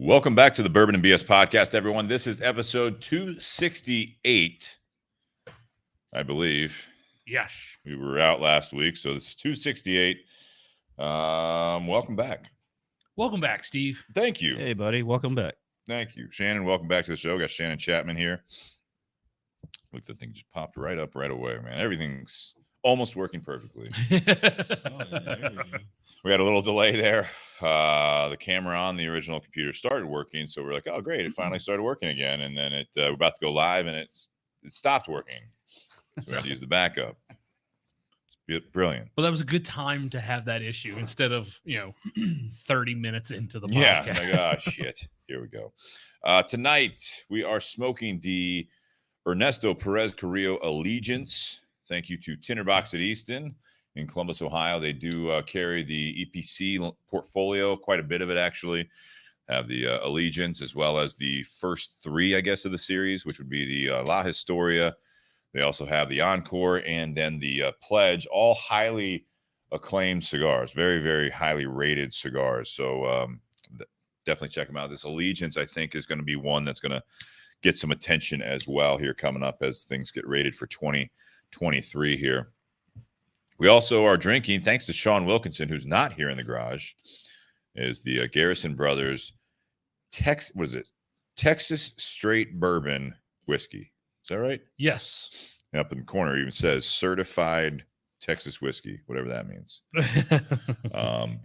Welcome back to the Bourbon and BS podcast, everyone. This is episode 268, I believe. Yes. We were out last week, so this is 268. Welcome back. Welcome back, Steve. Thank you. Hey, buddy. Welcome back. Thank you. Shannon, welcome back to the show. Got Shannon Chapman here. Look, the thing just popped right up right away, man. Everything's almost working perfectly. We had a little delay there. The camera on the original computer started working, so we're like, oh, great. It finally started working again. And then we're about to go live, and it stopped working. So we had to use the backup. It's brilliant. Well, that was a good time to have that issue instead of, 30 minutes into the podcast. Yeah, like, oh, shit. Here we go. Tonight, we are smoking the Ernesto Perez Carrillo Allegiance. Thank you to Tinder Box at Easton in Columbus, Ohio. They do carry the EPC portfolio, quite a bit of it actually. Have the Allegiance as well as the first three, I guess, of the series, which would be the La Historia. They also have the Encore and then the Pledge, all highly acclaimed cigars, very, very highly rated cigars. So definitely check them out. This Allegiance, I think, is going to be one that's going to get some attention as well here coming up as things get rated for 2023 here. We also are drinking, thanks to Sean Wilkinson, who's not here in the garage, is the Garrison Brothers Texas Straight Bourbon Whiskey. Is that right? Yes. And up in the corner, it even says certified Texas whiskey, whatever that means. But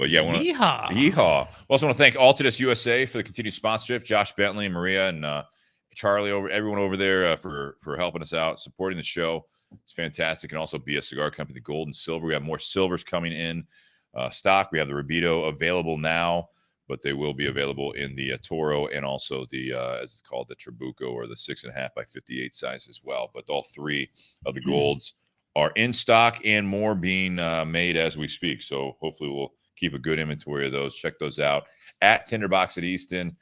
yeah, Yeehaw. Yeehaw. We also want to thank Altadis USA for the continued sponsorship. Josh Bentley and Maria and Charlie, everyone over there for helping us out, supporting the show. It's fantastic. And also Cigar Company, the gold and silver. We have more silvers coming in stock. We have the Rubito available now, but they will be available in the Toro and also the, as it's called, the Trabuco or the 6.5 by 58 size as well. But all three of the golds are in stock and more being made as we speak. So hopefully we'll keep a good inventory of those. Check those out at Tinder Box at Easton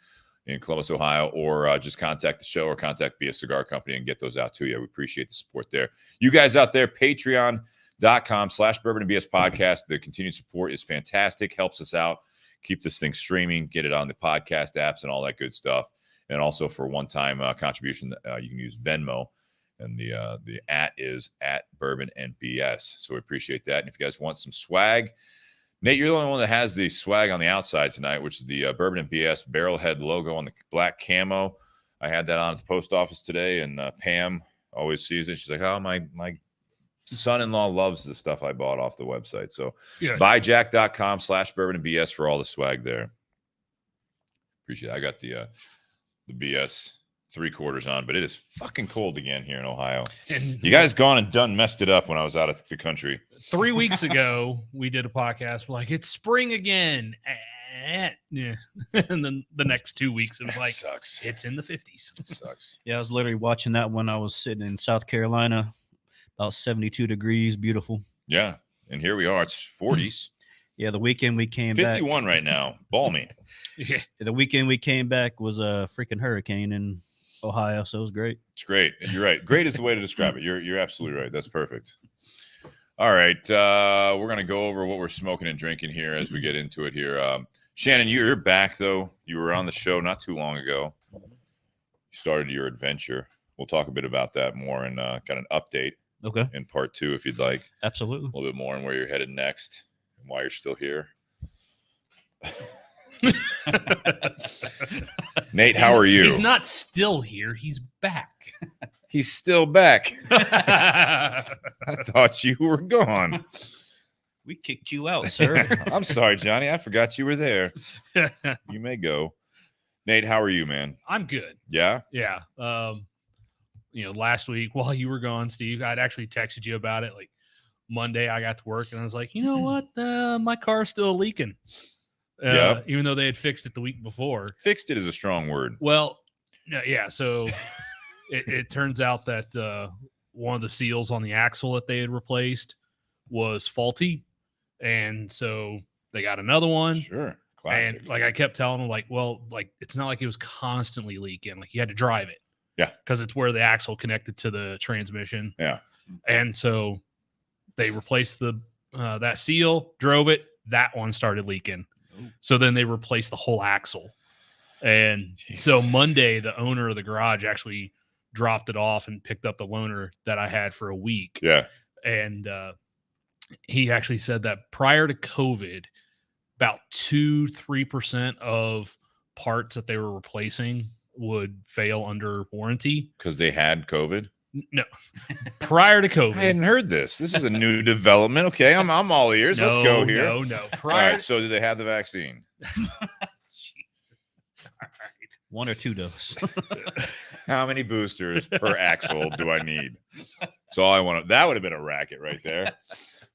in Columbus, Ohio, or just contact the show or contact Cigar Company and get those out to you. We appreciate the support there. You guys out there, patreon.com/Bourbon and BS podcast. The continued support is fantastic, helps us out, keep this thing streaming, get it on the podcast apps and all that good stuff. And also for one-time contribution, you can use Venmo, and the @ is @Bourbon and BS. So we appreciate that. And if you guys want some swag, Nate, you're the only one that has the swag on the outside tonight, which is the Bourbon and BS barrelhead logo on the black camo. I had that on at the post office today, and Pam always sees it. She's like, oh, my son-in-law loves the stuff I bought off the website. So buyjack.com/Bourbon and BS for all the swag there. Appreciate it. I got the BS 3/4 on, but it is fucking cold again here in Ohio. And you guys gone and messed it up when I was out of the country. 3 weeks ago, we did a podcast. We're like, it's spring again. Yeah. And then the next 2 weeks, it was like, sucks. It's in the 50s. It sucks. Yeah, I was literally watching that when I was sitting in South Carolina, about 72 degrees, beautiful. Yeah, and here we are. It's 40s. Yeah, the weekend we came 51 back. right now. Balmy. Yeah. The weekend we came back was a freaking hurricane in Ohio, so it was great. It's great. You're right. Great is the way to describe it. You're absolutely right. That's perfect. All right. We're going to go over what we're smoking and drinking here as we get into it here. Shannon, you're back, though. You were on the show not too long ago. You started your adventure. We'll talk a bit about that more and kind of an update in part 2 if you'd like. Absolutely. A little bit more on where you're headed next and why you're still here. Nate, how are you? He's not still here. He's back. He's still back. I thought you were gone. We kicked you out, sir. I'm sorry, Johnny. I forgot you were there. You may go. Nate, how are you, man? I'm good. Yeah? Yeah. Last week while you were gone, Steve, I'd actually texted you about it. Like Monday, I got to work and I was like, you know what? My car's still leaking. Even though they had fixed it the week before. Fixed it is a strong word. Well, yeah. So it turns out that one of the seals on the axle that they had replaced was faulty. And so they got another one. Sure. Classic. And I kept telling them, it's not like it was constantly leaking. Like you had to drive it. Yeah. Because it's where the axle connected to the transmission. Yeah. And so they replaced that seal, drove it. That one started leaking. So then they replaced the whole axle. And so Monday, the owner of the garage actually dropped it off and picked up the loaner that I had for a week. Yeah. And he actually said that prior to COVID, about 2-3% of parts that they were replacing would fail under warranty. Because they had COVID? No. Prior to COVID. I hadn't heard this. This is a new development. Okay, I'm all ears. Let's go here. No. All right, so do they have the vaccine? Jesus. All right. 1 or 2 doses. How many boosters per axle do I need? So all I want. That would have been a racket right there.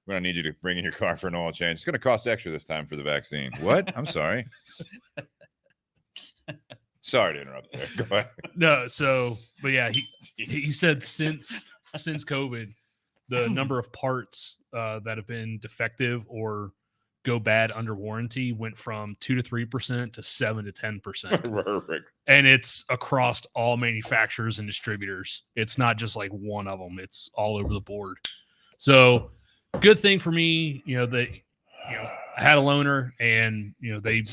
We're gonna need you to bring in your car for an oil change. It's gonna cost extra this time for the vaccine. What? I'm sorry. Sorry to interrupt there. Go ahead. No, but yeah, he said since COVID, the number of parts that have been defective or go bad under warranty went from 2 to 3% to 7 to 10%. And it's across all manufacturers and distributors. It's not just like one of them. It's all over the board. So good thing for me, I had a loaner and, they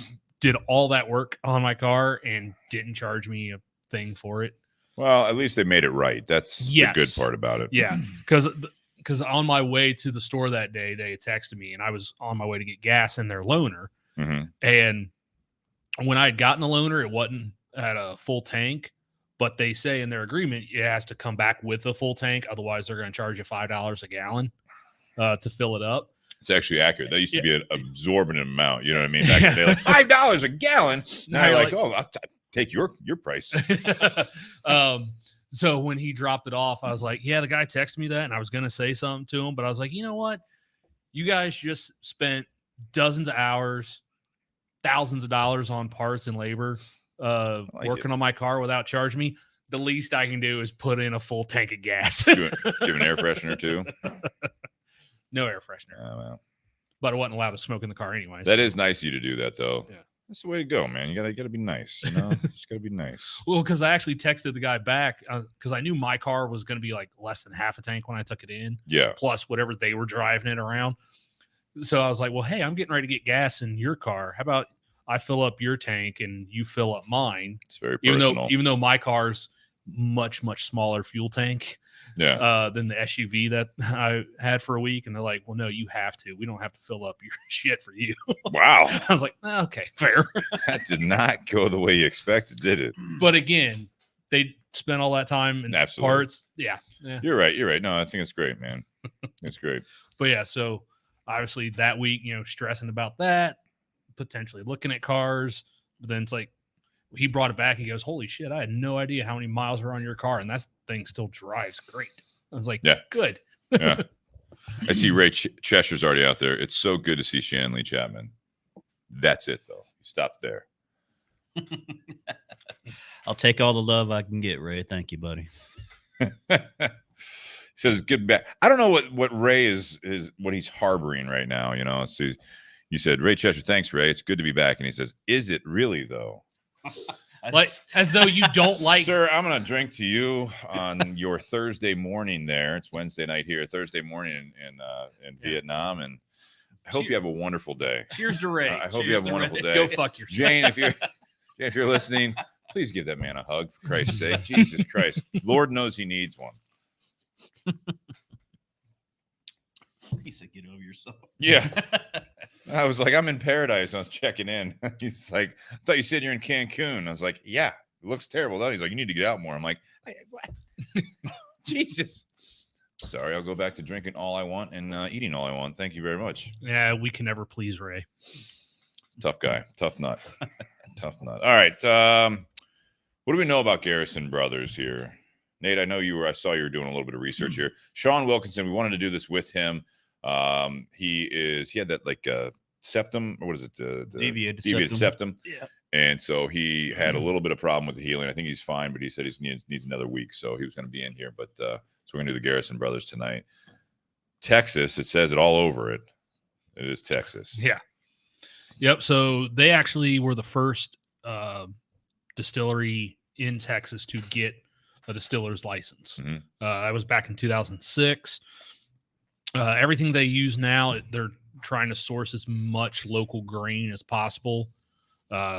did all that work on my car and didn't charge me a thing for it. Well, at least they made it right. That's the good part about it. Yeah, because on my way to the store that day, they texted me, and I was on my way to get gas in their loaner. Mm-hmm. And when I had gotten a loaner, it wasn't at a full tank, but they say in their agreement it has to come back with a full tank. Otherwise, they're going to charge you $5 a gallon to fill it up. It's actually accurate. That used to be an absorbent amount. You know what I mean? Back in the day, like $5 a gallon. Now you're like, oh, I'll take your price. So when he dropped it off, I was like, yeah, the guy texted me that, and I was going to say something to him, but I was like, you know what? You guys just spent dozens of hours, thousands of dollars on parts and labor working on my car without charging me. The least I can do is put in a full tank of gas. Give an air freshener too. No air freshener. Oh, well. But I wasn't allowed to smoke in the car anyway. That is nice of you to do that, though. Yeah. That's the way to go, man. You gotta be nice, Just gotta be nice. Well, because I actually texted the guy back because I knew my car was going to be like less than half a tank when I took it in. Yeah. Plus whatever they were driving it around. So I was like, well, hey, I'm getting ready to get gas in your car. How about I fill up your tank and you fill up mine? It's very personal. Even though my car's much, much smaller fuel tank. Yeah. Than the SUV that I had for a week. And they're like, well, no, you have to. We don't have to fill up your shit for you. Wow. I was like, okay, fair. That did not go the way you expected, did it? But again, they spent all that time in parts. Yeah. You're right. No, I think it's great, man. It's great. But yeah, so obviously that week, stressing about that, potentially looking at cars. But then it's like, he brought it back. He goes, holy shit, I had no idea how many miles were on your car. And that thing still drives great. I was like, yeah, good. Yeah. I see Ray Cheshire's already out there. It's so good to see Shannon Lee Chapman. That's it, though. Stop there. I'll take all the love I can get, Ray. Thank you, buddy. He says good back. I don't know what Ray is what he's harboring right now. So you said, Ray Cheshire, thanks, Ray. It's good to be back. And he says, is it really, though? Like as though you don't like. Sir, I'm gonna drink to you on your Thursday morning there. It's Wednesday night here, Thursday morning in Vietnam, and I hope you have a wonderful day. Cheers to Ray. I hope you have a wonderful day. Go fuck yourself. Jane, if you're listening, please give that man a hug, for Christ's sake. Jesus Christ. Lord knows he needs one. He said, get over yourself. Yeah. I was like, I'm in paradise. I was checking in. He's like, I thought you said you're in Cancun. I was like, yeah, it looks terrible, though. He's like, you need to get out more. I'm like, what? Jesus. Sorry, I'll go back to drinking all I want and eating all I want. Thank you very much. Yeah, we can never please Ray. Tough guy. Tough nut. Tough nut. All right. What do we know about Garrison Brothers here? Nate, I saw you were doing a little bit of research here. Sean Wilkinson, we wanted to do this with him. He had that septum, or what is it? The deviated septum. Yeah. And so he had a little bit of problem with the healing. I think he's fine, but he said he needs another week. So he was going to be in here, but so we're going to do the Garrison Brothers tonight. Texas, it says it all over it. It is Texas. Yeah. Yep. So they actually were the first distillery in Texas to get a distiller's license. Mm-hmm. That was back in 2006. Everything they use now, they're trying to source as much local grain as possible.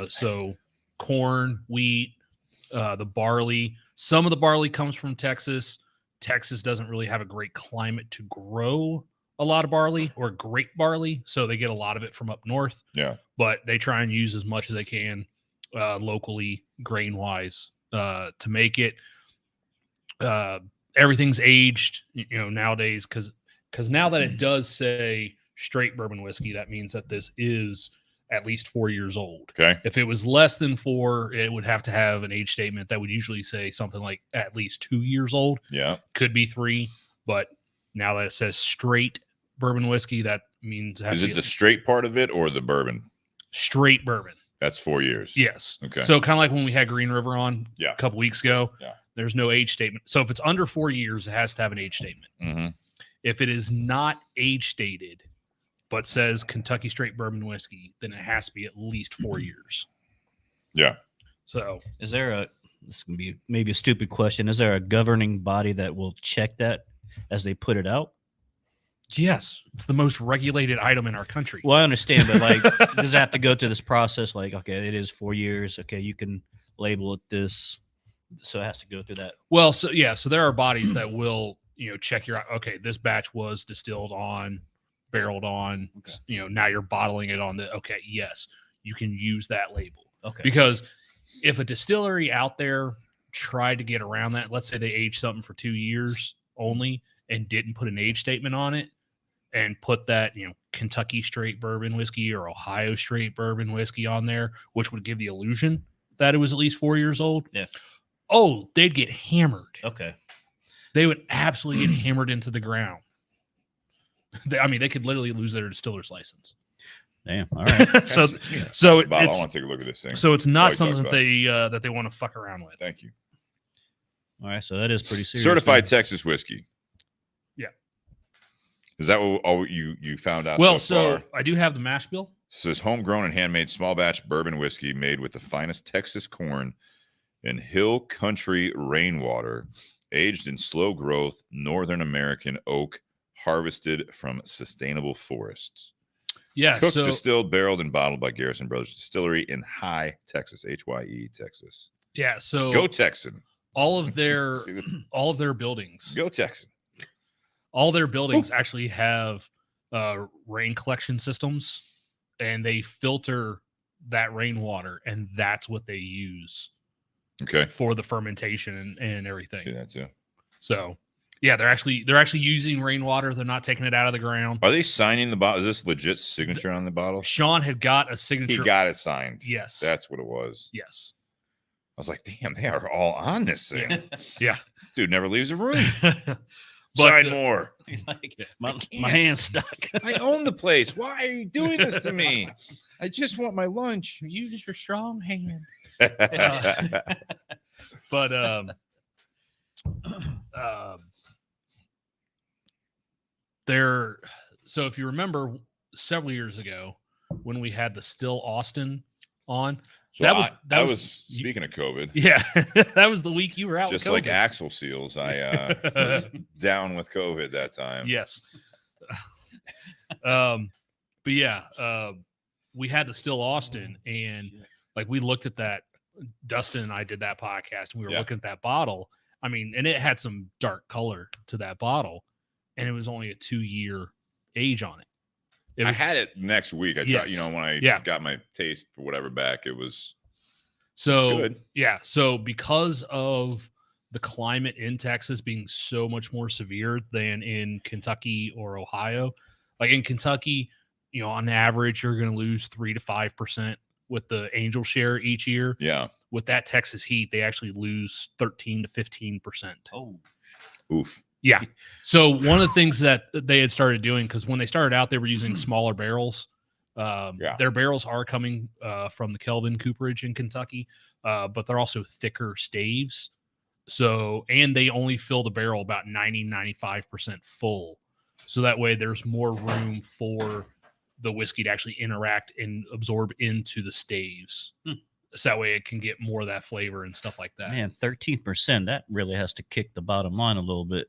So corn, wheat, the barley. Some of the barley comes from Texas. Texas doesn't really have a great climate to grow a lot of barley or grape barley, so they get a lot of it from up north. Yeah. But they try and use as much as they can locally, grain-wise, to make it. Everything's aged, nowadays, because now that it does say straight bourbon whiskey, that means that this is at least 4 years old. Okay. If it was less than 4, it would have to have an age statement that would usually say something like at least 2 years old. Yeah. Could be 3, but now that it says straight bourbon whiskey, that means Is it the straight part of it or the bourbon? Straight bourbon. That's 4 years. Yes. Okay. So kind of like when we had Green River on Yeah. a couple weeks ago. Yeah. There's no age statement. So if it's under 4 years, it has to have an age statement. Mm-hmm. If it is not age stated, but says Kentucky straight bourbon whiskey, then it has to be at least 4 years. Yeah. So Is there this is gonna be maybe a stupid question. Is there a governing body that will check that as they put it out? yes, it's the most regulated item in our country. Well, I understand, but like, does it have to go through this process? Like, okay, it is 4 years. Okay, you can label it this. So it has to go through that. Well, so there are bodies that will, check your, okay, this batch was distilled on, barreled on, Okay. Now you're bottling it on okay, yes, you can use that label. Okay. Because if a distillery out there tried to get around that, let's say they aged something for 2 years only and didn't put an age statement on it and put that, Kentucky straight bourbon whiskey or Ohio straight bourbon whiskey on there, which would give the illusion that it was at least 4 years old. Yeah. Oh, they'd get hammered. Okay. They would absolutely get hammered into the ground. They could literally lose their distiller's license. Damn. All right. so That's I about all. I want to take a look at this thing. So it's not While he something talks that they want to fuck around with. Thank you. All right. So that is pretty serious. Certified Texas whiskey. Yeah. Is that what all you found out? Well, so so I do have the mash bill. It says homegrown and handmade small batch bourbon whiskey made with the finest Texas corn and hill country rainwater, aged in slow growth Northern American oak, harvested from sustainable forests. Yeah. Cooked, so distilled, barreled, and bottled by Garrison Brothers Distillery in Hye, Texas, HYE, Texas. yeah. So Go Texan. all of their See this? all of their buildings, Go Texan. all their buildings actually have rain collection systems, and they filter that rainwater, and that's what they use Okay. for the fermentation and See everything. that too. So yeah, they're actually using rainwater. They're not taking it out of the ground. Are they signing the bottle? Is this legit signature on the bottle? Sean had got a He signature. got it signed. Yes. That's what it was. Yes. I was like, damn, they are all on this thing. Yeah. This dude never leaves a room. But, Sign more. Like, I my can't. hand's stuck. I own the place. Why are you doing this to me? I just want my lunch. use your strong hand. Yeah. But so if you remember several years ago when we had the Still Austin on, So that I was- was speaking of COVID, yeah, that was the week you were out. just with like COVID. Axle Seals. I was down with COVID that time. Yes. But yeah, we had the Still Austin, and like we looked at that. Dustin and I did that podcast, and we were Yeah. looking at that bottle. I mean, and it had some dark color to that bottle, and it was only a 2-year age on it. I had it next week. I tried, Yes. when I Yeah. got my taste for whatever back, it was So good. yeah, so because of the climate in Texas being so much more severe than in Kentucky or Ohio, like in Kentucky, on average, you're going to lose 3 to 5% with the angel share each year. Yeah. With that Texas heat, they actually lose 13 to 15%. Oh, Oof. Yeah. So one of the things that they had started doing, because when they started out, they were using smaller barrels. Their barrels are coming from the Kelvin cooperage in Kentucky, but they're also thicker staves. So, and they only fill the barrel about 95% full. So that way there's more room for the whiskey to actually interact and absorb into the staves. So that way it can get more of that flavor and stuff like that. man, 13%. That really has to kick the bottom line a little bit.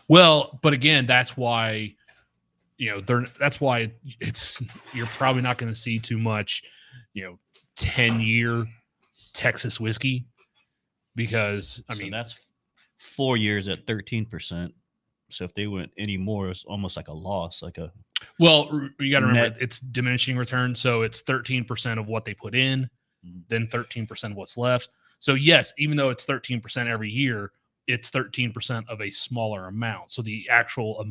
Well, but again, that's why, that's why you're probably not going to see too much, 10-year Texas whiskey because I So mean that's 4 years at 13%. So if they went any more, it's almost like a loss, like a well, you got to remember net. it's diminishing return, so it's 13% of what they put in, then 13% of what's left. So yes, even though it's 13% every year, it's 13% of a smaller amount. So the actual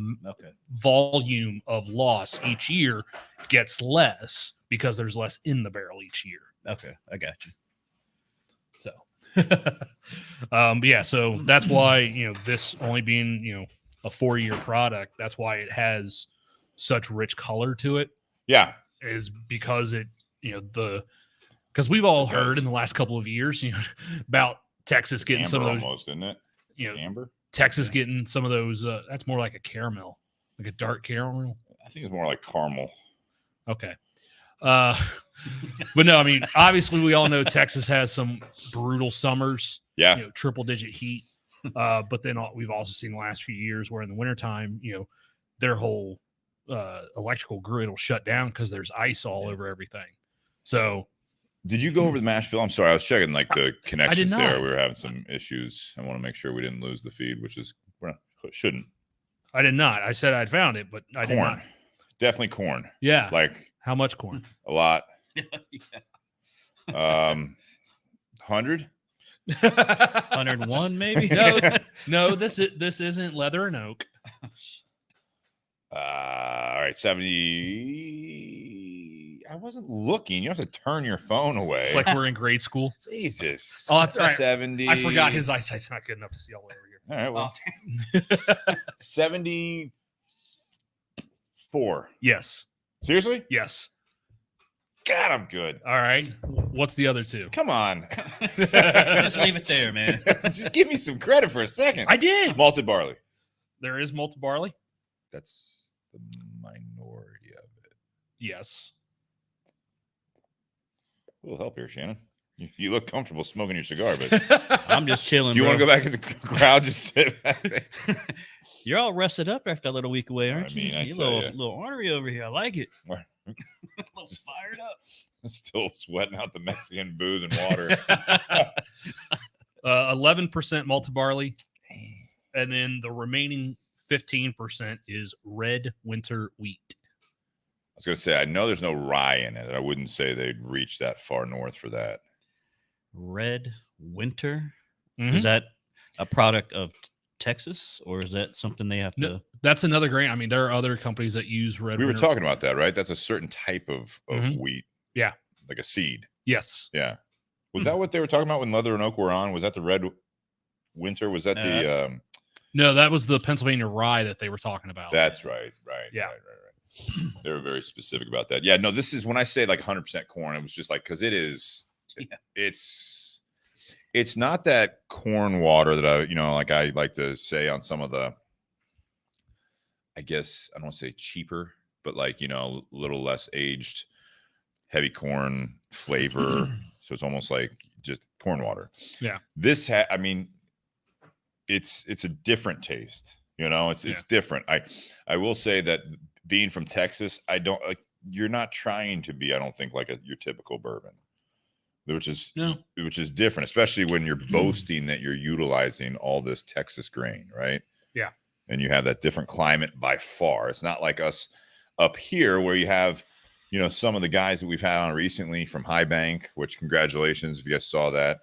volume of loss each year gets less because there's less in the barrel each year. Okay, I got you. So, but yeah, so that's why, this only being, a 4-year product, that's why it has such rich color to it. Yeah. Is because it, because we've all heard in the last couple of years, about Texas getting Amber some of those, almost, isn't it? Amber. Texas getting some of those. That's more like a caramel, like a dark caramel. I think it's more like caramel. Okay. But no, I mean, obviously we all know Texas has some brutal summers. Yeah. Triple digit heat. But then we've also seen the last few years where in the wintertime, their whole electrical grid will shut down because there's ice all over everything. So did you go over the mash bill? I'm sorry, I was checking like the connections not. there. We were having some issues. I want to make sure we didn't lose the feed, which is shouldn't. I did not. I said I'd found it, but I did not. Definitely corn. Yeah. Like how much corn? A lot. 100? 101 maybe. No, this isn't leather and oak. All right, 70. I wasn't looking. You have to turn your phone away. It's like we're in grade school. Jesus. Oh, that's right. 70. I forgot his eyesight's not good enough to see all the way over here. All right, well, 74. Yes. Seriously? Yes. God, I'm good. All right. What's the other two? Come on. Just leave it there, man. Just give me some credit for a second. I did. Malted barley. There is malted barley. That's the minority of it. Yes. A little help here, Shannon. You look comfortable smoking your cigar, but I'm just chilling. Do you want to go back in the crowd? Just sit back there? You're all rested up after that little week away, aren't you? I You're a little ornery over here. I like it. A little fired up. I'm still sweating out the Mexican booze and water. 11% malted barley, and then the remaining 15% is red winter wheat. I was going to say, I know there's no rye in it. I wouldn't say they'd reach that far north for that. Red winter? Is that a product of Texas, or is that something they have to? No, that's another grain. I mean, there are other companies that use red. We were winter. talking about that, right? That's a certain type of wheat. Yeah. Like a seed. Yes. Yeah. Was that what they were talking about when leather and oak were on? Was that the red winter? Was that the... No, that was the Pennsylvania rye that they were talking about. That's right. Right. Yeah. Right. They were very specific about that. Yeah. No, this is when I say like 100% corn, it was just like, because it is... It's not that corn water that I like to say on some of the, I guess I don't want to say cheaper, but like, a little less aged heavy corn flavor. So it's almost like just corn water. Yeah. This it's a different taste, it's different. I will say that being from Texas, you're not trying to be, I don't think, like your typical bourbon. Which is different, especially when you're boasting that you're utilizing all this Texas grain, right? Yeah. And you have that different climate by far. It's not like us up here where you have, some of the guys that we've had on recently from High Bank, which congratulations if you guys saw that.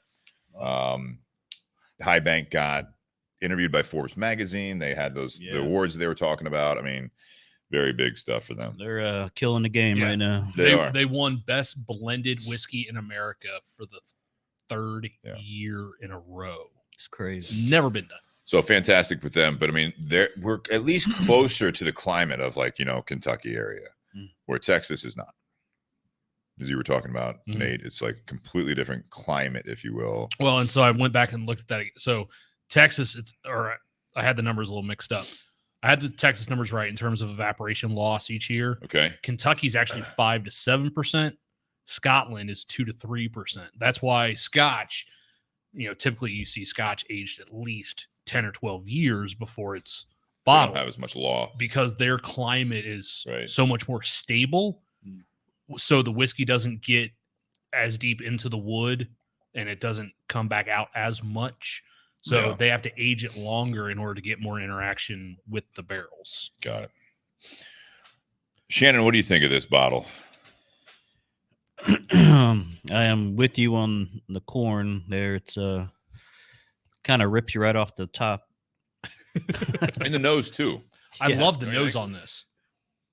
High Bank got interviewed by Forbes magazine. They had the awards they were talking about. I mean, very big stuff for them. They're killing the game right now. They won best blended whiskey in America for the third year in a row. It's crazy. Never been done. So fantastic with them. But I mean, we're at least closer to the climate of Kentucky area where Texas is not. As you were talking about, Nate, it's like a completely different climate, if you will. Well, and so I went back and looked at that. So Texas, I had the numbers a little mixed up. I had the Texas numbers right in terms of evaporation loss each year. Okay. Kentucky's actually 5 to 7%. Scotland is 2 to 3%. That's why Scotch, typically you see Scotch aged at least 10 or 12 years before it's bottled. They don't have as much law because their climate is so much more stable. So the whiskey doesn't get as deep into the wood, and it doesn't come back out as much. So Yeah. they have to age it longer in order to get more interaction with the barrels. Got it. Shannon, what do you think of this bottle? I am with you on the corn there. It's kind of rips you right off the top. In the nose too. I Yeah. love the What do you nose think? on this.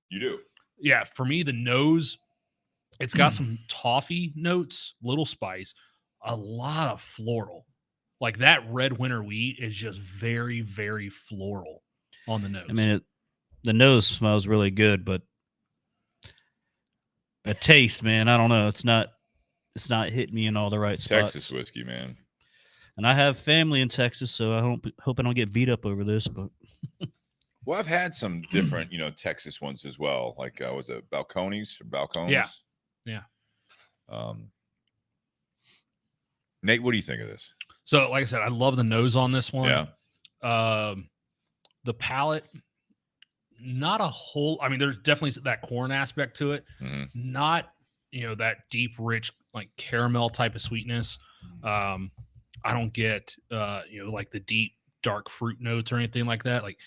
You do. Yeah, for me, the nose, it's got some toffee notes, little spice, a lot of floral. Like that red winter wheat is just very, very floral on the nose. I mean, the nose smells really good, but the taste, man, I don't know. It's not hitting me in all the right It's spots. Texas whiskey, man. And I have family in Texas, so I hope I don't get beat up over this. But Well, I've had some different, Texas ones as well. Like, was it Balcones or Balcones? Yeah. Yeah. Nate, what do you think of this? So, like I said, I love the nose on this one. Yeah. The palate, not a whole. I mean, there's definitely that corn aspect to it. Mhm. Not, that deep, rich, like caramel type of sweetness. I don't get, like the deep, dark fruit notes or anything like that. Like,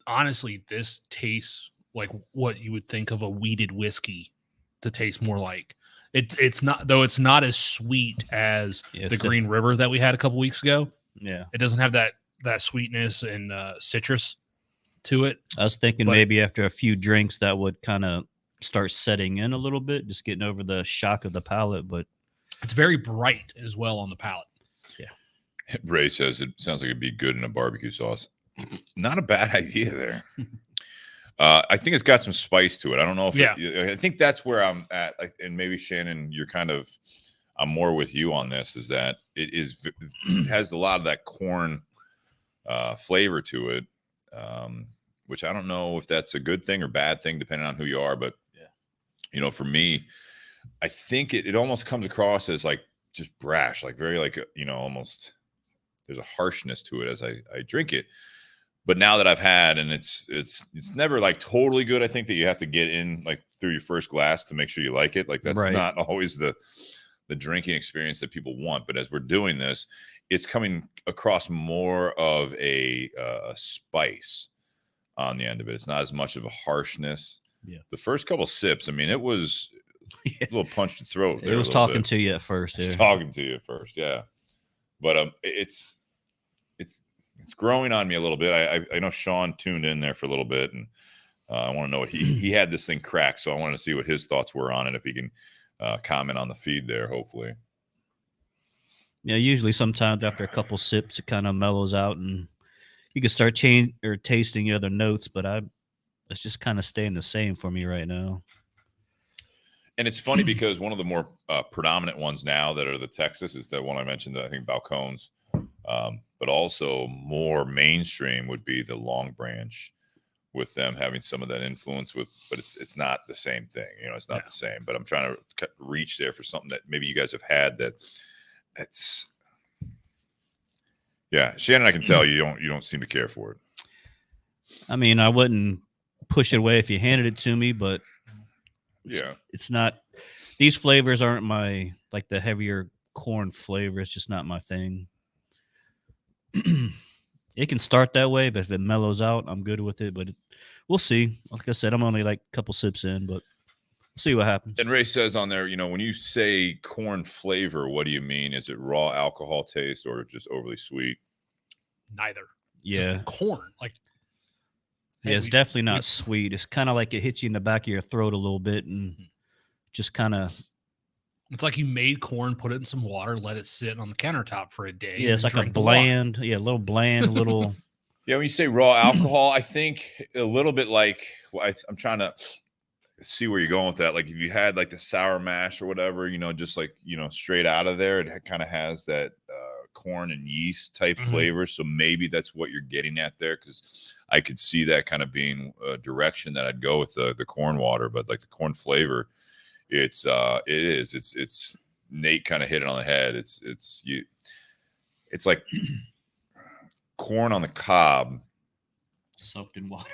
honestly, this tastes like what you would think of a wheated whiskey to taste more like. It's not, though it's not as sweet as the Green River that we had a couple weeks ago. yeah, It doesn't have that sweetness and citrus to it. I was thinking But- maybe after a few drinks that would kind of start setting in a little bit, just getting over the shock of the palate. But It's very bright as well on the palate. Ray says it sounds like it'd be good in a barbecue sauce. Not a bad idea there. I think it's got some spice to it. I don't know if I think that's where I'm at. And maybe Shannon, I'm more with you on this, is that it has a lot of that corn flavor to it, which I don't know if that's a good thing or bad thing, depending on who you are. But, for me, I think it almost comes across as like just brash, like very like, almost there's a harshness to it as I drink it. But now that I've had, and it's never like totally good. I think that you have to get in like through your first glass to make sure you like it. Like that's not always the drinking experience that people want. But as we're doing this, it's coming across more of a spice on the end of it. It's not as much of a harshness. Yeah. The first couple sips, I mean, it was a little punch to throat. it was talking to you at first. It's talking to you at first, yeah. But it's growing on me a little bit. I know Sean tuned in there for a little bit, and I want to know what he had this thing cracked, so I wanted to see what his thoughts were on it. If he can comment on the feed there, hopefully. Yeah, usually sometimes after a couple sips, it kind of mellows out, and you can start tasting the other notes. But it's just kind of staying the same for me right now. And it's funny because one of the more predominant ones now that are the Texas is the one I mentioned, I think Balcones. But also more mainstream would be the Long Branch, with them having some of that influence but it's not the same thing. It's not the same. But I'm trying to reach there for something that maybe you guys have had that's. Yeah, Shannon, I can tell you don't seem to care for it. I mean, I wouldn't push it away if you handed it to me, but it's not. These flavors aren't my, like the heavier corn flavor. It's just not my thing. It can start that way, but if it mellows out, I'm good with it. But we'll see. Like I said, I'm only like a couple sips in, but we'll see what happens. And Ray says on there, when you say corn flavor, what do you mean? Is it raw alcohol taste or just overly sweet? Neither. Yeah. Corn. Like, yeah, it's definitely not sweet. It's kind of like it hits you in the back of your throat a little bit and just kind of. It's like you made corn, put it in some water, let it sit on the countertop for a day. Yeah, it's like a bland, a little bland, a little. Yeah, when you say raw alcohol, I think a little bit like I'm trying to see where you're going with that. Like if you had like the sour mash or whatever, just like straight out of there, it kind of has that corn and yeast type flavor. So maybe that's what you're getting at there, because I could see that kind of being a direction that I'd go with the corn water, but like the corn flavor. It's Nate kind of hit it on the head. It's like corn on the cob soaked in water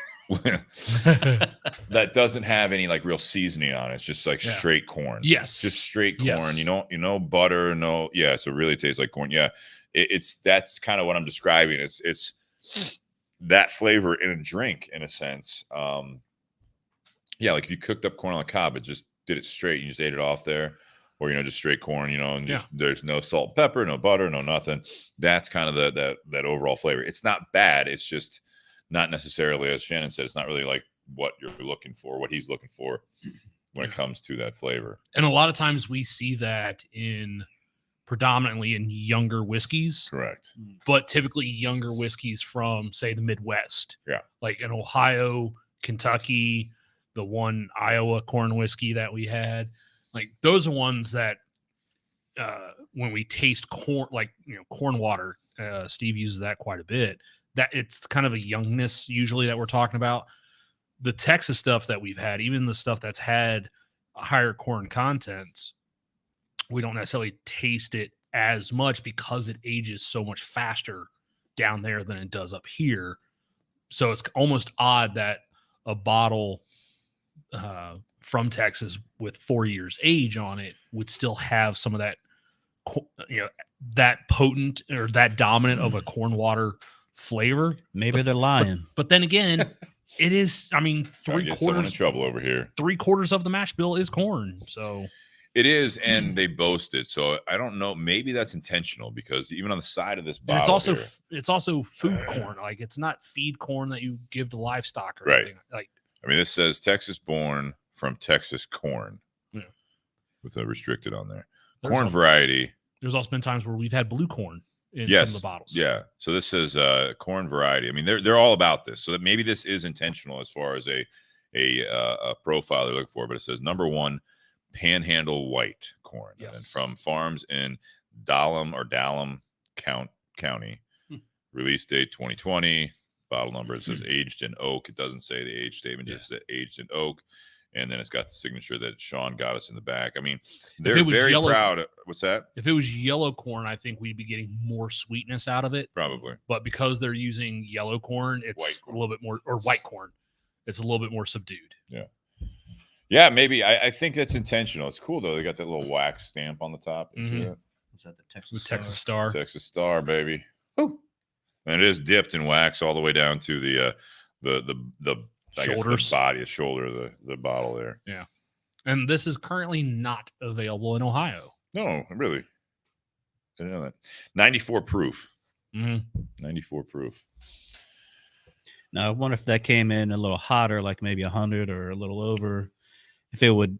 that doesn't have any like real seasoning on it. It's just like straight corn. Yes. Just straight corn. Yes. You know, butter, no. Yeah. So it really tastes like corn. Yeah. That's kind of what I'm describing. It's that flavor in a drink in a sense. Yeah. Like if you cooked up corn on the cob, it just did it straight. You just ate it off there. Or, just straight corn, and just there's no salt and pepper, no butter, no nothing. That's kind of that overall flavor. It's not bad. It's just not necessarily, as Shannon said, it's not really like what you're looking for, what he's looking for when it comes to that flavor. And a lot of times we see that predominantly in younger whiskeys. Correct. But typically younger whiskeys from, say, the Midwest. Yeah. Like in Ohio, Kentucky, the one Iowa corn whiskey that we had. Like those are ones that when we taste corn, like, corn water, Steve uses that quite a bit, that it's kind of a youngness usually that we're talking about. The Texas stuff that we've had, even the stuff that's had higher corn contents, we don't necessarily taste it as much because it ages so much faster down there than it does up here. So it's almost odd that a bottle from Texas with 4 years age on it would still have some of that, that potent or that dominant of a corn water flavor. Maybe they're lying. But then again, it is, I mean, someone in trouble over here. 3/4 of the mash bill is corn. So it is, and they boast it. So I don't know. Maybe that's intentional because even on the side of this bottle, it's also food corn. Like it's not feed corn that you give to livestock or anything. Like, I mean, this says Texas born from Texas corn, with a restricted on there. Corn variety. There's also been times where we've had blue corn in some of the bottles. Yeah. So this says corn variety. I mean, they're all about this. So that maybe this is intentional as far as a profile they're looking for. But it says number 1, Panhandle white corn, and from farms in Dallam County. Release date 2020. Bottle number, it says aged in oak. It doesn't say the age statement, just says aged in oak. And then it's got the signature that Sean got us in the back. I mean, they're very proud. What's that? If it was yellow corn, I think we'd be getting more sweetness out of it. Probably. But because they're using yellow corn, it's a little bit more, or white corn, it's a little bit more subdued. Yeah. Yeah, maybe. I think that's intentional. It's cool, though. They got that little wax stamp on the top. Mm-hmm. See that? Was that the Texas Star? Texas Star, baby. Ooh. And it is dipped in wax all the way down to the I guess the body, the shoulder of the bottle there. Yeah. And this is currently not available in Ohio. No, really. I didn't know that. 94 proof. Mm-hmm. 94 proof. Now, I wonder if that came in a little hotter, like maybe 100 or a little over, if it would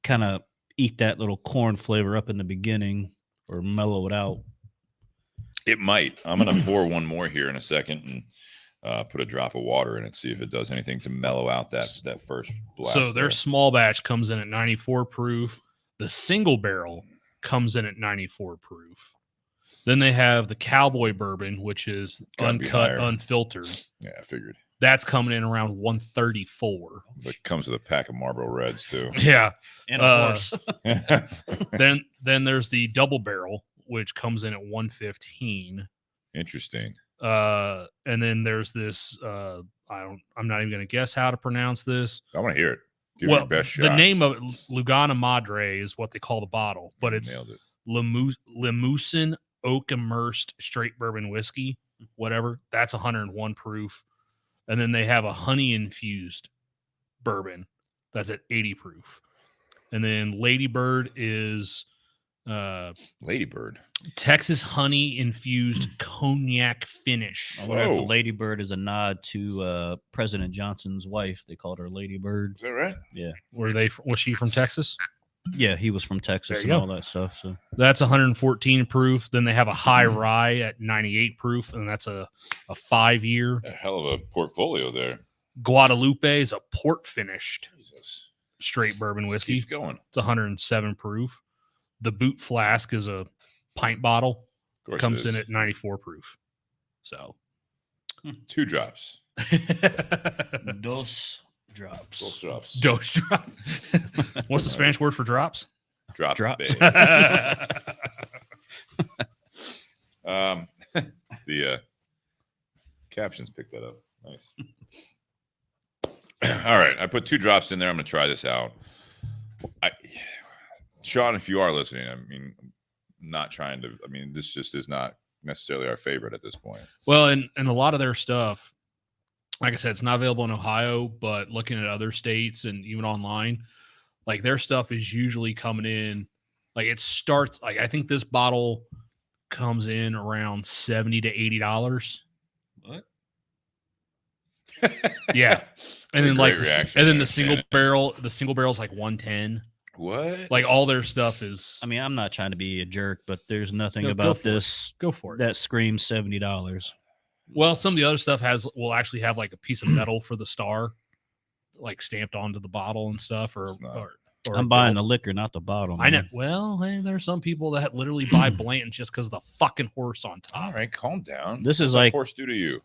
kind of eat that little corn flavor up in the beginning or mellow it out. It might. I'm going to pour one more here in a second and put a drop of water in it, see if it does anything to mellow out that first blast. So their small batch comes in at 94 proof. The single barrel comes in at 94 proof. Then they have the Cowboy Bourbon, which is uncut, unfiltered. Yeah, I figured. That's coming in around 134. But it comes with a pack of Marlboro Reds, too. Yeah. And a horse. Then there's the double barrel, which comes in at 115. Interesting. And then there's this, I'm not even going to guess how to pronounce this. I want to hear it. Give it your best shot. The name of it, Lugana Madre, is what they call the bottle, but it's Limousin Oak Immersed Straight Bourbon Whiskey, whatever. That's 101 proof. And then they have a honey infused bourbon that's at 80 proof. And then Ladybird is Ladybird Texas honey infused cognac finish. I wonder if Ladybird is a nod to President Johnson's wife. They called her Ladybird. Is that right? Yeah. Was she from Texas? Yeah, he was from Texas and all that stuff. So that's 114 proof. Then they have a high rye at 98 proof, and that's a 5-year. A hell of a portfolio there. Guadalupe is a port finished straight bourbon whiskey. Keeps going. It's 107 proof. The Boot Flask is a pint bottle. Comes in at 94 proof. So 2 drops. Dos drops. Dos drops. What's the Spanish word for drops? Drops. The captions picked that up. Nice. All right, I put 2 drops in there. I'm going to try this out. Sean, if you are listening, I mean, not trying to. I mean, this just is not necessarily our favorite at this point. Well, and a lot of their stuff, like I said, it's not available in Ohio, but looking at other states and even online, like their stuff is usually coming in. Like it starts. Like I think this bottle comes in around $70 to $80. What? Yeah, and then Great like, reaction and then there, the single Shannon. barrel, the single barrel is like 110. What? Like all their stuff is. I mean, I'm not trying to be a jerk, but there's nothing No, go about for it. this Go for it. that screams $70. Well, some of the other stuff will actually have like a piece of metal for the star, like stamped onto the bottle and stuff. Or I'm buying the liquor, not the bottle. I know. man. Well, hey, there's some people that literally buy Blanton's just because of the fucking horse on top. All right, calm down. This is What's like horse do to you.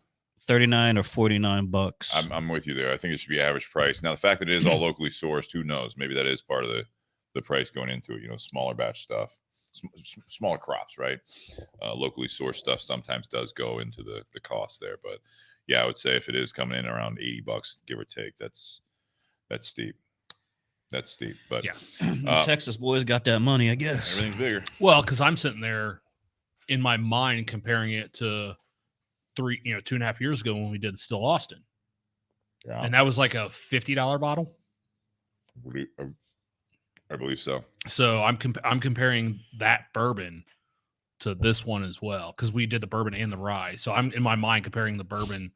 $39 or $49. I'm with you there. I think it should be average price. Now, the fact that it is all locally sourced, who knows? Maybe that is part of the price going into it. You know, smaller batch stuff, smaller crops, right? Locally sourced stuff sometimes does go into the cost there. But yeah, I would say if it is coming in around $80, give or take, that's steep. That's steep. But Yeah. Texas boys got that money, I guess. everything's bigger. Well, because I'm sitting there in my mind comparing it to 2.5 years ago when we did Still Austin, Yeah, and that was like a $50 bottle. I believe so. So I'm comparing that bourbon to this one as well because we did the bourbon and the rye. So I'm in my mind comparing the bourbon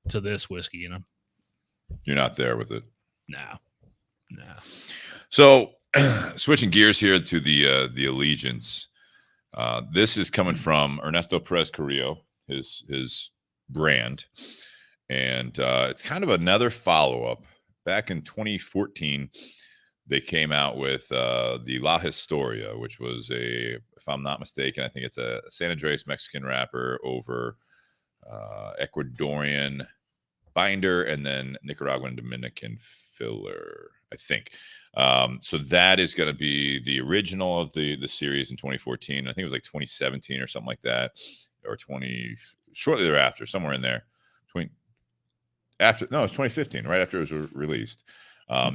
to this whiskey. You know, You're not there with it. no. So, switching gears here to the Allegiance. This is coming from Ernesto Perez Carrillo, his brand, and it's kind of another follow up. Back in 2014, they came out with the La Historia, which was if I'm not mistaken, I think it's a San Andreas Mexican wrapper over Ecuadorian binder and then Nicaraguan Dominican filler, I think. So that is going to be the original of the series in 2014. I think it was like 2017 or something like that, or shortly thereafter, somewhere in there. It's 2015, right after it was released.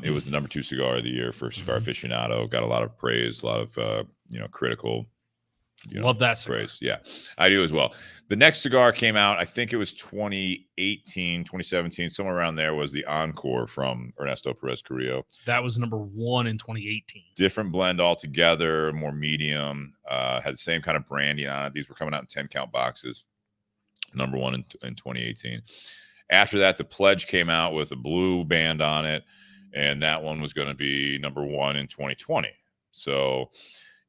It was the number 2 cigar of the year for Cigar Aficionado. Got a lot of praise, a lot of critical. Love that cigar. Praise. Yeah, I do as well. The next cigar came out, I think it was 2018, 2017, somewhere around there, was the Encore from Ernesto Perez Carrillo. That was number 1 in 2018. Different blend altogether, more medium, had the same kind of branding on it. These were coming out in 10 count boxes. Number 1 in 2018. After that, the Pledge came out with a blue band on it, and that one was going to be number 1 in 2020. So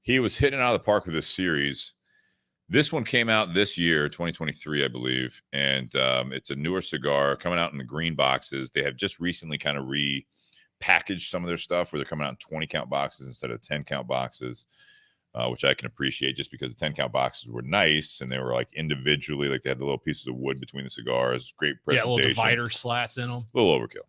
he was hitting it out of the park with this series. This one came out this year, 2023, I believe, and it's a newer cigar coming out in the green boxes. They have just recently kind of repackaged some of their stuff where they're coming out in 20 count boxes instead of 10 count boxes, which I can appreciate just because the 10 count boxes were nice and they were like individually, like they had the little pieces of wood between the cigars. Great presentation. Yeah, little divider slats in them. A little overkill.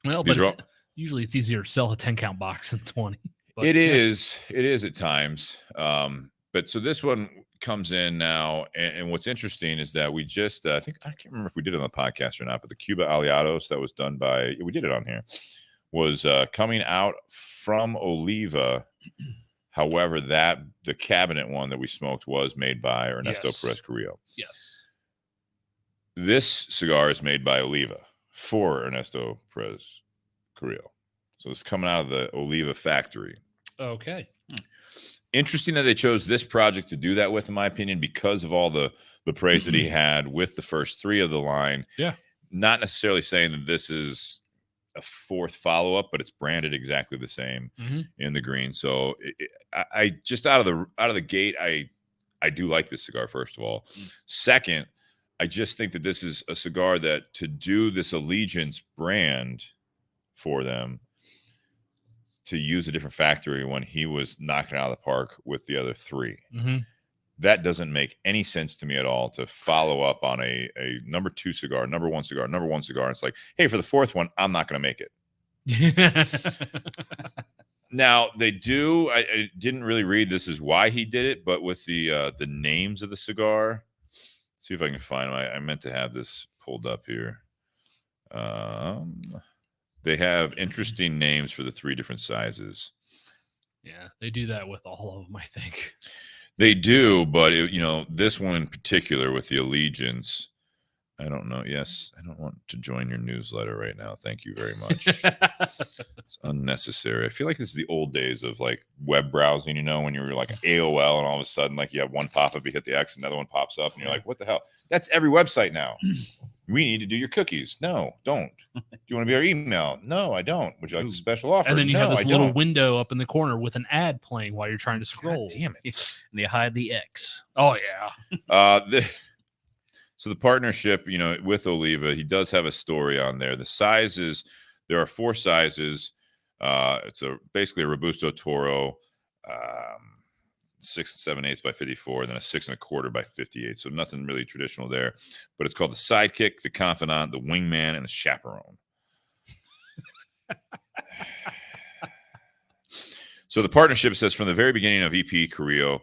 Well, but usually it's easier to sell a 10 count box than 20. But It is at times. But so this one comes in now, and what's interesting is that we just, I think, I can't remember if we did it on the podcast or not, but the Cuba Aliados that was done by, we did it on here, was coming out from Oliva. However, the cabinet one that we smoked was made by Ernesto Perez Carrillo. Yes. This cigar is made by Oliva for Ernesto Perez Carrillo. So it's coming out of the Oliva factory. Okay. Interesting that they chose this project to do that with, in my opinion, because of all the praise that he had with the first 3 of the line. Yeah. Not necessarily saying that this is a 4th follow-up, but it's branded exactly the same in the green. So I just out of the gate, I do like this cigar, first of all. Second, I just think that this is a cigar that to do this Allegiance brand for them, to use a different factory when he was knocking it out of the park with the other 3. That doesn't make any sense to me at all, to follow up on a number 2 cigar, number 1 cigar, number 1 cigar. It's like, hey, for the 4th one, I'm not going to make it. Now, they do. I didn't really read this is why he did it, but with the names of the cigar, see if I can find them. I meant to have this pulled up here. They have interesting names for the 3 different sizes. Yeah, they do that with all of them, I think. They do, but this one in particular with the Allegiance, I don't know. Yes, I don't want to join your newsletter right now. Thank you very much. It's unnecessary. I feel like this is the old days of like web browsing, when you were like AOL and all of a sudden like you have one pop-up, you hit the X, another one pops up and you're like, what the hell? That's every website now. We need to do your cookies. No, don't. Do you want to be our email? No, I don't. Would you like a special offer? And then you have this I little don't. window up in the corner with an ad playing while you're trying to scroll. God damn it. And they hide the X. Oh, yeah. So the partnership, with Oliva, he does have a story on there. The sizes, there are 4 sizes. It's basically a Robusto Toro, 6 7/8 by 54, and then a 6 1/4 by 58. So nothing really traditional there. But it's called the Sidekick, the Confidant, the Wingman, and the Chaperone. So the partnership says from the very beginning of EP Carrillo,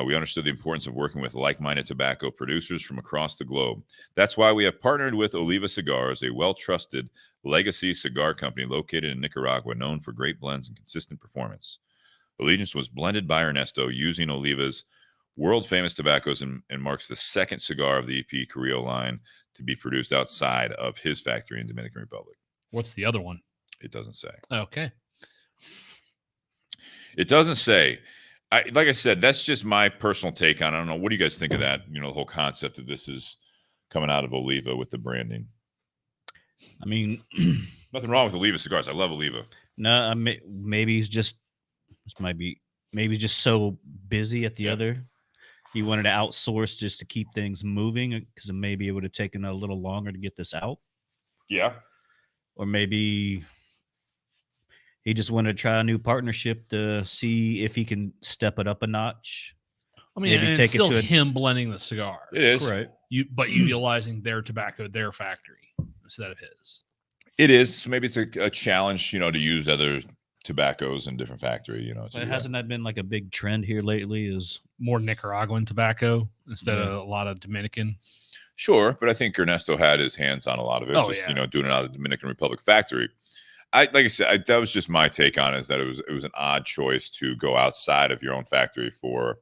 we understood the importance of working with like-minded tobacco producers from across the globe. That's why we have partnered with Oliva Cigars, a well-trusted legacy cigar company located in Nicaragua, known for great blends and consistent performance. Allegiance was blended by Ernesto using Oliva's world-famous tobaccos and marks the 2nd cigar of the EP Carrillo line to be produced outside of his factory in Dominican Republic. What's the other one? It doesn't say. Okay. It doesn't say. Like I said, that's just my personal take on it. I don't know. What do you guys think of that? The whole concept of this is coming out of Oliva with the branding. I mean, nothing wrong with Oliva cigars. I love Oliva. No, maybe he's just maybe he's just so busy at the other. He wanted to outsource just to keep things moving because maybe it would have taken a little longer to get this out. Yeah. Or maybe he just wanted to try a new partnership to see if he can step it up a notch. I mean, maybe it's still him blending the cigar. It is. Right. But utilizing their tobacco, their factory, instead of his. It is. So maybe it's a challenge, to use other tobaccos in different factory, But hasn't that been like a big trend here lately? Is more Nicaraguan tobacco instead of a lot of Dominican? Sure, but I think Ernesto had his hands on a lot of it. Doing it out of the Dominican Republic factory. Like I said, that was just my take on it, is that it was an odd choice to go outside of your own factory for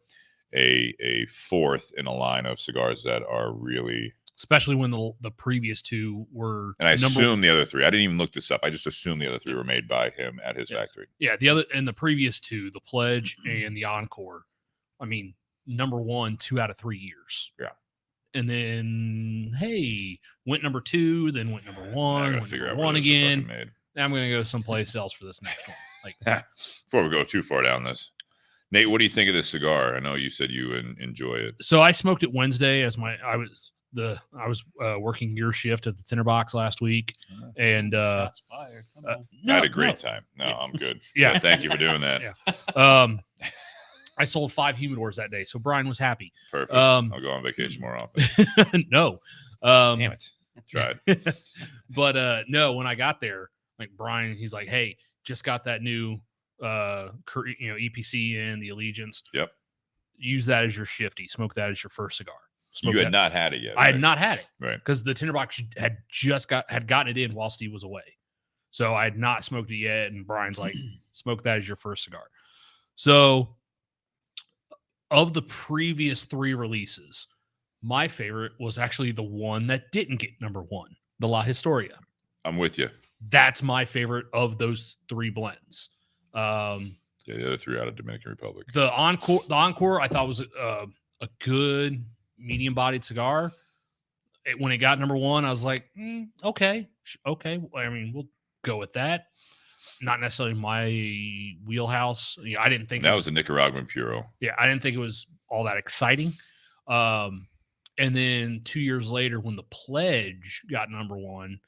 a 4th in a line of cigars that are really, especially when the previous 2 were. And I assume the other 3. I didn't even look this up. I just assumed the other 3 were made by him at his factory. Yeah, the previous 2, the Pledge and the Encore. I mean, number 1, 2 out of 3 years. Yeah. And then went number 2, then went number 1, went figure number out 1 again. Made. Now I'm going to go someplace else for this next one. Before we go too far down this, Nate, what do you think of this cigar? I know you said you enjoy it. So I smoked it Wednesday as I was working your shift at the Tinder Box last week, and shots fired. I had a great time. No, I'm good. Yeah, thank you for doing that. Yeah. I sold 5 humidors that day, so Brian was happy. Perfect. I'll go on vacation more often. No, damn it, tried. But no, when I got there, like Brian, he's like, "Hey, just got that new EPC in the Allegiance. Yep. Use that as your shifty. Smoke that as your first cigar." You had not had it yet. I had not had it, right? Because the Tinder Box had just gotten it in while Steve was away, so I had not smoked it yet. And Brian's like, "Smoke that as your first cigar." So, of the previous 3 releases, my favorite was actually the one that didn't get number 1, the La Historia. I'm with you. That's my favorite of those 3 blends. The other 3 out of Dominican Republic. The Encore, I thought was a good medium-bodied cigar. When it got number 1, I was like, okay. I mean, we'll go with that. Not necessarily my wheelhouse. I didn't think that was a Nicaraguan Puro. Yeah, I didn't think it was all that exciting. And then 2 years later, when the Pledge got number 1,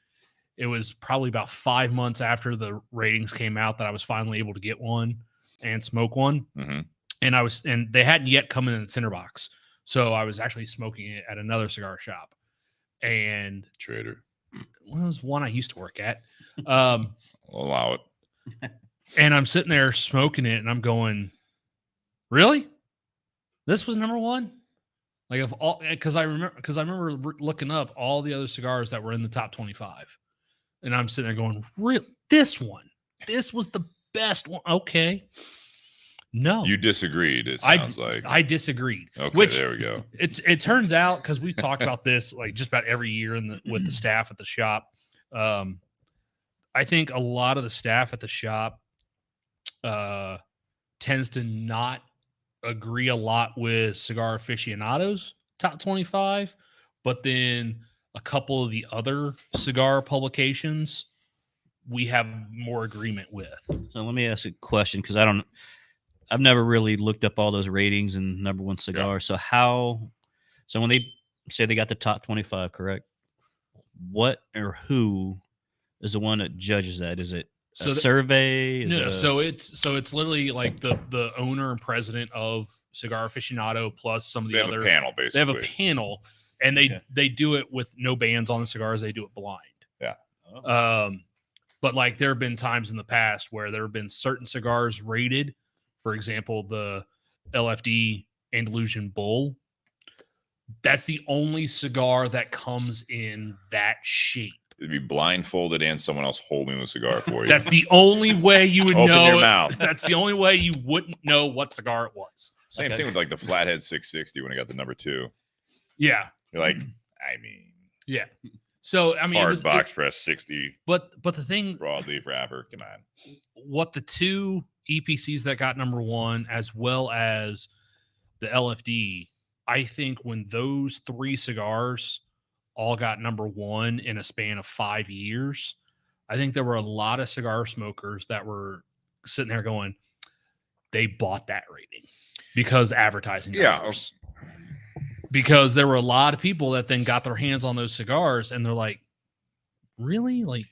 it was probably about 5 months after the ratings came out that I was finally able to get one and smoke one. Mm-hmm. And they hadn't yet come in the Tinder Box. So I was actually smoking it at another cigar shop. And Trader. Well, it was one I used to work at. I'll allow it. And I'm sitting there smoking it and I'm going, really? This was number 1? Like, because I remember looking up all the other cigars that were in the top 25. And I'm sitting there going, "Real? This was the best one." Okay. No. You disagreed, it sounds like. I disagreed. Okay, there we go. It turns out, because we've talked about this like just about every year with the staff at the shop. I think a lot of the staff at the shop tends to not agree a lot with Cigar Aficionado's top 25, but then a couple of the other cigar publications we have more agreement with. So let me ask a question, because I've never really looked up all those ratings and number one cigars. Yeah. So when they say they got the top 25, correct? What or who is the one that judges that? Is it a survey? So it's literally like the owner and president of Cigar Aficionado plus some of the other panel, basically. They have a panel, and they do it with no bands on the cigars. They do it blind. Yeah. But like there have been times in the past where there have been certain cigars rated. For example, the LFD Andalusian Bull. That's the only cigar that comes in that shape. It'd be blindfolded and someone else holding the cigar for you. That's the only way you would Open know. your mouth. That's the only way you wouldn't know what cigar it was. Same thing with like the Flathead 660 when I got the number 2. Yeah. You're like, I mean. Yeah. So, I mean. Hard box press 60. But the thing. Broadleaf wrapper. Come on. What the two EPCs that got number 1, as well as the LFD, I think when those 3 cigars all got number 1 in a span of 5 years, I think there were a lot of cigar smokers that were sitting there going, they bought that rating because advertising. Dollars. Because there were a lot of people that then got their hands on those cigars and they're like, really? Like,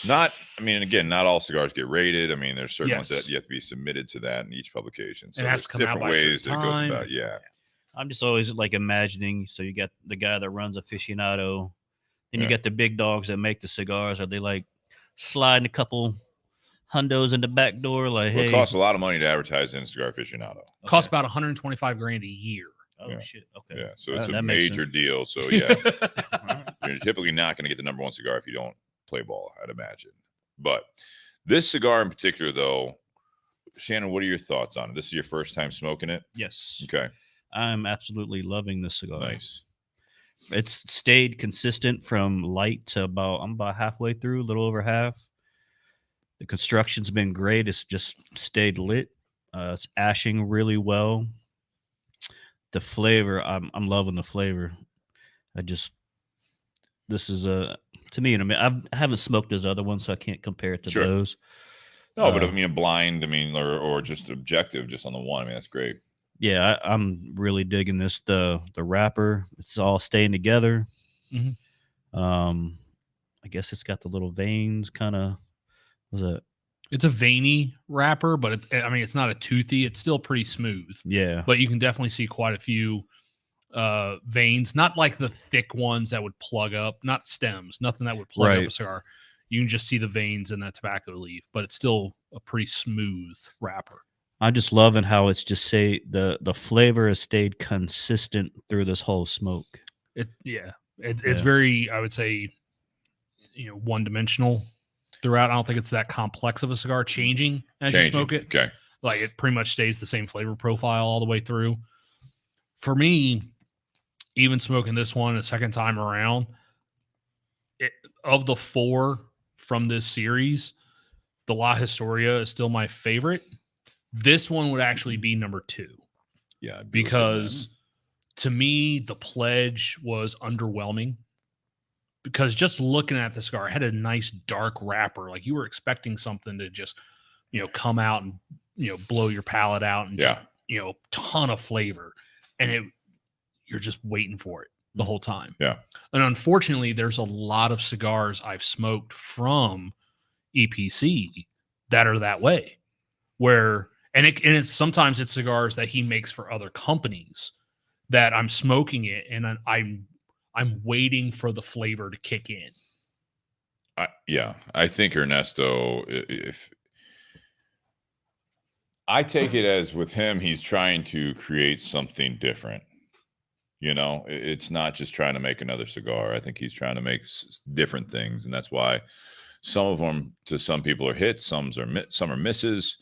not all cigars get rated. I mean, there's certain ones that you have to be submitted to that in each publication. So it has to come out by ways that it goes about. Yeah. I'm just always like imagining. So you got the guy that runs Aficionado, and you got the big dogs that make the cigars. Are they like sliding a couple hundos in the back door? Like, hey, it costs a lot of money to advertise in Cigar Aficionado. Okay. Costs about $125,000 a year. Oh shit! Okay. Yeah, so it's a major deal. So yeah, you're typically not going to get the number 1 cigar if you don't play ball, I'd imagine. But this cigar in particular, though, Shannon, what are your thoughts on it? This is your first time smoking it? Yes. Okay. I'm absolutely loving this cigar. Nice. It's stayed consistent from light to I'm about halfway through, a little over half. The construction's been great. It's just stayed lit. It's ashing really well. The flavor, I'm loving the flavor. This is to me, and I haven't smoked his other one, so I can't compare it to those. No, but I mean, blind, or just objective, just on the one. I mean, that's great. Yeah, I'm really digging this. The wrapper, it's all staying together. Mm-hmm. I guess it's got the little veins, kind of. Was it? It's a veiny wrapper, but it's not a toothy. It's still pretty smooth. Yeah, but you can definitely see quite a few veins, not like the thick ones that would plug up, not stems, nothing that would plug up a cigar. You can just see the veins in that tobacco leaf, but it's still a pretty smooth wrapper. I'm just loving how it's just the flavor has stayed consistent through this whole smoke. It's very, I would say, one-dimensional throughout. I don't think it's that complex of a cigar changing as you smoke it. Okay. Like it pretty much stays the same flavor profile all the way through. For me, even smoking this one a second time around, of the 4 from this series, the La Historia is still my favorite. This one would actually be number 2. Yeah. Because to me, the Pledge was underwhelming. Because just looking at the cigar, it had a nice dark wrapper. Like you were expecting something to just, come out and, blow your palate out and just, ton of flavor. And you're just waiting for it the whole time. Yeah. And unfortunately, there's a lot of cigars I've smoked from EPC that are that way, where, it's sometimes it's cigars that he makes for other companies that I'm smoking it and I'm waiting for the flavor to kick in. I think Ernesto, if I take it as with him, he's trying to create something different. It's not just trying to make another cigar. I think he's trying to make different things. And that's why Some of them to some people are hits, some are misses.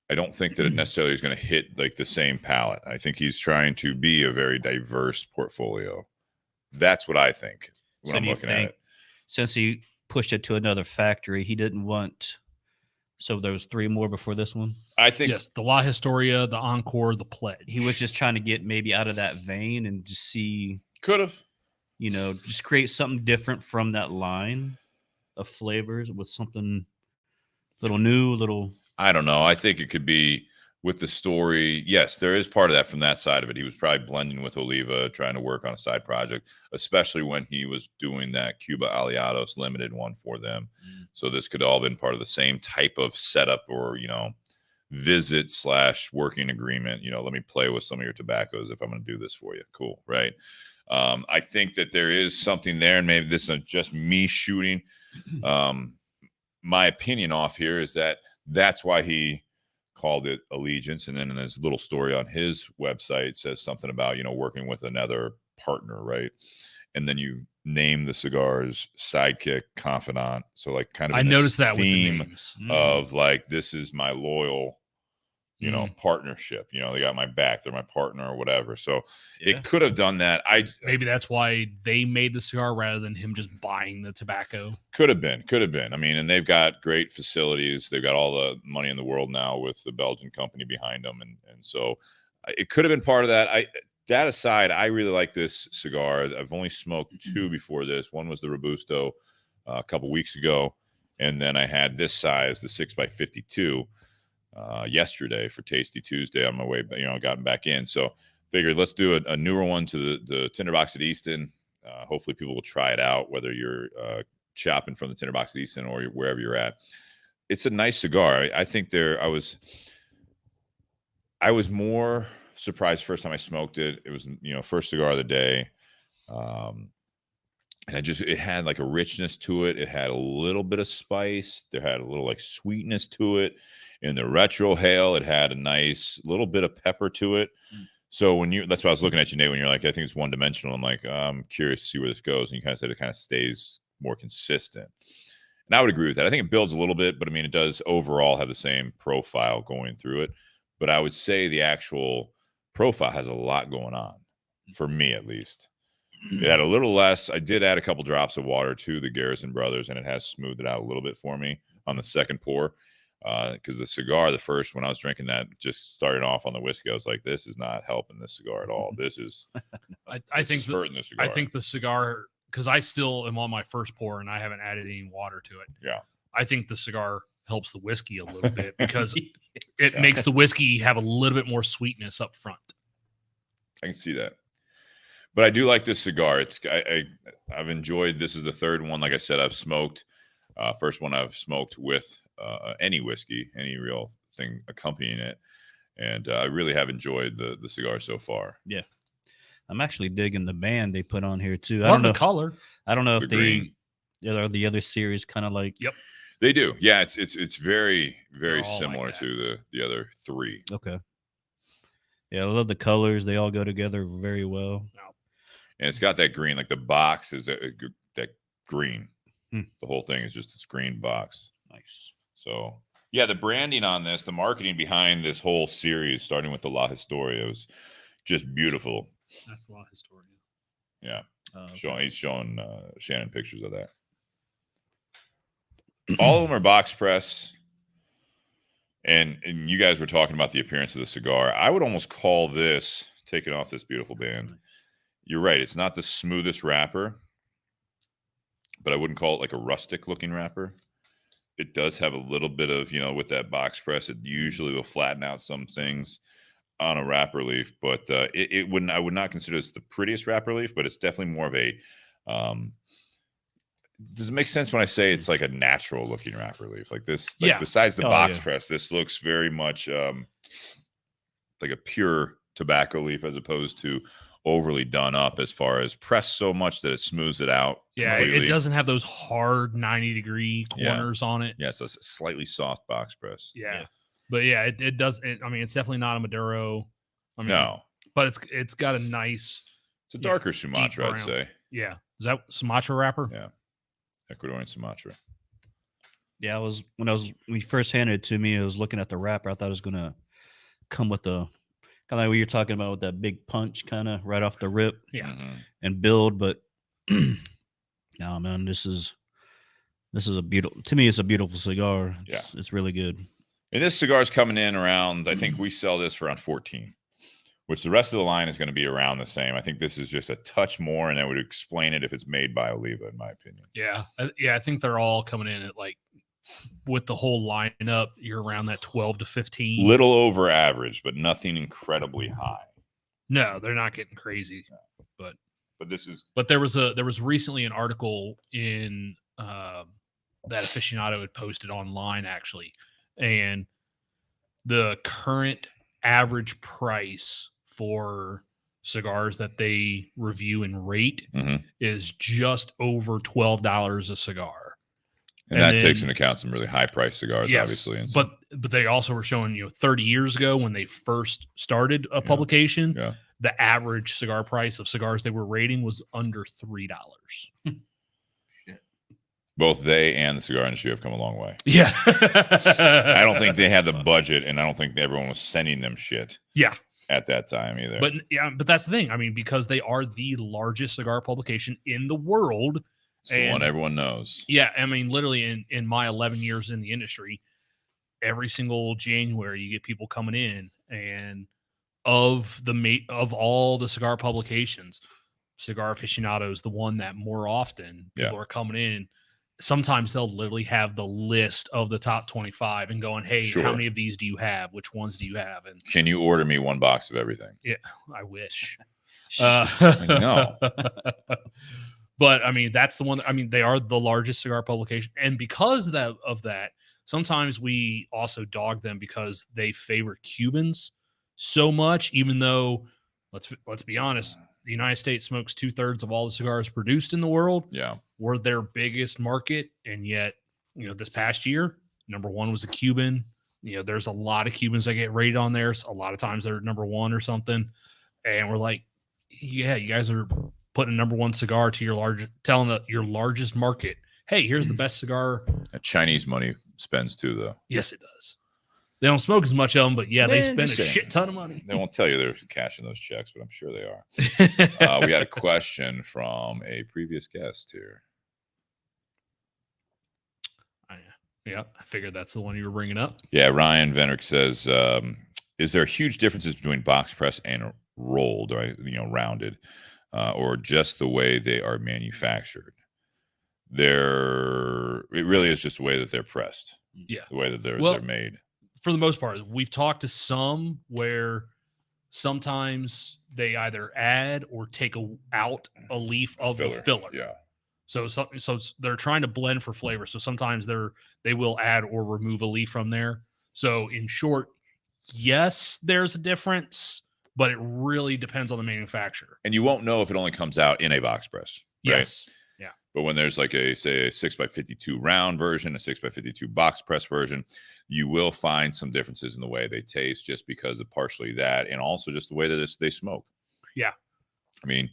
I don't think that it necessarily is going to hit like the same palette. I think he's trying to be a very diverse portfolio. That's what I think when I'm looking at it. Since he pushed it to another factory, he didn't want. So there was 3 more before this one. I think yes, the La Historia, the Encore, the Pledge. He was just trying to get maybe out of that vein and just see. Could have. Just create something different from that line of flavors with something little new, little. I don't know. I think it could be with the story. Yes, there is part of that from that side of it. He was probably blending with Oliva, trying to work on a side project, especially when he was doing that Cuba Aliados limited one for them. So this could all been part of the same type of setup or, visit / working agreement. Let me play with some of your tobaccos if I'm going to do this for you. Cool. Right. I think that there is something there, and maybe this is just me shooting my opinion off here, is that's why he called it Allegiance. And then in his little story on his website says something about, working with another partner, right? And then you name the cigars sidekick, confidant. So like kind of I noticed that theme with the names. of like, this is my loyal, partnership. They got my back. They're my partner or whatever. So it could have done that. Maybe that's why they made the cigar rather than him just buying the tobacco. Could have been. I mean, and they've got great facilities. They've got all the money in the world now with the Belgian company behind them. And so it could have been part of that. That aside, I really like this cigar. I've only smoked 2 before this. One was the Robusto a couple weeks ago. And then I had this size, the 6x52. Yesterday for Tasty Tuesday on my way, gotten back in. So figured let's do a newer one to the Tinder Box at Easton. Hopefully people will try it out, whether you're shopping from the Tinder Box at Easton or wherever you're at. It's a nice cigar. I think I was more surprised first time I smoked it. It was, first cigar of the day. And it had like a richness to it. It had a little bit of spice. There had a little like sweetness to it. In the retrohale, it had a nice little bit of pepper to it. So that's why I was looking at you, Nate, when you're like, I think it's one dimensional. I'm like, I'm curious to see where this goes. And you kind of said it kind of stays more consistent. And I would agree with that. I think it builds a little bit, but I mean, it does overall have the same profile going through it. But I would say the actual profile has a lot going on, for me at least. It had a little less. I did add a couple drops of water to the Garrison Brothers, and it has smoothed it out a little bit for me on the second pour. Because the cigar, the first when I was drinking that, just started off on the whiskey, I was like, this is not helping this cigar at all. This is I think hurting the cigar. I think the cigar, because I still am on my first pour and I haven't added any water to it. Yeah. I think the cigar helps the whiskey a little bit because it makes the whiskey have a little bit more sweetness up front. I can see that. But I do like this cigar. I've enjoyed. This is the third one. Like I said, I've smoked. First one I've smoked with any whiskey, any real thing accompanying it, and I really have enjoyed the cigar so far. Yeah, I'm actually digging the band they put on here too. I don't know the color. I don't know if the other series kind of like. Yep, they do. Yeah, it's very very similar like to the other 3. Okay. Yeah, I love the colors. They all go together very well. And it's got that green, like the box is that green. The whole thing is just this green box. Nice. So, yeah, the branding on this, the marketing behind this whole series, starting with the La Historia, was just beautiful. That's La Historia. Yeah. Okay. He's showing Shannon pictures of that. All of them are box press. And you guys were talking about the appearance of the cigar. I would almost call this, taking off this beautiful band. You're right. It's not the smoothest wrapper, but I wouldn't call it like a rustic looking wrapper. It does have a little bit of, with that box press, it usually will flatten out some things on a wrapper leaf, but I would not consider this the prettiest wrapper leaf, but it's definitely more of a, does it make sense when I say it's like a natural looking wrapper leaf like this? Like besides the box press, this looks very much like a pure tobacco leaf as opposed to overly done up as far as pressed so much that it smooths it out. Yeah, completely. It doesn't have those hard 90-degree corners on it. Yeah, so it's a slightly soft box press. Yeah. But yeah, it does. It's definitely not a Maduro. No, but it's got a nice. It's a darker Sumatra, I'd say. Yeah, is that Sumatra wrapper? Yeah, Ecuadorian Sumatra. Yeah, when you first handed it to me, I was looking at the wrapper. I thought it was gonna come with the kind of like what you're talking about with that big punch, kind of right off the rip, Yeah. and build. But no, man, this is a beautiful. To me, it's a beautiful cigar. It's really good. And this cigar is coming in around. I think we sell this for around 14. Which the rest of the line is going to be around the same. I think this is just a touch more, and that would explain it if it's made by Oliva, in my opinion. Yeah. I think they're all coming in at like, with the whole lineup, you're around that 12 to 15. Little over average, but nothing incredibly high. No, they're not getting crazy. But this is. But there was recently an article in that Aficionado had posted online, actually, and the current average price for cigars that they review and rate is just over $12 a cigar. And that takes into account some really high priced cigars, obviously. And but they also were showing, 30 years ago when they first started a publication, the average cigar price of cigars they were rating was under $3. Both they and the cigar industry have come a long way. Yeah. I don't think they had the budget, and I don't think everyone was sending them shit. Yeah. At that time either. But that's the thing. I mean, because they are the largest cigar publication in the world. It's the one everyone knows. Yeah. I mean, literally in my 11 years in the industry, every single January you get people coming in, and of all the cigar publications, Cigar Aficionado is the one that more often people are coming in. Sometimes they'll literally have the list of the top 25 and going, hey, how many of these do you have? Which ones do you have? And can you order me one box of everything? Yeah, I wish. No. But I mean, that's the one. I mean, they are the largest cigar publication. And because of that, sometimes we also dog them because they favor Cubans so much, even though, let's be honest, the United States smokes 2/3 of all the cigars produced in the world. Yeah. We're their biggest market. And yet, this past year, number one was a Cuban. There's a lot of Cubans that get rated on there. So a lot of times they're number one or something. And we're like, yeah, you guys are putting a number one cigar to telling your largest market, hey, here's the best cigar. That Chinese money spends too, though. Yes, it does. They don't smoke as much of them, but they spend a shit ton of money. They won't tell you they're cashing those checks, but I'm sure they are. We had a question from a previous guest here. Yeah, I figured that's the one you were bringing up. Yeah, Ryan Venrick says, is there huge differences between box press and rolled, or rounded, or just the way they are manufactured? It really is just the way that they're pressed. Yeah, the way that they're made. For the most part, we've talked to some where sometimes they either add or take out a leaf of the filler. Yeah. So they're trying to blend for flavor. So sometimes they will add or remove a leaf from there. So in short, yes, there's a difference, but it really depends on the manufacturer. And you won't know if it only comes out in a box press. Right? Yes. Yeah. But when there's like a 6x52 round version, a 6x52 box press version, you will find some differences in the way they taste, just because of partially that, and also just the way that they smoke. Yeah. I mean,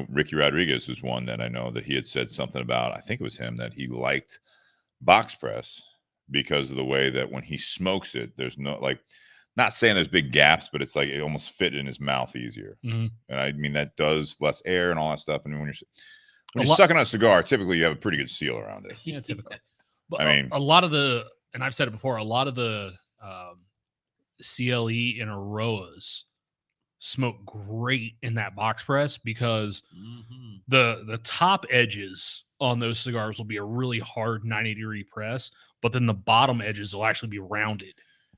Ricky Rodriguez was one that I know that he had said something about, I think it was him, that he liked box press because of the way that when he smokes it, there's no, not saying there's big gaps, but it's like it almost fit in his mouth easier. Mm-hmm. And I mean, that does less air and all that stuff. And when you're sucking on a cigar, typically you have a pretty good seal around it. Yeah, typically. But I mean, a lot of the, and I've said it before, a lot of the CLE and Aroas smoke great in that box press because the top edges on those cigars will be a really hard 90-degree press, but then the bottom edges will actually be rounded.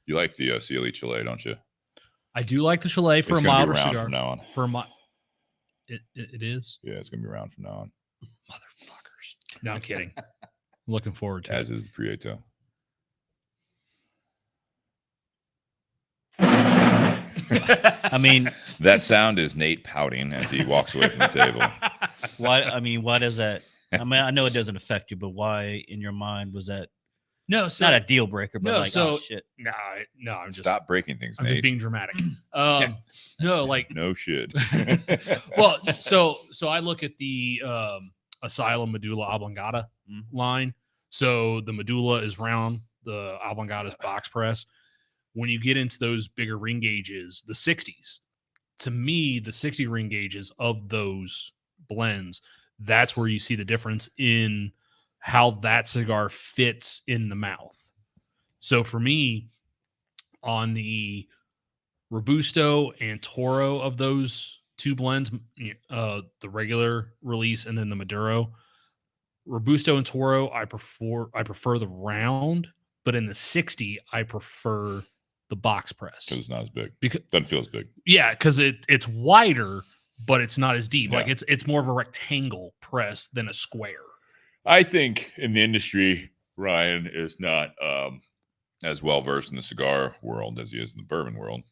You like the CLE Chile, don't you? I do like the Chile for a milder cigar. From now on. It is? Yeah, it's going to be round from now on. Motherfuckers. No, I'm kidding. I'm looking forward to it. As is the Prieto. I mean, that sound is Nate pouting as he walks away from the table. Why does that? I mean, I know it doesn't affect you, but why in your mind was that? No, it's not a deal breaker, but oh shit. No, I'm just stop breaking things. I'm Nate. just being dramatic. No, no shit. Well, so I look at the Asylum Medulla Oblongata line. So the medulla is round, the Avantgarde is box press. When you get into those bigger ring gauges, the 60s, to me, the 60 ring gauges of those blends, that's where you see the difference in how that cigar fits in the mouth. So for me, on the Robusto and Toro of those two blends, the regular release and then the Maduro, Robusto and Toro, I prefer the round, but in the 60, I prefer the box press because it's not as big. Because doesn't feel as big. Yeah, because it's wider, but it's not as deep. Yeah. Like it's more of a rectangle press than a square. I think in the industry, Ryan is not as well versed in the cigar world as he is in the bourbon world.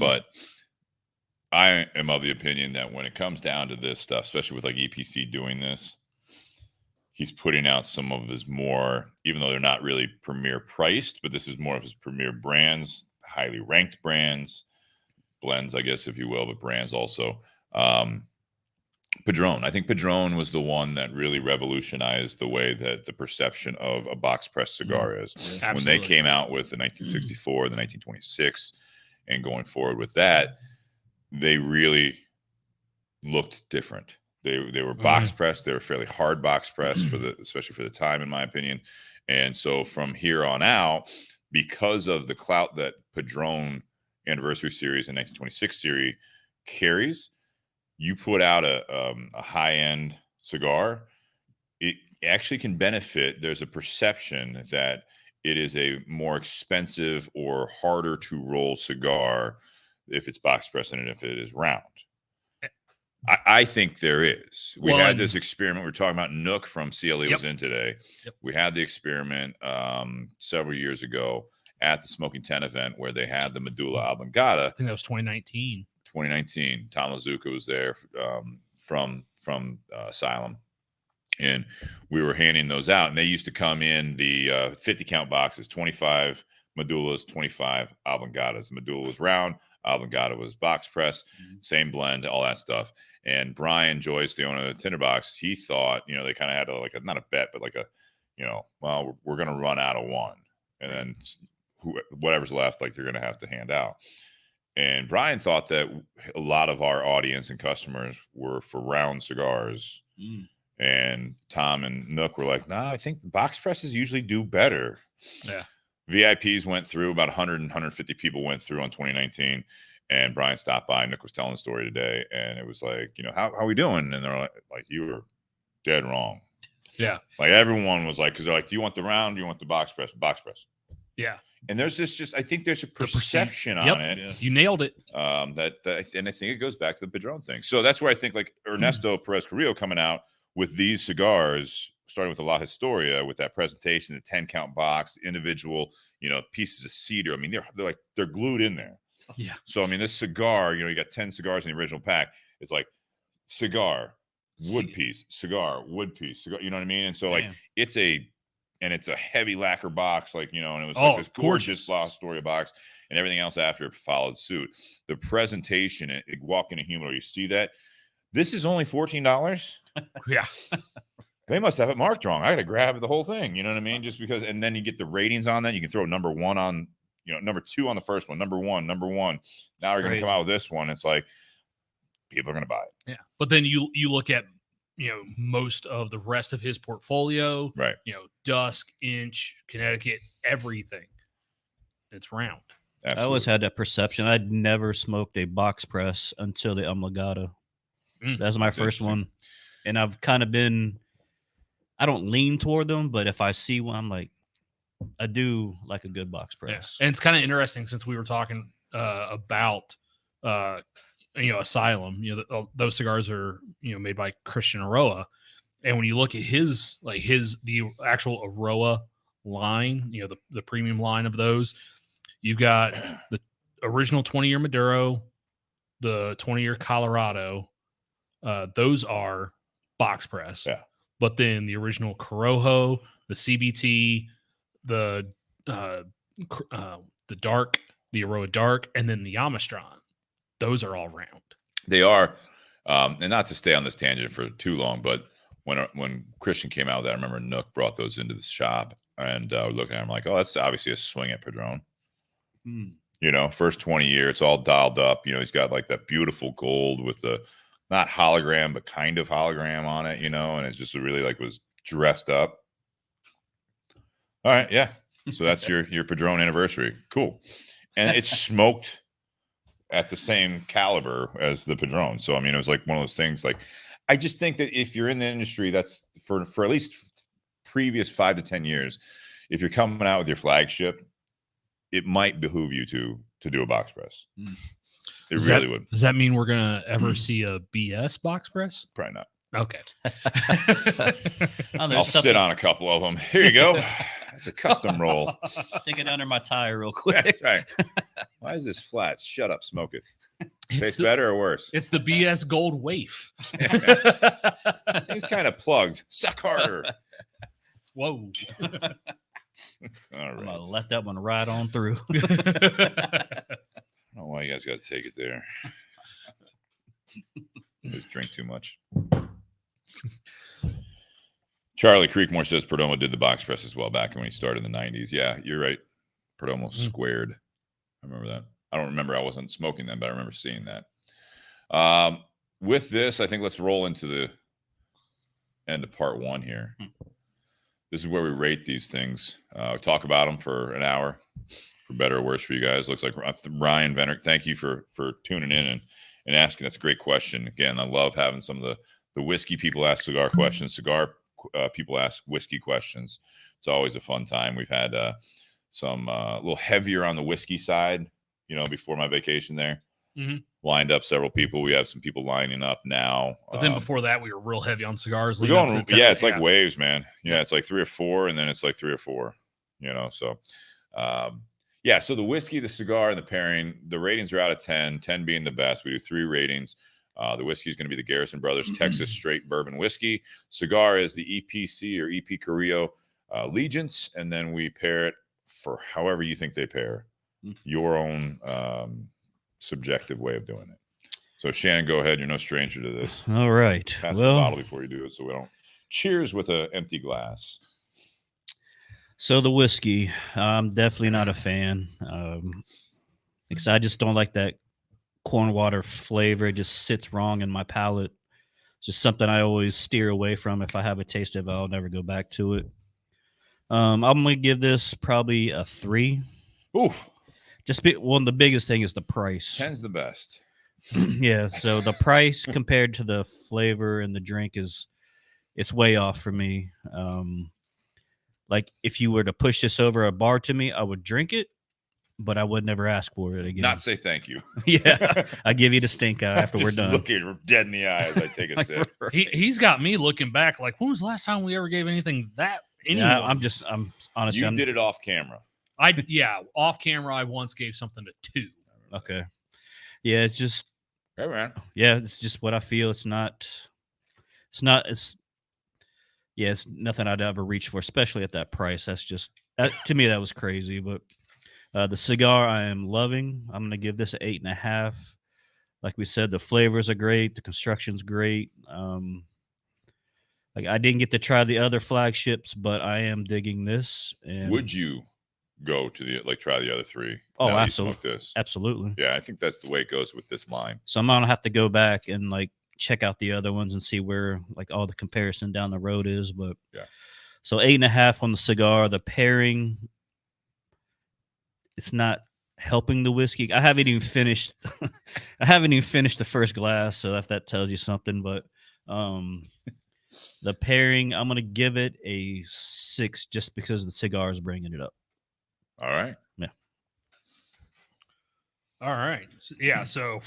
But I am of the opinion that when it comes down to this stuff, especially with like EPC doing this, he's putting out some of his more, even though they're not really premier priced, but this is more of his premier brands, highly ranked brands, blends, I guess, if you will, but brands also. Padron. I think Padron was the one that really revolutionized the way that the perception of a box press cigar is. Absolutely. When they came out with the 1964, the 1926, and going forward with that, they really looked different. They were box pressed. They were fairly hard box pressed especially for the time, in my opinion. And so from here on out, because of the clout that Padron Anniversary Series and 1926 series carries, you put out a high-end cigar, it actually can benefit. There's a perception that it is a more expensive or harder to roll cigar if it's box pressed than if it is round. I think there is. We had this experiment. We were talking about Nook from CLE was in today. We had the experiment several years ago at the Smoking 10 event where they had the Medulla Oblongata. I think that was 2019. 2019. Tom Lazuka was there from Asylum. And we were handing those out. And they used to come in the 50 count boxes, 25 Medullas, 25 Oblongatas. The Medulla was round. Oblongata was box press, same blend, all that stuff. And Brian Joyce, the owner of the Tinder Box, he thought, they kind of had not a bet, but well, we're going to run out of one. And then whatever's left, you're going to have to hand out. And Brian thought that a lot of our audience and customers were for round cigars. And Tom and Nook were like, nah, I think the box presses usually do better. Yeah. VIPs went through, about 100 and 150 people went through on 2019. And Brian stopped by. Nick was telling the story today. And it was like, how are we doing? And they're like, you were dead wrong. Yeah. Everyone was like, because they're like, do you want the round? Do you want the box press? Box press. Yeah. And there's I think there's a perception on it. Yeah. You nailed it. And I think it goes back to the Padron thing. So that's where I think Ernesto Perez Carrillo coming out with these cigars, starting with the La Historia, with that presentation, the 10 count box, individual, pieces of cedar. I mean, they're glued in there. Yeah. So, I mean, this cigar, you got 10 cigars in the original pack. It's like cigar, wood piece, cigar, wood piece, cigar, you know what I mean? And so it's a heavy lacquer box, and it was this gorgeous La Historia box, and everything else after it followed suit. The presentation, walk in a humidor, you see that. This is only $14. Yeah. They must have it marked wrong. I got to grab the whole thing. You know what I mean? Just because, and then you get the ratings on that. You can throw number 1 on, number 2 on the first one, number 1. Now you're going to come out with this one. It's like, people are going to buy it. Yeah. But then you look at, most of the rest of his portfolio, right? Dusk, Inch, Connecticut, everything. It's round. Absolutely. I always had that perception. I'd never smoked a box press until the Oblongata. That was my first one. And I've kind of been, I don't lean toward them, but if I see one, I'm like, I do like a good box press. Yeah. And it's kind of interesting since we were talking about, Asylum, those cigars are, made by Christian Aroa. And when you look at the actual Aroa line, the premium line of those, you've got the original 20-year Maduro, the 20-year Colorado. Those are box press. Yeah. But then the original Corojo, the CBT, the dark, the Aroa dark, and then the Yamastron, those are all round. They are. And not to stay on this tangent for too long, but when Christian came out with that, I remember Nook brought those into the shop, and looking at them like, oh, that's obviously a swing at Padron. You know, first 20 years, it's all dialed up. You know, he's got like that beautiful gold with the not hologram, but kind of hologram on it, you know, and it just really like was dressed up. All right, yeah. So that's your Padron anniversary. Cool. And it's smoked at the same caliber as the Padron. So I mean, it was like one of those things. Like, I just think that if you're in the industry, that's for at least previous 5 to 10 years, if you're coming out with your flagship, it might behoove you to do a box press. It really would. Does that mean we're gonna ever see a BS box press? Probably not. Okay. I'll sit on a couple of them. Here you go. It's a custom roll. Stick it under my tire real quick. Right. Why is this flat? Shut up. Smoke it. Tastes better or worse? It's the BS gold waif. This thing's kind of plugged. Suck harder. Whoa. All right. I'm gonna let that one ride on through. I don't know why you guys got to take it there. Just drink too much. Charlie Creekmore says Perdomo did the box press as well back when he started in the 90s. Yeah, you're right. Perdomo squared. I remember that. I don't remember. I wasn't smoking then, but I remember seeing that. With this, I think let's roll into the end of part 1 here. This is where we rate these things. We talk about them for an hour, for better or worse for you guys. Looks like Ryan Venner, thank you for tuning in and asking. That's a great question. Again, I love having some of the whiskey people ask cigar questions. Cigar people ask whiskey questions. It's always a fun time. We've had some a little heavier on the whiskey side, you know, before my vacation there. Lined up several people. We have some people lining up now. But then before that, we were real heavy on cigars. We're going, yeah, it's like waves, man. Yeah, it's like 3 or 4, and then it's like 3 or 4, you know. So, yeah, so the whiskey, the cigar, and the pairing, the ratings are out of 10, 10 being the best. We do 3 ratings. The whiskey is going to be the Garrison Brothers Texas Straight Bourbon Whiskey. Cigar is the EPC or EP Carrillo Allegiance, and then we pair it for however you think they pair. Your own subjective way of doing it. So Shannon, go ahead. You're no stranger to this. All right. Pass the bottle before you do it so we don't cheers with an empty glass. So the whiskey, I'm definitely not a fan. Because I just don't like that corn water flavor. It just sits wrong in my palate. It's just something I always steer away from. If I have a taste of it, I'll never go back to it. I'm going to give this probably a 3. Oof. One of the biggest thing is the price. 10's the best. Yeah, so the price compared to the flavor and the drink it's way off for me. Like if you were to push this over a bar to me, I would drink it, but I would never ask for it again. Not say thank you. Yeah, I give you the stink eye after we're done. Look at her dead in the eye as I take a sip. He's got me looking back like, when was the last time we ever gave anything that? Yeah, I'm honestly. You did it off camera. Off camera, I once gave something to 2. Okay. Yeah, it's just. Hey, man. Yeah, it's just what I feel. It's nothing I'd ever reach for, especially at that price. To me, that was crazy. But the cigar I am loving. I'm going to give this an 8.5. Like we said, the flavors are great. The construction's great. Like I didn't get to try the other flagships, but I am digging this. And would you go to try the other 3? Oh, absolutely. Absolutely. Yeah, I think that's the way it goes with this line. So I'm going to have to go back and check out the other ones and see where all the comparison down the road is. But yeah. So 8.5 on the cigar. The pairing, it's not helping the whiskey. I haven't even finished the first glass, so if that tells you something. But the pairing, I'm going to give it a 6 just because the cigar is bringing it up. All right. Yeah. All right. Yeah. So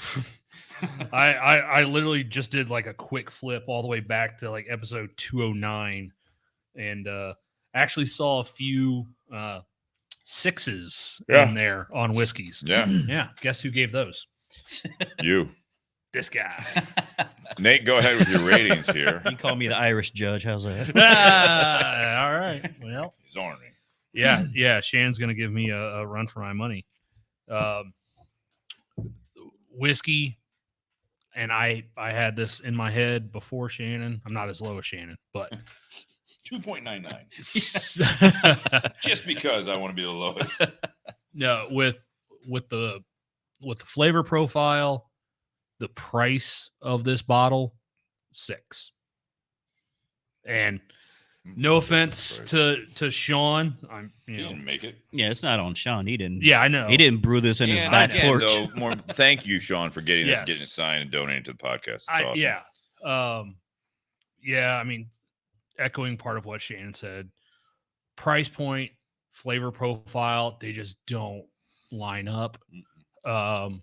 I literally just did a quick flip all the way back to episode 209 and actually saw a few 6s in there on whiskeys. Yeah. Yeah. Guess who gave those? You. This guy. Nate, go ahead with your ratings here. You call me the Irish judge. How's that? All right. Well, he's ornery. Yeah. Yeah. Shannon's going to give me a run for my money. Whiskey, and I had this in my head before Shannon. I'm not as low as Shannon, but 2.99. Just because I want to be the lowest. No, with the flavor profile, the price of this bottle, 6. And no offense to Sean, He didn't make it. Yeah, it's not on Sean. He didn't. Yeah, I know. He didn't brew this in his And back again, porch. though, thank you, Sean, for getting Yes. this, getting it signed and donating to the podcast. It's awesome. Yeah. I mean, echoing part of what Shannon said, price point, flavor profile, they just don't line up. Kind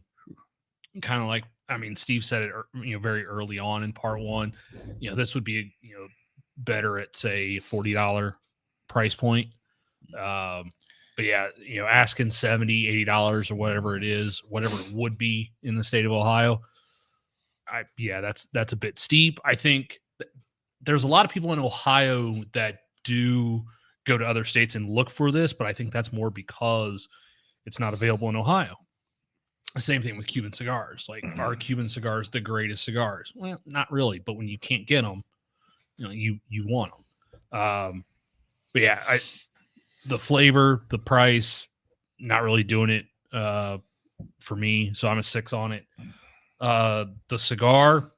of like, I mean, Steve said it, very early on in part 1. This would be, better at say $40 price point. But yeah, asking $70, $80 or whatever it is, whatever it would be in the state of Ohio. That's a bit steep. I think there's a lot of people in Ohio that do go to other states and look for this, but I think that's more because it's not available in Ohio. The same thing with Cuban cigars. Like, are Cuban cigars the greatest cigars? Well, not really, but when you can't get them, you want them. But yeah, the flavor, the price, not really doing it for me. So I'm a 6 on it. The cigar,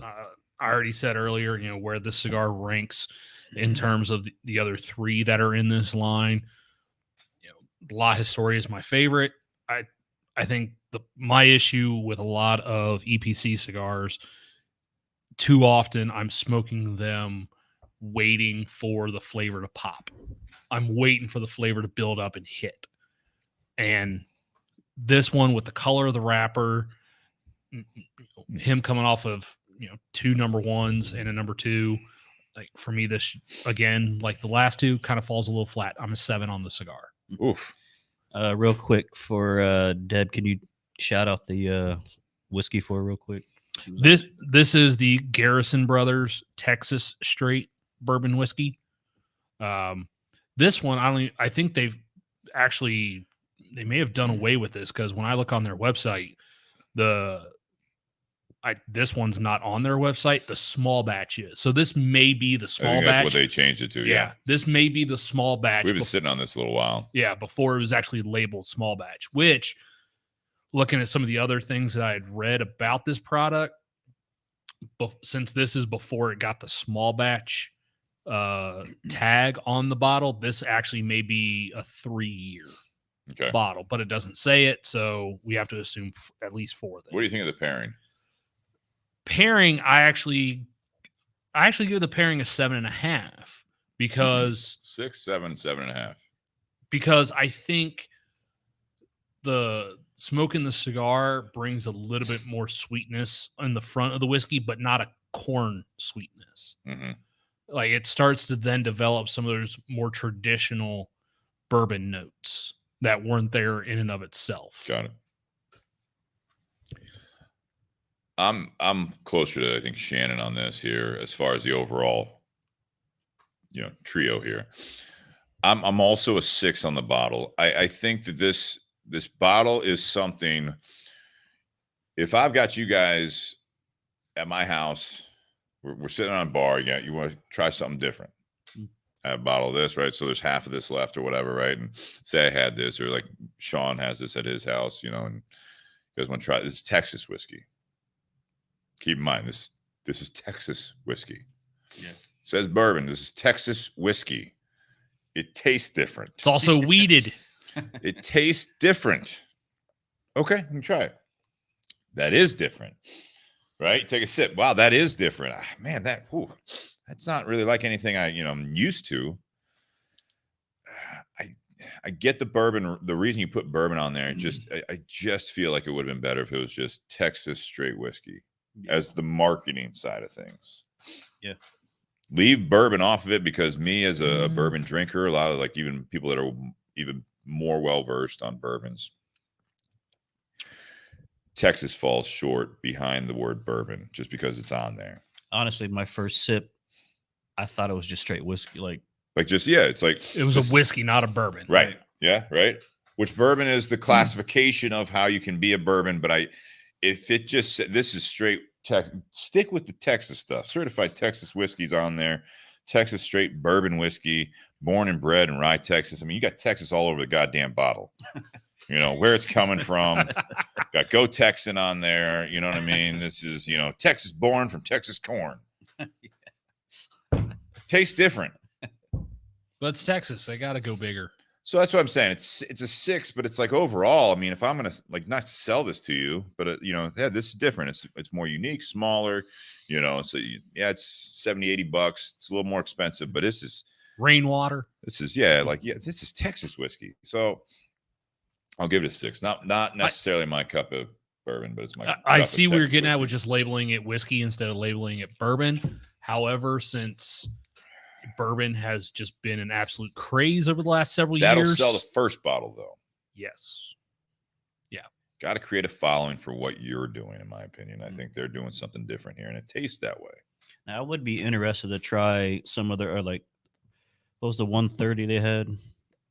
I already said earlier, where this cigar ranks in terms of the other 3 that are in this line. La Historia is my favorite. I think my issue with a lot of EPC cigars, too often I'm smoking them waiting for the flavor to pop. I'm waiting for the flavor to build up and hit. And this one, with the color of the wrapper, him coming off of 2 number 1s and a number 2, like, for me, this, again, like the last 2, kind of falls a little flat. I'm a 7 on the cigar. Oof. Real quick for Deb, can you shout out the whiskey for her real quick? This is the Garrison Brothers Texas Straight Bourbon Whiskey. This one, I think they may have done away with this, because when I look on their website, this one's not on their website. The small batch is. So this may be the small batch. That's what they changed it to. Yeah. This may be the small batch. We've been sitting on this a little while. Yeah, before it was actually labeled small batch, which, looking at some of the other things that I had read about this product, since this is before it got the small batch tag on the bottle, this actually may be a 3-year bottle, but it doesn't say it, so we have to assume at least 4 things. What do you think of the pairing? Pairing, I actually give the pairing a 7.5, because 6, 7, 7.5. Because I think the smoking the cigar brings a little bit more sweetness in the front of the whiskey, but not a corn sweetness. Mm-hmm. Like, it starts to then develop some of those more traditional bourbon notes that weren't there in and of itself. Got it. I'm closer to, I think, Shannon on this here as far as the overall, trio here. I'm also a 6 on the bottle. I think that this bottle is something. If I've got you guys at my house, we're sitting on a bar. You want to try something different. I have a bottle of this, right? So there's half of this left or whatever, right? And say I had this, or like Sean has this at his house, and you guys want to try this. Texas whiskey. Keep in mind, this is Texas whiskey. Yeah. It says bourbon. This is Texas whiskey. It tastes different. It's also weeded. It tastes different. Okay, let me try it. That is different, right? Take a sip. Wow, that is different. Man, that's not really like anything I'm used to. I get the bourbon. The reason you put bourbon on there, I just feel like it would have been better if it was just Texas straight whiskey as the marketing side of things. Yeah. Leave bourbon off of it, because me as a bourbon drinker, a lot of even people that are even more well-versed on bourbons, Texas falls short behind the word bourbon just because it's on there. Honestly, my first sip, I thought it was just straight whiskey. It's like it was a whiskey, not a bourbon. Right. Yeah. Right. Which bourbon is the classification of how you can be a bourbon, but if it just this is straight stick with the Texas stuff. Certified Texas whiskey's on there. Texas straight bourbon whiskey, born and bred in Rye, Texas. I mean, you got Texas all over the goddamn bottle. You know where it's coming from. Got Go Texan on there. You know what I mean? This is, you know, Texas born from Texas corn. Tastes different. But it's Texas. They got to go bigger. So that's what I'm saying. It's a 6, but it's like overall, I mean, if I'm going to like not sell this to you, but you know, yeah, this is different. It's more unique, smaller, you know, so yeah, it's $70, $80. It's a little more expensive, but this is rainwater. This is, this is Texas whiskey. So I'll give it a 6. Not necessarily my cup of bourbon, but it's my I see what you're getting at with just labeling it whiskey instead of labeling it bourbon. However, since bourbon has just been an absolute craze over the last several years. That'll sell the first bottle, though. Yes. Yeah. Got to create a following for what you're doing, in my opinion. I think they're doing something different here, and it tastes that way. Now, I would be interested to try some other, like, what was the 130 they had?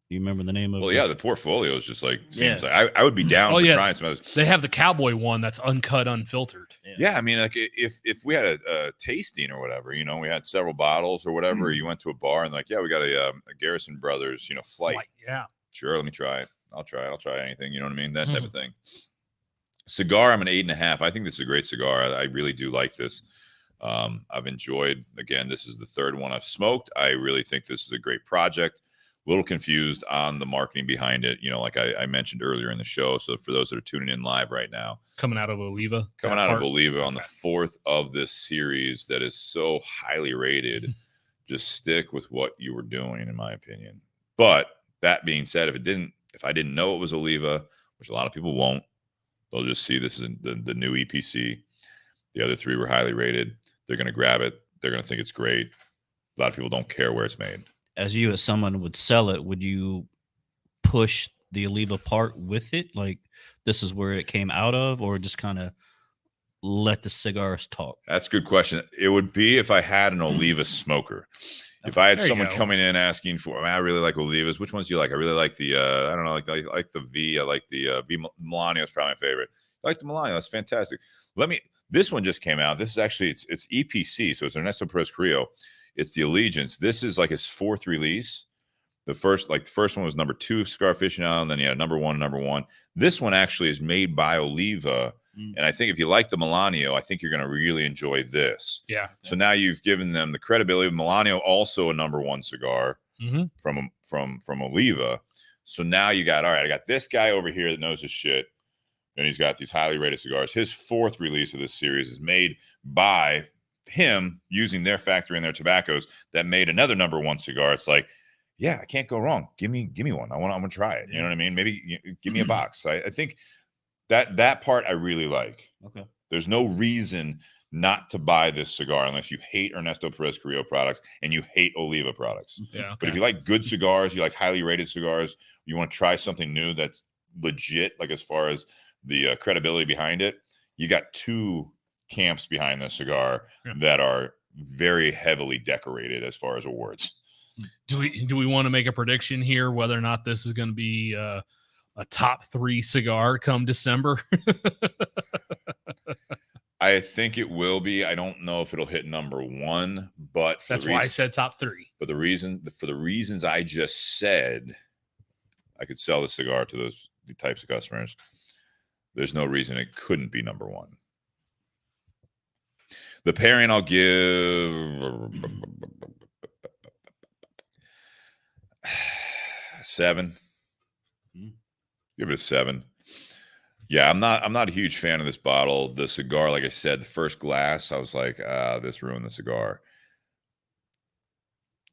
Do you remember the name of it? Well, yeah, the portfolio is just like, seems like I would be down for trying some others. They have the cowboy one that's uncut, unfiltered. Yeah, I mean, like if we had a tasting or whatever, you know, we had several bottles or whatever, you went to a bar and like, yeah, we got a Garrison Brothers, you know, flight. Yeah. Sure, let me try it. I'll try anything, you know what I mean? That type of thing. Cigar, I'm an 8.5. I think this is a great cigar. I really do like this. I've enjoyed, again, this is the third one I've smoked. I really think this is a great project. A little confused on the marketing behind it, you know, like I mentioned earlier in the show. So for those that are tuning in live right now, coming out of Oliva on the 4th of this series that is so highly rated, just stick with what you were doing, in my opinion. But that being said, if I didn't know it was Oliva, which a lot of people won't, they'll just see this is the new EPC. The other 3 were highly rated. They're going to grab it. They're going to think it's great. A lot of people don't care where it's made. As someone would sell it, would you push the Oliva part with it? Like, this is where it came out of, or just kind of let the cigars talk? That's a good question. It would be if I had an Oliva smoker. If I had someone coming in asking for, I really like Olivas. Which ones do you like? I really like the, I don't know, like the V. I like the V Milano is probably my favorite. I like the Milano. That's fantastic. This one just came out. This is actually, it's EPC. So it's Ernesto Perez Carrillo. It's the Allegiance. This is like his 4th release. The first one was number 2, Cigar Aficionado, and then he had number 1. This one actually is made by Oliva. And I think if you like the Milano, I think you're going to really enjoy this. Yeah. So now you've given them the credibility. Milano, also a number 1 cigar from Oliva. So now you got, all right, I got this guy over here that knows his shit. And he's got these highly rated cigars. His 4th release of this series is made by him using their factory and their tobaccos that made another number 1 cigar. It's like, yeah, I can't go wrong. Give me one. I'm gonna try it. You know what I mean? Maybe give me a box. I think that part I really like. Okay. There's no reason not to buy this cigar unless you hate Ernesto Perez Carrillo products and you hate Oliva products. Yeah. Okay. But if you like good cigars, you like highly rated cigars, you want to try something new that's legit, like as far as the credibility behind it, you got 2 camps behind this cigar that are very heavily decorated as far as awards. Do we want to make a prediction here whether or not this is going to be a top 3 cigar come December? I think it will be. I don't know if it'll hit number 1, but that's why I said top 3. But for the reasons I just said, I could sell the cigar to those types of customers. There's no reason it couldn't be number 1. The pairing I'll give 7. Give it a 7. Yeah, I'm not a huge fan of this bottle. The cigar, like I said, the first glass, I was like, this ruined the cigar.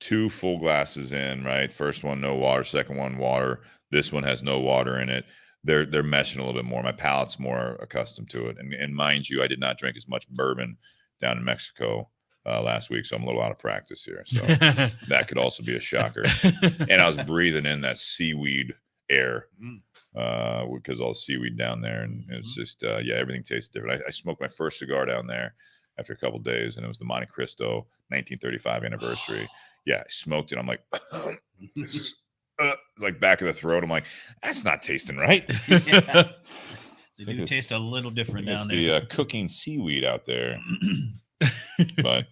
2 full glasses in, right? First one, no water. Second one, water. This one has no water in it. They're meshing a little bit more. My palate's more accustomed to it. And mind you, I did not drink as much bourbon down in Mexico last week, so I'm a little out of practice here. So that could also be a shocker. And I was breathing in that seaweed air because all the seaweed down there, and it's just everything tastes different. I smoked my first cigar down there after a couple of days, and it was the Monte Cristo 1935 anniversary. Yeah, I smoked it. I'm like, this is like back of the throat. I'm like, that's not tasting right. They do taste a little different down it's there. the cooking seaweed out there. But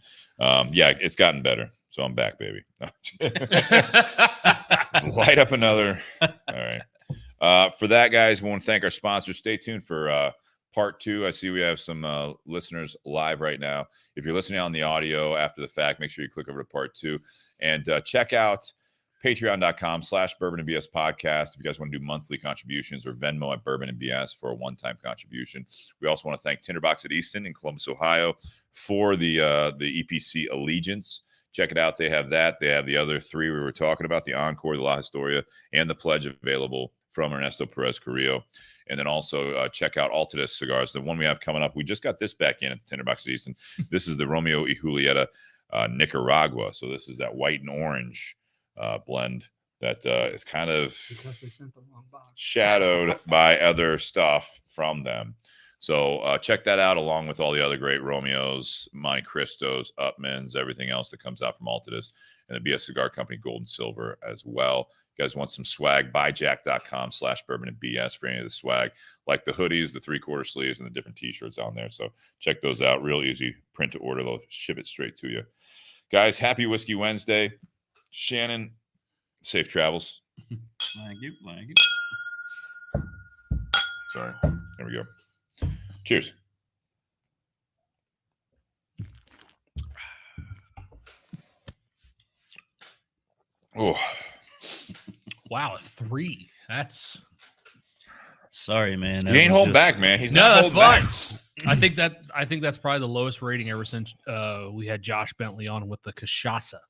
yeah, it's gotten better. So I'm back, baby. Let's light up another. All right. For that, guys, we want to thank our sponsors. Stay tuned for part 2. I see we have some listeners live right now. If you're listening on the audio after the fact, make sure you click over to part 2 and check out patreon.com/bourbon and BS podcast. If you guys want to do monthly contributions, or Venmo at Bourbon and BS for a one-time contribution. We also want to thank Tinder Box at Easton in Columbus, Ohio for the EPC Allegiance. Check it out. They have that. They have the other 3 we were talking about, the Encore, the La Historia, and the Pledge available from Ernesto Perez Carrillo. And then also check out Altadis cigars. The one we have coming up, we just got this back in at the Tinder Box at Easton. This is the Romeo y Julieta Nicaragua. So this is that white and orange blend that is kind of shadowed by other stuff from them. So check that out along with all the other great Romeos, Monte Cristos, Upmans, everything else that comes out from Altadis, and the BS Cigar Company Gold and Silver as well. You guys want some swag, buyjack.com/bourbon and BS for any of the swag, like the hoodies, the 3/4 sleeves, and the different t-shirts on there. So check those out. Real easy print to order. They'll ship it straight to you. Guys, happy Whiskey Wednesday. Shannon, safe travels. Thank you. Thank you. Sorry. There we go. Cheers. Oh. Wow, a 3. That's Sorry, man. He ain't holding back, man. He's not that's holding fine. back. I think that's probably the lowest rating ever since we had Josh Bentley on with the cachaça.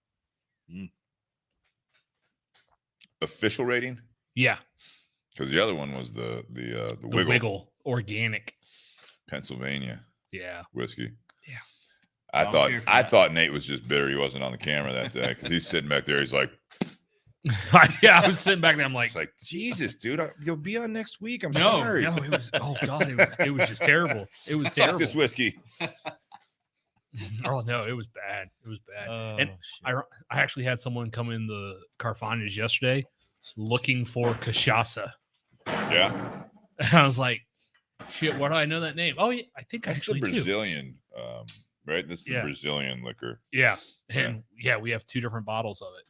Official rating? Yeah, Because the other one was the the Wiggle, organic. Pennsylvania Yeah, whiskey. Yeah. I thought Nate was just bitter he wasn't on the camera that day, because he's sitting back there. He's like, yeah. I was sitting back there. I'm like, it's like, Jesus, dude, you'll be on next week. I'm no, sorry. no. It was, oh god, it was just terrible. It was Fuck terrible. this whiskey. Oh no, it was bad. It was bad. And shit. I actually had someone come in the Carfanas yesterday looking for cachaça. Yeah. And I was like, shit, why do I know that name? Oh, yeah, I think That's I actually the do. Brazilian, right? This is the Yeah. Brazilian liquor. Yeah. And yeah, we have 2 different bottles of it.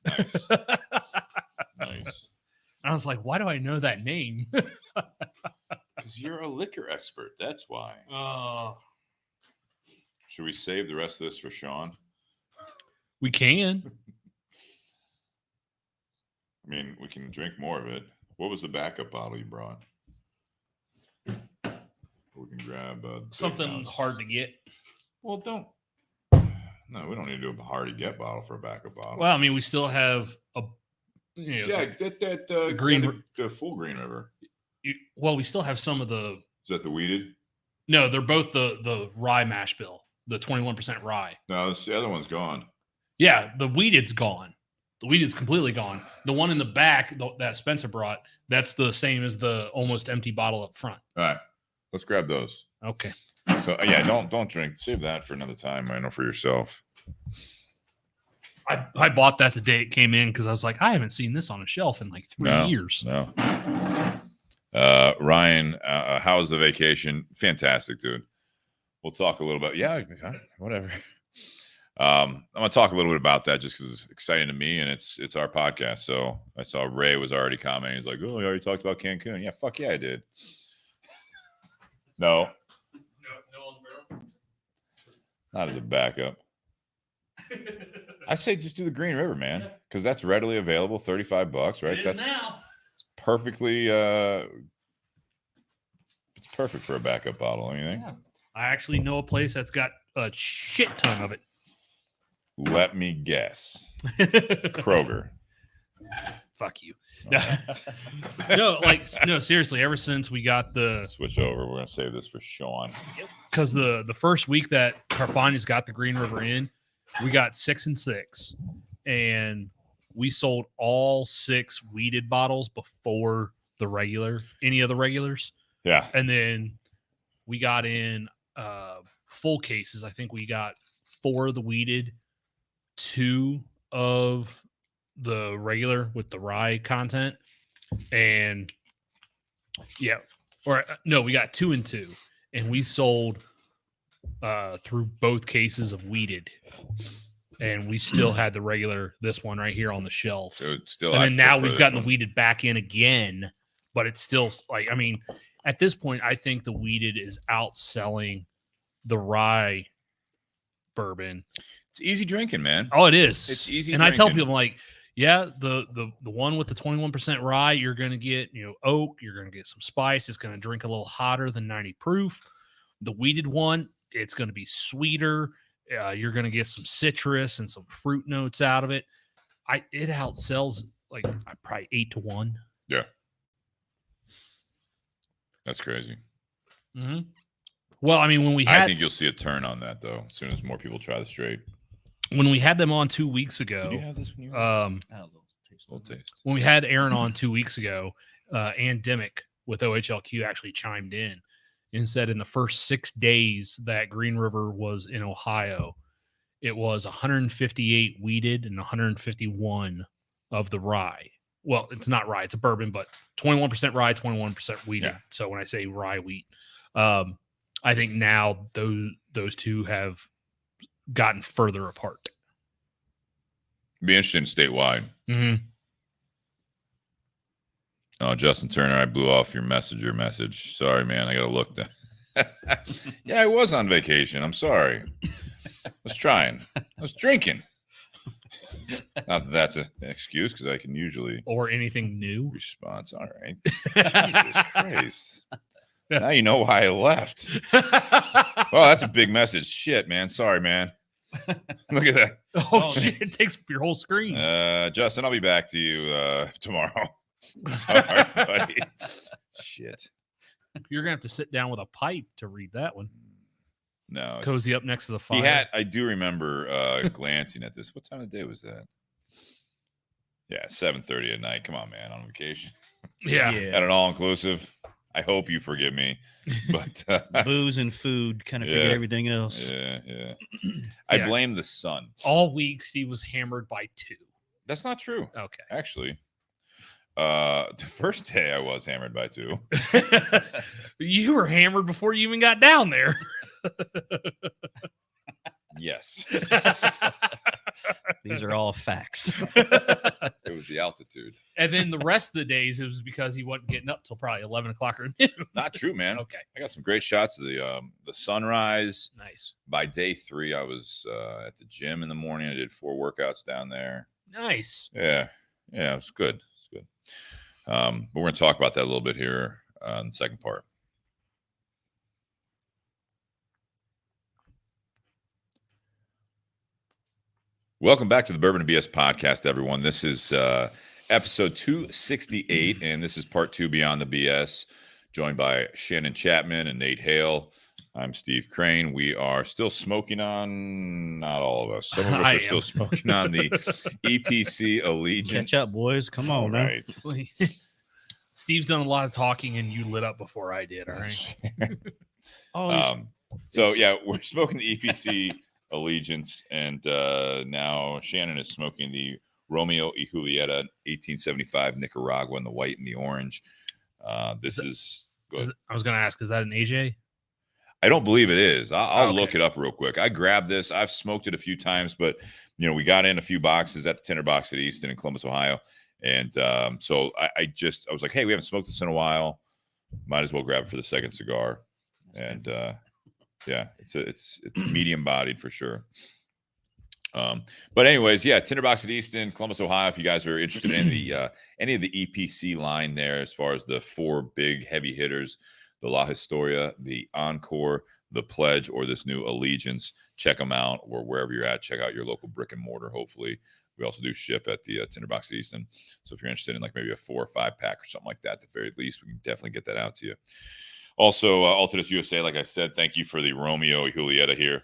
Nice. Nice. I was like, why do I know that name? Because you're a liquor expert. That's why. Oh, Should we save the rest of this for Sean? we can. I mean, we can drink more of it. What was the backup bottle you brought? We can grab Something hard to get. Well, don't. No, we don't need to do a hard to get bottle for a backup bottle. Well, I mean, we still have a. You know, yeah, that green, the full Green River. well, we still have some of the. Is that the weeded? No, they're both the rye mash bill, the 21% rye. No, the other one's gone. Yeah, the weeded's gone. The weeded's completely gone. The one in the back that Spencer brought, that's the same as the almost empty bottle up front. All right, let's grab those. Okay. So yeah, don't drink. Save that for another time. I know for yourself. I bought that the day it came in because I was like, I haven't seen this on a shelf in like 3 years. No. Ryan, how was the vacation? Fantastic, dude. We'll talk a little bit. Yeah, whatever. I'm gonna talk a little bit about that just because it's exciting to me and it's our podcast. So I saw Ray was already commenting. He's like, "Oh, you already talked about Cancun." Yeah, fuck yeah, I did. No on the barrel. not as a backup. I say just do the Green River, man, because that's readily available. $35, right? That's now. it's perfectly. It's perfect for a backup bottle. Anything? Yeah. I actually know a place that's got a shit ton of it. Let me guess. Kroger. Fuck you. No, seriously. Ever since we got the Switch over. We're gonna save this for Sean. because the first week that Carfani's got the Green River in, we got 6 and 6, and we sold all 6 weeded bottles before any of the regulars. Yeah. And then we got in full cases. I think we got 4 of the weeded, 2 of the regular with the rye content. And yeah, or no, we got 2 and 2, and we sold through both cases of weeded, and we still had the regular this one right here on the shelf. So it's still, And then now we've gotten one. the weeded back in again, but it's still like, I mean, at this point, I think the weeded is outselling the rye bourbon. It's easy drinking, man. Oh, it is. It's easy. And drinking. I tell people, I'm like, yeah, the one with the 21% rye, you're going to get, oak, you're going to get some spice. It's going to drink a little hotter than 90 proof. The weeded one, it's going to be sweeter. You're going to get some citrus and some fruit notes out of it. It outsells like probably 8-1. Yeah. That's crazy. Mm-hmm. Well, I mean, I think you'll see a turn on that though, as soon as more people try the straight. When we had them on 2 weeks ago, Did you have this when you little taste. When we had Aaron on 2 weeks ago, Ann Dimmick with OHLQ actually chimed in and said in the first 6 days that Green River was in Ohio, it was 158 weeded and 151 of the rye. Well, it's not rye, it's a bourbon, but 21% rye, 21% weeded. Yeah. So when I say rye wheat, I think now those two have gotten further apart. Be interesting statewide. Mm-hmm. Oh, Justin Turner, I blew off your messenger message. Sorry, man. I got to look. Yeah, I was on vacation. I'm sorry. I was trying. I was drinking. Not that that's an excuse, because I can usually... Or anything new. Response. All right. Jesus Christ. Now you know why I left. Oh, that's a big message. Shit, man. Sorry, man. Look at that. Oh, shit. It takes up your whole screen. Justin, I'll be back to you tomorrow. Sorry, buddy. Shit. You're going to have to sit down with a pipe to read that one. No. Cozy up next to the fire. I do remember glancing at this. What time of the day was that? Yeah, 7:30 at night. Come on, man. On vacation. Yeah. At an all-inclusive. I hope you forgive me. But booze and food kind of forget everything else. Yeah. I blame the sun. All week, Steve was hammered by 2. That's not true. Okay. Actually. The first day I was hammered by 2. You were hammered before you even got down there. Yes. These are all facts. It was the altitude. And then the rest of the days, it was because he wasn't getting up till probably 11 o'clock or noon. Not true, man. Okay. I got some great shots of the sunrise. Nice. By day 3, I was at the gym in the morning. I did 4 workouts down there. Nice. Yeah, it was good. But we're going to talk about that a little bit here in the second part. Welcome back to the Bourbon and BS podcast, everyone. This is episode 268, and this is part 2, Beyond the BS, joined by Shannon Chapman and Nate Hale. I'm Steve Crane. We are still smoking on, not all of us. Some of us are still smoking on the EPC Allegiance. Catch up, boys. Come on, man. Right. Steve's done a lot of talking, and you lit up before I did, all right? So, yeah, we're smoking the EPC Allegiance, and now Shannon is smoking the Romeo y Julieta 1875 Nicaragua in the white and the orange. This is good. I was going to ask, is that an AJ? I don't believe it is. I'll look it up real quick. I grabbed this. I've smoked it a few times, but we got in a few boxes at the Tinder Box at Easton in Columbus, Ohio. And so I was like, hey, we haven't smoked this in a while. Might as well grab it for the second cigar. And yeah, it's medium bodied for sure. But anyways, yeah, Tinder Box at Easton, Columbus, Ohio. If you guys are interested in the any of the EPC line there, as far as the 4 big heavy hitters, the La Historia, the Encore, the Pledge, or this new Allegiance, check them out. Or wherever you're at, check out your local brick and mortar. Hopefully, we also do ship at the Tinder Box at Easton. So if you're interested in like maybe a 4 or 5 pack or something like that, at the very least, we can definitely get that out to you. Also, Altadis USA, like I said, thank you for the Romeo y Julieta here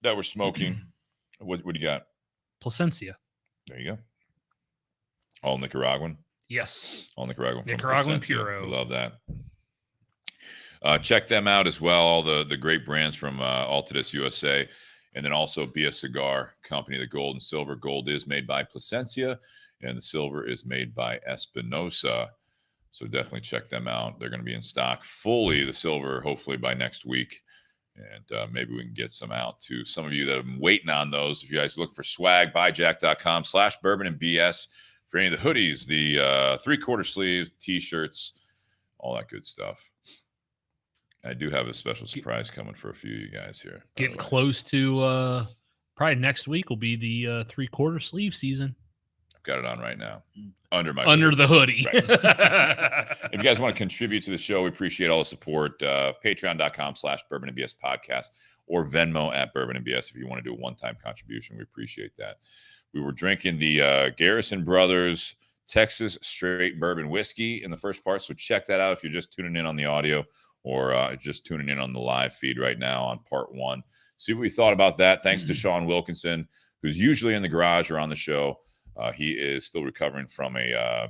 that we're smoking. What do you got? Plasencia. There you go. All Nicaraguan. Yes. All Nicaraguan. Nicaraguan Puro. Love that. Check them out as well. All the great brands from Altadis USA. And then also Be a Cigar Company. The gold and silver. Gold is made by Plasencia, and the silver is made by Espinosa. So definitely check them out. They're going to be in stock fully, the silver, hopefully by next week. And maybe we can get some out to some of you that have been waiting on those. If you guys look for swag, buyjack.com/bourbon and BS for any of the hoodies, the 3/4 sleeves, t-shirts, all that good stuff. I do have a special surprise coming for a few of you guys here. Getting close to probably next week will be the 3/4 sleeve season. I've got it on right now. Under the hoodie. Right. If you guys want to contribute to the show, we appreciate all the support. Patreon.com/Bourbon and BS podcast or Venmo @Bourbon and BS if you want to do a one-time contribution. We appreciate that. We were drinking the Garrison Brothers Texas Straight Bourbon Whiskey in the first part, so check that out if you're just tuning in on the audio or just tuning in on the live feed right now on part 1. See what we thought about that. Thanks to Sean Wilkinson, who's usually in the garage or on the show. He is still recovering from a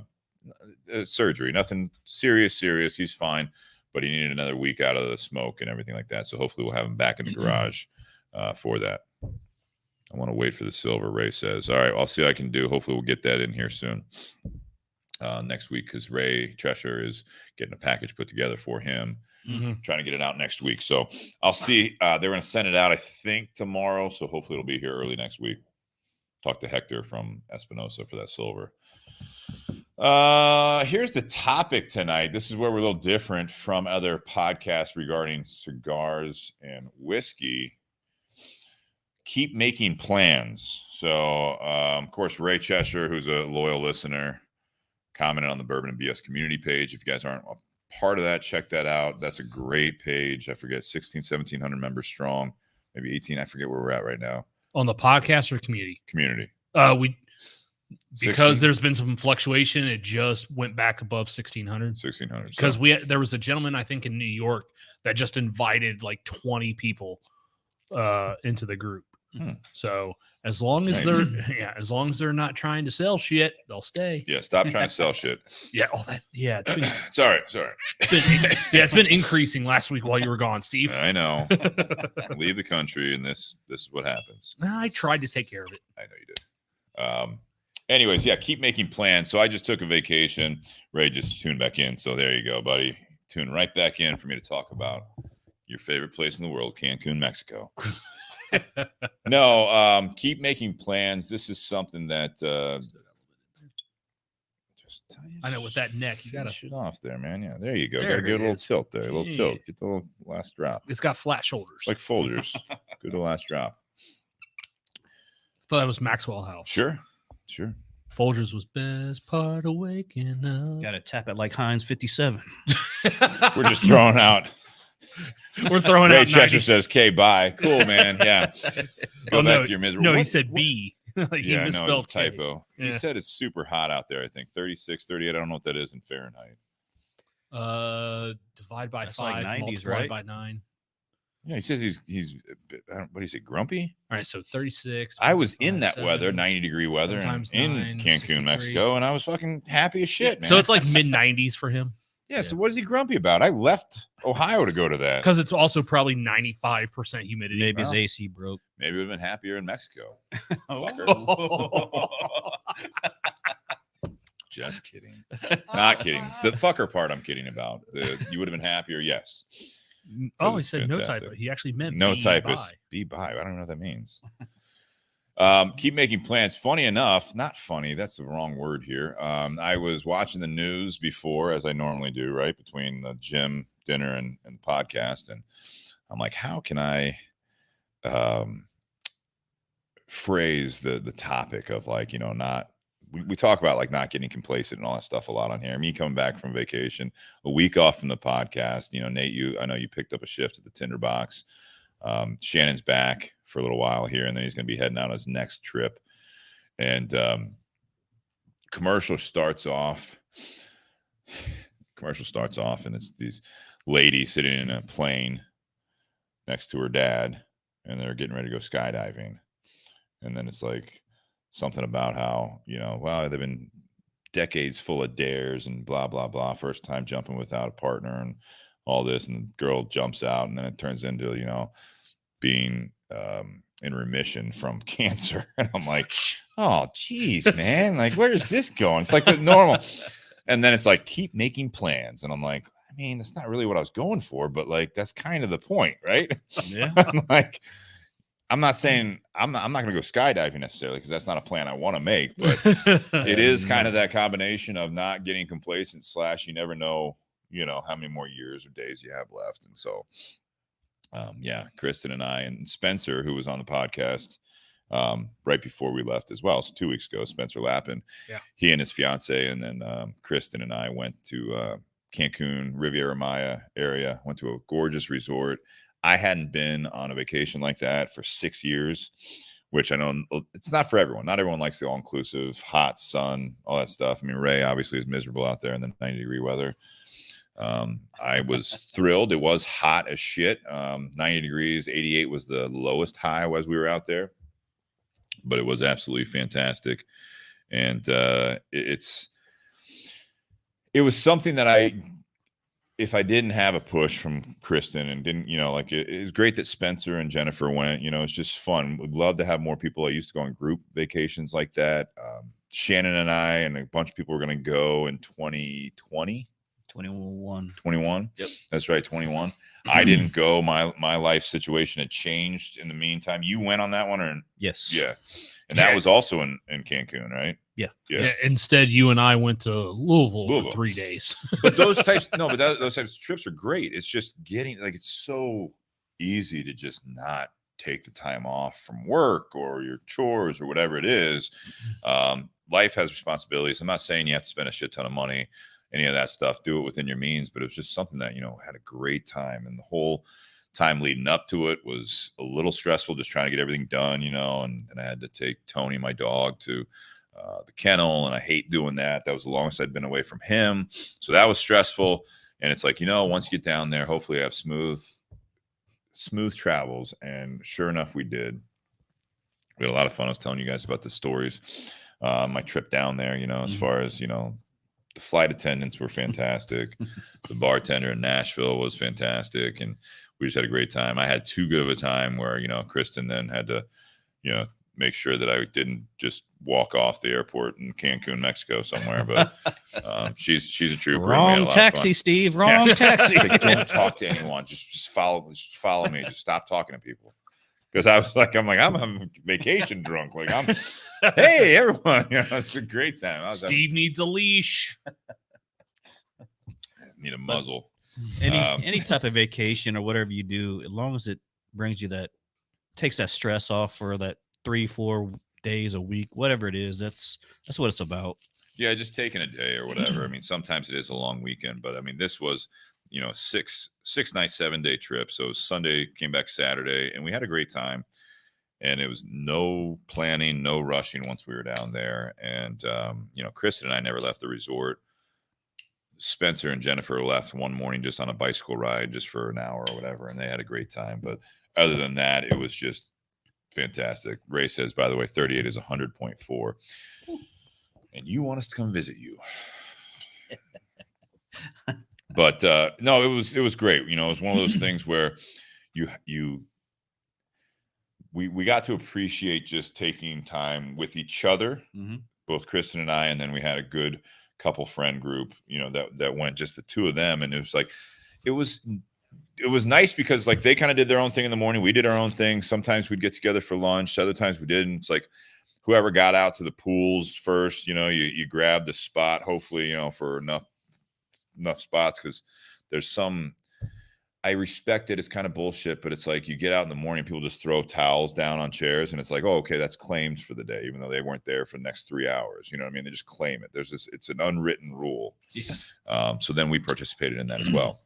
surgery. Nothing serious. He's fine, but he needed another week out of the smoke and everything like that. So hopefully we'll have him back in the garage for that. I want to wait for the silver, Ray says. All right, I'll see what I can do. Hopefully we'll get that in here soon next week because Ray Cheshire is getting a package put together for him. Trying to get it out next week. So I'll see. They're going to send it out, I think, tomorrow. So hopefully it'll be here early next week. Talk to Hector from Espinosa for that silver. Here's the topic tonight. This is where we're a little different from other podcasts regarding cigars and whiskey. Keep making plans. So, of course, Ray Cheshire, who's a loyal listener, commented on the Bourbon and BS community page. If you guys aren't a part of that, check that out. That's a great page. I forget, 1,700 members strong, maybe 18. I forget where we're at right now. On the podcast or community? Community. Because there's been some fluctuation, it just went back above 1,600. 1,600. Because there was a gentleman, I think, in New York that just invited like 20 people into the group. So as long as they're not trying to sell shit, they'll stay. Yeah, stop trying to sell shit. Yeah, all that. Yeah, it's been, sorry. It's been increasing last week while you were gone, Steve. I know. Leave the country, and this is what happens. I tried to take care of it. I know you did. Anyways, yeah, keep making plans. So I just took a vacation. Ray just tuned back in. So there you go, buddy. Tune right back in for me to talk about your favorite place in the world, Cancun, Mexico. No, keep making plans. This is something that just I know with that neck, you gotta shit off there, man. Yeah, there you go. There Gotta get a little is. tilt there, a little tilt. Get the little last drop. It's got flat shoulders. It's like Folgers. Go to the last drop. Thought that was Maxwell House. Sure. Folgers was best part of waking up. Got to tap it like Heinz 57. We're just throwing out. We're throwing Ray out. Cheshire says, "K, bye." Cool, man. Yeah. Go back to your miserable. No, he said B. Like yeah, he no, misspelled it's a typo. K. He Yeah. said it's super hot out there. I think 36, 38. I don't know what that is in Fahrenheit. Divide by That's 5, like 90s, multiply right? by 9. Yeah, he says he's what do you say, grumpy? All right, so 36. I was in that 7, weather, 90-degree weather times in 9, Cancun, 63. Mexico, and I was fucking happy as shit, man. So it's like mid 90s for him yeah. So what is he grumpy about? I left Ohio to go to that. because it's also probably 95% humidity. Maybe his Well. AC broke. Maybe we've been happier in Mexico. Oh. Fucker. Just kidding. Not kidding. The fucker part I'm kidding about. You would have been happier, yes. Oh, he it's said no fantastic. typo. He actually meant No be typist. by. Be by. I don't know what that means. Keep making plans. Funny enough, not funny. That's the wrong word here. I was watching the news before, as I normally do, right? Between the gym, dinner, and the podcast. And I'm like, how can I phrase the topic of like, not, we talk about like not getting complacent and all that stuff a lot on here. Me coming back from vacation, a week off from the podcast, Nate, I know you picked up a shift at the Tinder Box. Shannon's back for a little while here, and then he's going to be heading out on his next trip. And commercial starts off, and it's these ladies sitting in a plane next to her dad, and they're getting ready to go skydiving. And then it's like something about how, they've been decades full of dares and blah, blah, blah. First time jumping without a partner and all this. And the girl jumps out, and then it turns into, being in remission from cancer. And I'm like, oh, geez, man. Like, where is this going? It's like the normal. And then it's like, keep making plans. And I'm like, I mean, that's not really what I was going for, but like, that's kind of the point, right? Yeah. I'm like, I'm not saying I'm not going to go skydiving necessarily, because that's not a plan I want to make, but it is kind of that combination of not getting complacent / you never know, how many more years or days you have left. And so, yeah, Kristen and I and Spencer, who was on the podcast right before we left as well. So 2 weeks ago, Spencer Lappin, he and his fiance, and then Kristen and I went to Cancun, Riviera Maya area, went to a gorgeous resort. I hadn't been on a vacation like that for 6 years, which I know it's not for everyone. Not everyone likes the all-inclusive, hot sun, all that stuff. I mean, Ray obviously is miserable out there in the 90-degree weather. I was thrilled. It was hot as shit. 90 degrees, 88 was the lowest high as we were out there, but it was absolutely fantastic. And it was something that if I didn't have a push from Kristen and didn't, it was great that Spencer and Jennifer went, it's just fun. Would love to have more people. I used to go on group vacations like that. Shannon and I and a bunch of people were going to go in 2020. 21. Yep. That's right. 21. I didn't go. My life situation had changed in the meantime. You went on that one, or yes. Yeah. And that was also in Cancun, right? Yeah. Instead, you and I went to Louisville. For 3 days. But those types of trips are great. It's just it's so easy to just not take the time off from work or your chores or whatever it is. Life has responsibilities. I'm not saying you have to spend a shit ton of money, any of that stuff. Do it within your means, but it was just something that, had a great time. And the whole time leading up to it was a little stressful, just trying to get everything done, and I had to take Tony, my dog, to the kennel, and I hate doing that. That was the longest I'd been away from him. So that was stressful. And it's like, once you get down there, hopefully I have smooth travels. And sure enough, we did. We had a lot of fun. I was telling you guys about the stories, my trip down there, as far as, the flight attendants were fantastic. The bartender in Nashville was fantastic. And we just had a great time. I had too good of a time where, Kristen then had to, make sure that I didn't just walk off the airport in Cancun, Mexico somewhere. But she's a trooper. Wrong taxi, Steve. Wrong taxi. Like, don't talk to anyone. Just follow me. Just stop talking to people. Because I'm a vacation drunk. Like hey, everyone. It's a great time. Steve needs a leash. Need a muzzle. Any type of vacation or whatever you do, as long as it brings you takes that stress off for that 3-4 days a week, whatever it is, that's what it's about. Yeah, just taking a day or whatever. I mean, sometimes it is a long weekend, but I mean, this was, 6-night, 7-day trip. So Sunday, came back Saturday, and we had a great time. And it was no planning, no rushing once we were down there. And, Kristen and I never left the resort. Spencer and Jennifer left one morning just on a bicycle ride just for an hour or whatever, and they had a great time. But other than that, it was just fantastic. Ray says, by the way, 38 is 100.4. And you want us to come visit you. But no, it was great. It was one of those things where we got to appreciate just taking time with each other, both Kristen and I, and then we had a good couple friend group, that went, just the two of them, and it was like, it was nice because like they kind of did their own thing in the morning, we did our own thing. Sometimes we'd get together for lunch, other times we didn't. It's like whoever got out to the pools first, you grab the spot, hopefully, for enough spots, because there's some, I respect it. It's kind of bullshit, but it's like you get out in the morning, people just throw towels down on chairs, and it's like, oh, okay, that's claimed for the day, even though they weren't there for the next 3 hours. You know what I mean? They just claim it. It's an unwritten rule. Yeah. So then we participated in that as well.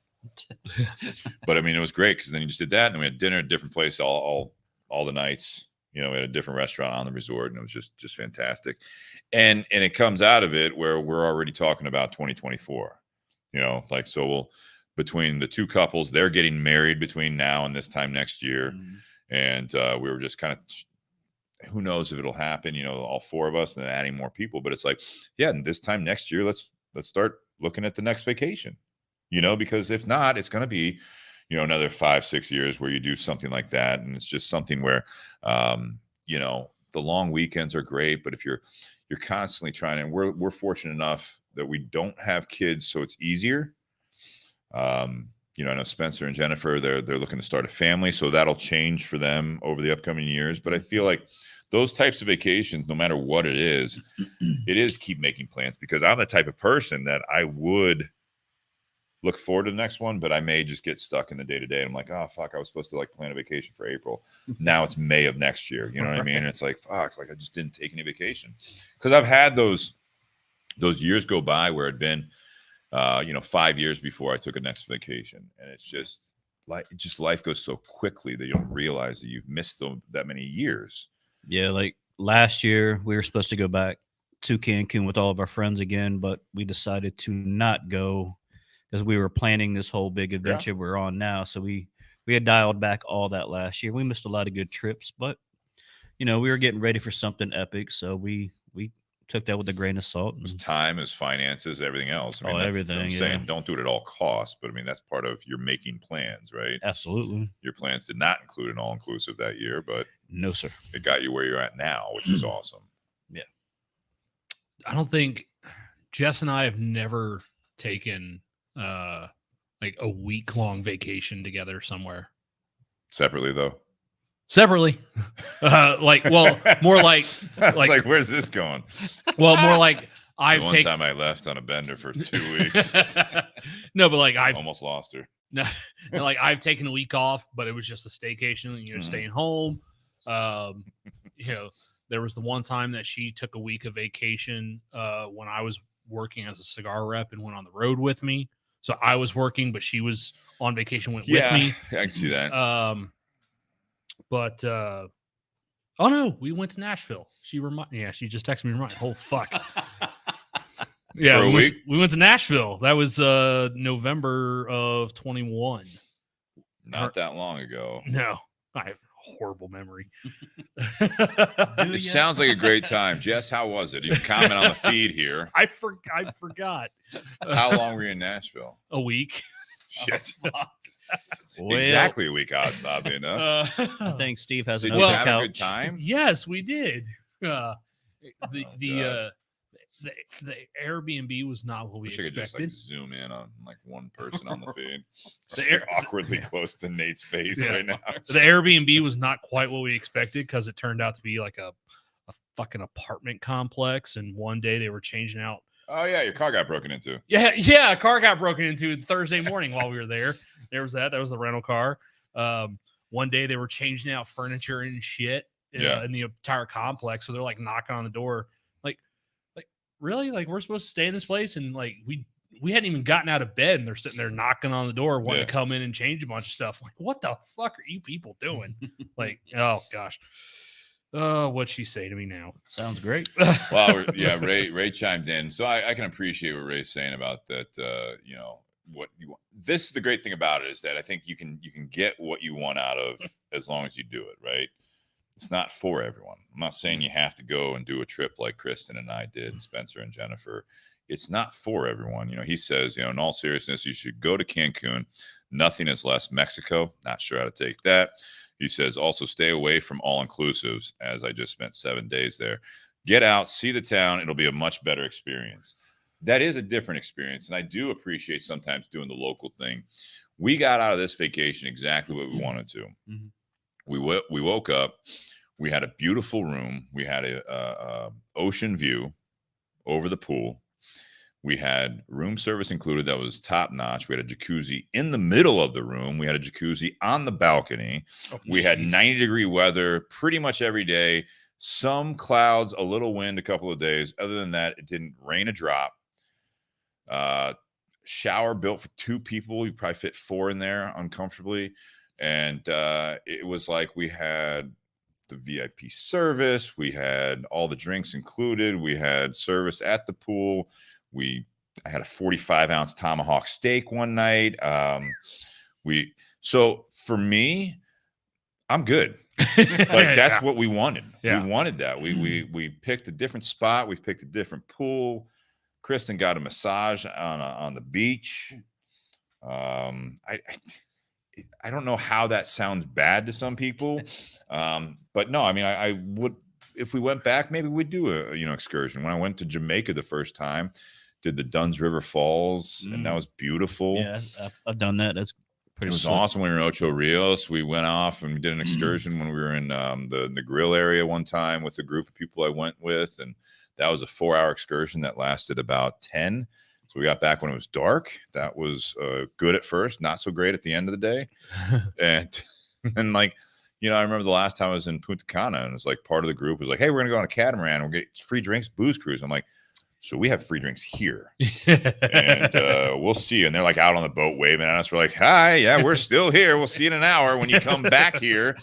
But I mean, it was great because then you just did that, and then we had dinner at a different place all the nights. We had a different restaurant on the resort, and it was just fantastic. And it comes out of it where we're already talking about 2024. So between the two couples, they're getting married between now and this time next year. And we were just kind of, who knows if it'll happen, all four of us, and then adding more people. But it's like, yeah, and this time next year, let's start looking at the next vacation, because if not, it's going to be, another 5-6 years where you do something like that. And it's just something where, the long weekends are great, but if you're constantly trying, and we're fortunate enough that we don't have kids, so it's easier. You know, I know Spencer and Jennifer, they're looking to start a family, so that'll change for them over the upcoming years. But I feel like those types of vacations, no matter what it is keep making plans, because I'm the type of person that I would look forward to the next one, but I may just get stuck in the day-to-day. I'm like, oh fuck, I was supposed to like plan a vacation for April. Now it's May of next year. You know what I mean? And it's like, fuck, like I just didn't take any vacation. Because I've had those years go by where it'd been 5 years before I took a next vacation. And it's just like life goes so quickly that you don't realize that you've missed that many years. Yeah, like last year we were supposed to go back to Cancun with all of our friends again, but we decided to not go because we were planning this whole big adventure we're on now. So we had dialed back all that last year. We missed a lot of good trips, but we were getting ready for something epic. So we took that with a grain of salt. It was time, as finances, everything else. I mean, everything. I'm saying don't do it at all costs, but I mean, that's part of your making plans, right? Absolutely. Your plans did not include an all-inclusive that year, but no, sir. It got you where you're at now, which is awesome. Yeah. I don't think Jess and I have never taken like a week-long vacation together somewhere. Separately, though. Separately, more like where's this going? Well, more like one time I left on a bender for 2 weeks. No, but like I almost lost her. No, like I've taken a week off, but it was just a staycation. Staying home. There was the one time that she took a week of vacation when I was working as a cigar rep and went on the road with me. So I was working, but she was on vacation, went with me. I can see that. But oh no, we went to Nashville. She just texted me. Oh fuck. Yeah, for a week. We went to Nashville. That was November of 21. Not that long ago. No, I have a horrible memory. It sounds like a great time. Jess, how was it? You can comment on the feed here. I forgot. How long were you in Nashville? A week. Shit. Exactly a week, oddly enough. I think Steve has Did another you have couch. a good time? Yes, we did. The Airbnb was not what we expected. I could just zoom in on like one person on the feed. Just awkwardly close to Nate's face right now. The Airbnb was not quite what we expected because it turned out to be like a fucking apartment complex. And one day they were changing out. Oh yeah, your car got broken into. Yeah, a car got broken into Thursday morning while we were there. There was that. That was the rental car. One day they were changing out furniture and shit in the entire complex. So they're like knocking on the door, like really? Like we're supposed to stay in this place, and like we hadn't even gotten out of bed, and they're sitting there knocking on the door, wanting to come in and change a bunch of stuff. Like, what the fuck are you people doing? Like, oh gosh. What'd she say to me now? Sounds great. Well, Ray chimed in, so I can appreciate what Ray's saying about that. What you want. This is the great thing about it is that I think you can get what you want out of as long as you do it right. It's not for everyone. I'm not saying you have to go and do a trip like Kristen and I did, and Spencer and Jennifer. It's not for everyone. He says, in all seriousness, you should go to Cancun. Nothing is less. Mexico, not sure how to take that. He says, also stay away from all-inclusives, as I just spent 7 days there. Get out, see the town. It'll be a much better experience. That is a different experience, and I do appreciate sometimes doing the local thing. We got out of this vacation exactly what we wanted to. Mm-hmm. We woke up. We had a beautiful room. We had a ocean view over the pool. We had room service included that was top notch. We had a jacuzzi in the middle of the room. We had a jacuzzi on the balcony. We had 90-degree weather pretty much every day. Some clouds, a little wind a couple of days. Other than that, it didn't rain a drop. Shower built for 2 people. You probably fit 4 in there uncomfortably. And it was like we had the VIP service. We had all the drinks included. We had service at the pool. I had a 45-ounce tomahawk steak one night. So for me, I'm good. Like that's what we wanted. Yeah. We wanted that. We picked a different spot. We picked a different pool. Kristen got a massage on the beach. I don't know how that sounds bad to some people, but no, I mean, I would, if we went back, maybe we'd do a excursion. When I went to Jamaica the first time, did the Dunn's River Falls, and that was beautiful. Yeah, I've done that. That's pretty. It was slick. awesome. When we were in Ocho Rios, we went off and we did an excursion when we were in the grill area one time with a group of people I went with, and that was a 4-hour excursion that lasted about 10. So we got back when it was dark. That was good at first, not so great at the end of the day. And like, you know, I remember the last time I was in Punta Cana, and it's like part of the group was like, hey, we're going to go on a catamaran. We'll get free drinks, booze cruise. I'm like, so we have free drinks here. And we'll see you. And they're like out on the boat waving at us. We're like, hi, yeah, we're still here. We'll see you in an hour when you come back here.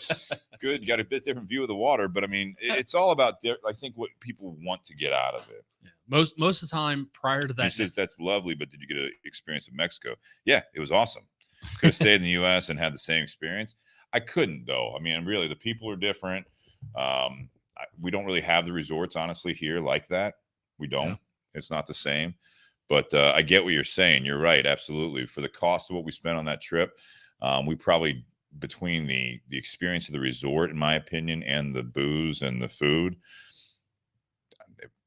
Good. You got a bit different view of the water. But I mean, it's all about, I think, what people want to get out of it. Yeah. Most of the time prior to that. He says, that's lovely, but did you get an experience in Mexico? Yeah, it was awesome. Could have stayed in the U.S. and had the same experience. I couldn't, though. I mean, really, the people are different. We don't really have the resorts, honestly, here like that. We don't. Yeah. It's not the same. But I get what you're saying. You're right. Absolutely. For the cost of what we spent on that trip, we probably, between the experience of the resort, in my opinion, and the booze and the food,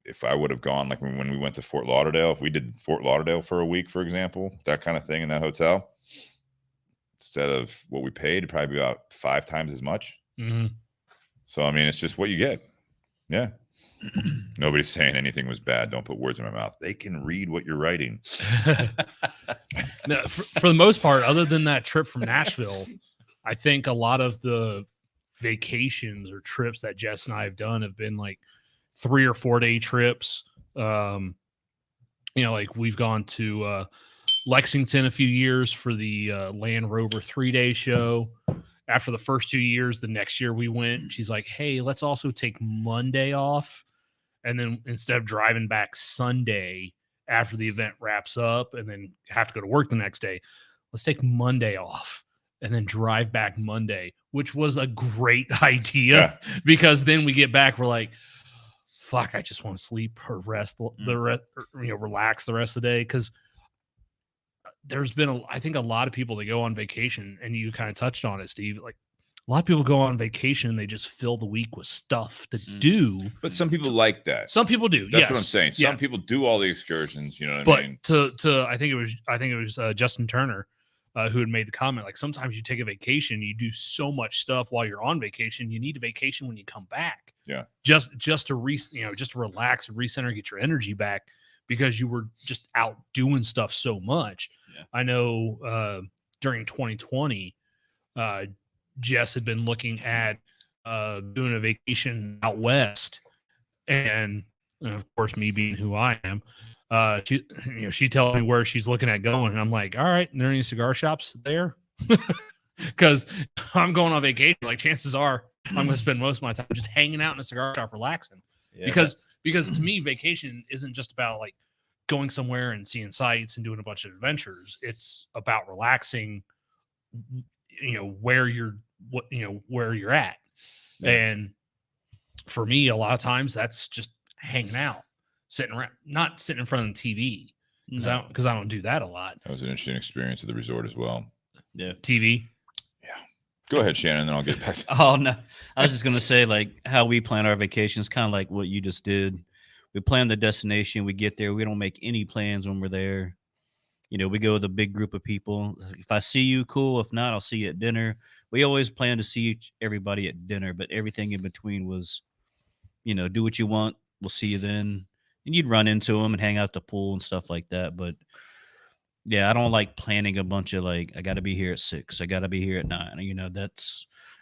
if I would have gone, like when we went to Fort Lauderdale, if we did Fort Lauderdale for a week, for example, that kind of thing in that hotel, instead of what we paid, it'd probably be about 5 times as much. Mm-hmm. So, I mean, it's just what you get. Yeah. Nobody's saying anything was bad. Don't put words in my mouth. They can read what you're writing. No, for the most part, other than that trip from Nashville, I think a lot of the vacations or trips that Jess and I have done have been like 3 or 4 day trips. You know, like we've gone to Lexington a few years for the Land Rover 3-day show. After the first 2 years, the next year we went, she's like, hey, let's also take Monday off. And then instead of driving back Sunday after the event wraps up and then have to go to work the next day, let's take Monday off and then drive back Monday, which was a great idea because then we get back, we're like, fuck, I just want to sleep or rest relax the rest of the day. Because there's been, I think, a lot of people that go on vacation, and you kind of touched on it, Steve. Like a lot of people go on vacation, and they just fill the week with stuff to do. But some people like that. Some people do. That's what I'm saying. Some people do all the excursions. You know what I mean? But I think it was Justin Turner who had made the comment. Like sometimes you take a vacation, you do so much stuff while you're on vacation. You need a vacation when you come back. Yeah. Just to relax and recenter, get your energy back because you were just out doing stuff so much. Yeah. I know during 2020, Jess had been looking at doing a vacation out west, and of course, me being who I am, she tells me where she's looking at going, and I'm like, all right, are there any cigar shops there? Because I'm going on vacation. Like chances are, I'm going to spend most of my time just hanging out in a cigar shop, relaxing. Yeah. Because to me, vacation isn't just about like going somewhere and seeing sights and doing a bunch of adventures. It's about relaxing, where you're at. Yeah. And for me, a lot of times that's just hanging out, sitting around, not sitting in front of the TV because I don't do that a lot. That was an interesting experience at the resort as well. Yeah. TV. Yeah. Go ahead, Shannon, then I'll get back to Oh, no. I was just going to say, like, how we plan our vacations, kind of like what you just did. We plan the destination. We get there. We don't make any plans when we're there. We go with a big group of people. If I see you, cool. If not, I'll see you at dinner. We always plan to see everybody at dinner, but everything in between was, do what you want. We'll see you then. And you'd run into them and hang out at the pool and stuff like that. But, yeah, I don't like planning a bunch of, like, I got to be here at 6. I got to be here at 9.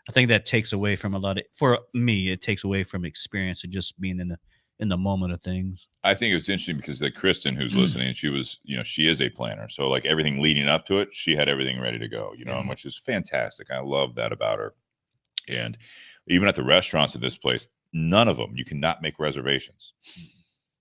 I think that takes away from for me, it takes away from experience of just being in the moment of things. I think it was interesting because like Kristen, who's listening, she was, she is a planner. So like everything leading up to it, she had everything ready to go, and which is fantastic. I love that about her. And even at the restaurants at this place, none of them, you cannot make reservations.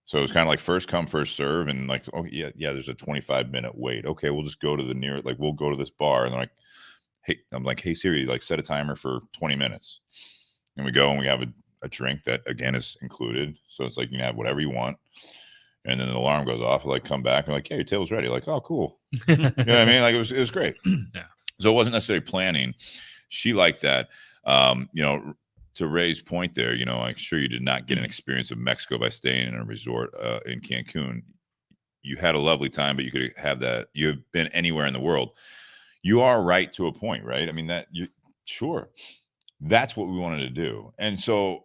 So it was kind of like first come, first serve. And like, oh yeah, there's a 25-minute wait. Okay, we'll just go to the nearest, like we'll go to this bar. And they're like, hey Siri, like set a timer for 20 minutes. And we go and we have a drink that again is included. So it's like you can have whatever you want. And then the alarm goes off, like come back and like, hey, your table's ready. Like, oh, cool. You know what I mean? Like it was great. Yeah. So it wasn't necessarily planning. She liked that. To Ray's point there, like sure you did not get an experience of Mexico by staying in a resort in Cancun. you had a lovely time, but you could have that. You've been anywhere in the world. You are right to a point, right? I mean, that you sure. That's what we wanted to do. And so,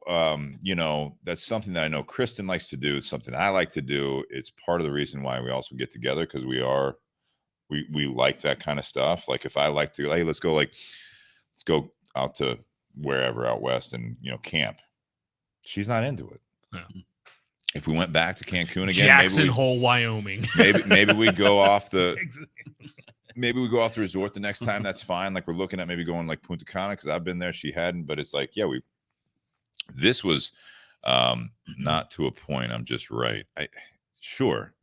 you know, that's something that I know Kristen likes to do. It's something I like to do. It's part of the reason why we also get together, because we like that kind of stuff. Like if I like to, hey, let's go out to wherever out west and, you know, camp. She's not into it. Yeah. If we went back to Cancun again, Jackson Hole, Wyoming, maybe we'd go off the maybe we go off the resort the next time. That's fine. Like we're looking at maybe going like Punta Cana, because I've been there, she hadn't. But it's like, yeah, this was not to a point. I'm just right. Sure.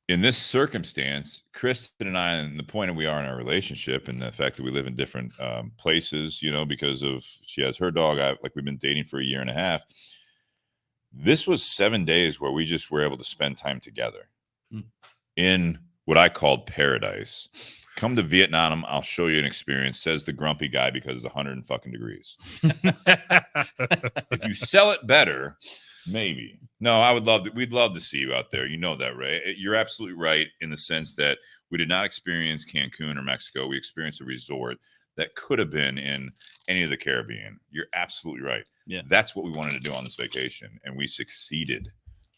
In this circumstance, Kristen and I, and the point that we are in our relationship, and the fact that we live in different places, you know, because of she has her dog. We've been dating for a year and a half. This was 7 days where we just were able to spend time together in what I called paradise. Come to Vietnam, I'll show you an experience, says the grumpy guy, because it's 100 fucking degrees. If you sell it better, maybe. No, we'd love to see you out there. You know that, right? You're absolutely right in the sense that we did not experience Cancun or Mexico. We experienced a resort that could have been in any of the Caribbean. You're absolutely right. Yeah. That's what we wanted to do on this vacation, and we succeeded.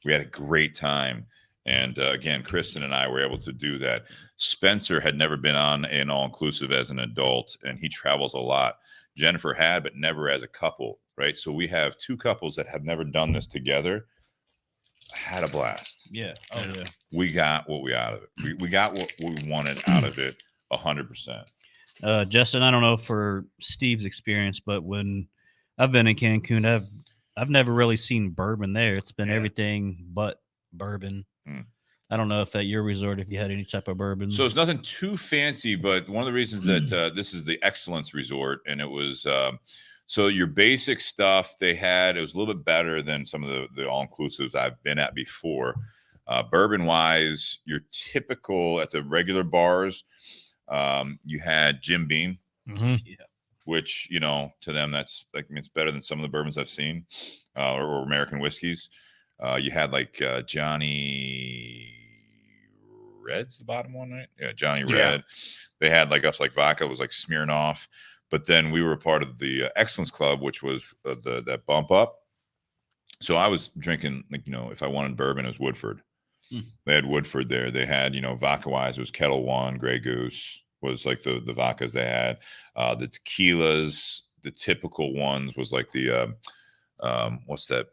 We had a great time. And again, Kristen and I were able to do that. Spencer had never been on an all-inclusive as an adult, and he travels a lot. Jennifer had, but never as a couple, right? So we have two couples that have never done this together. Had a blast. Yeah. Oh, yeah. We got what we out of it. We got what we wanted out of it 100%. Justin, I don't know for Steve's experience, but when I've been in Cancun, I've never really seen bourbon there. It's been everything but bourbon. I don't know if at your resort, if you had any type of bourbon. So it's nothing too fancy, but one of the reasons that this is the Excellence Resort, and it was so your basic stuff they had, it was a little bit better than some of the all-inclusives I've been at before. Bourbon-wise, your typical at the regular bars, you had Jim Beam, which, you know, to them, that's like, it's better than some of the bourbons I've seen, or American whiskeys. You had like Johnny Red's the bottom one, right? Yeah, Johnny Red. They had like us, like vodka was like Smirnoff. But then we were part of the Excellence Club, which was that bump up. So I was drinking, like, you know, if I wanted bourbon, it was Woodford. They had Woodford there. They had, you know, vodka-wise, it was Kettle One, Grey Goose was like the vodkas they had. The tequilas, the typical ones was like the, what's that?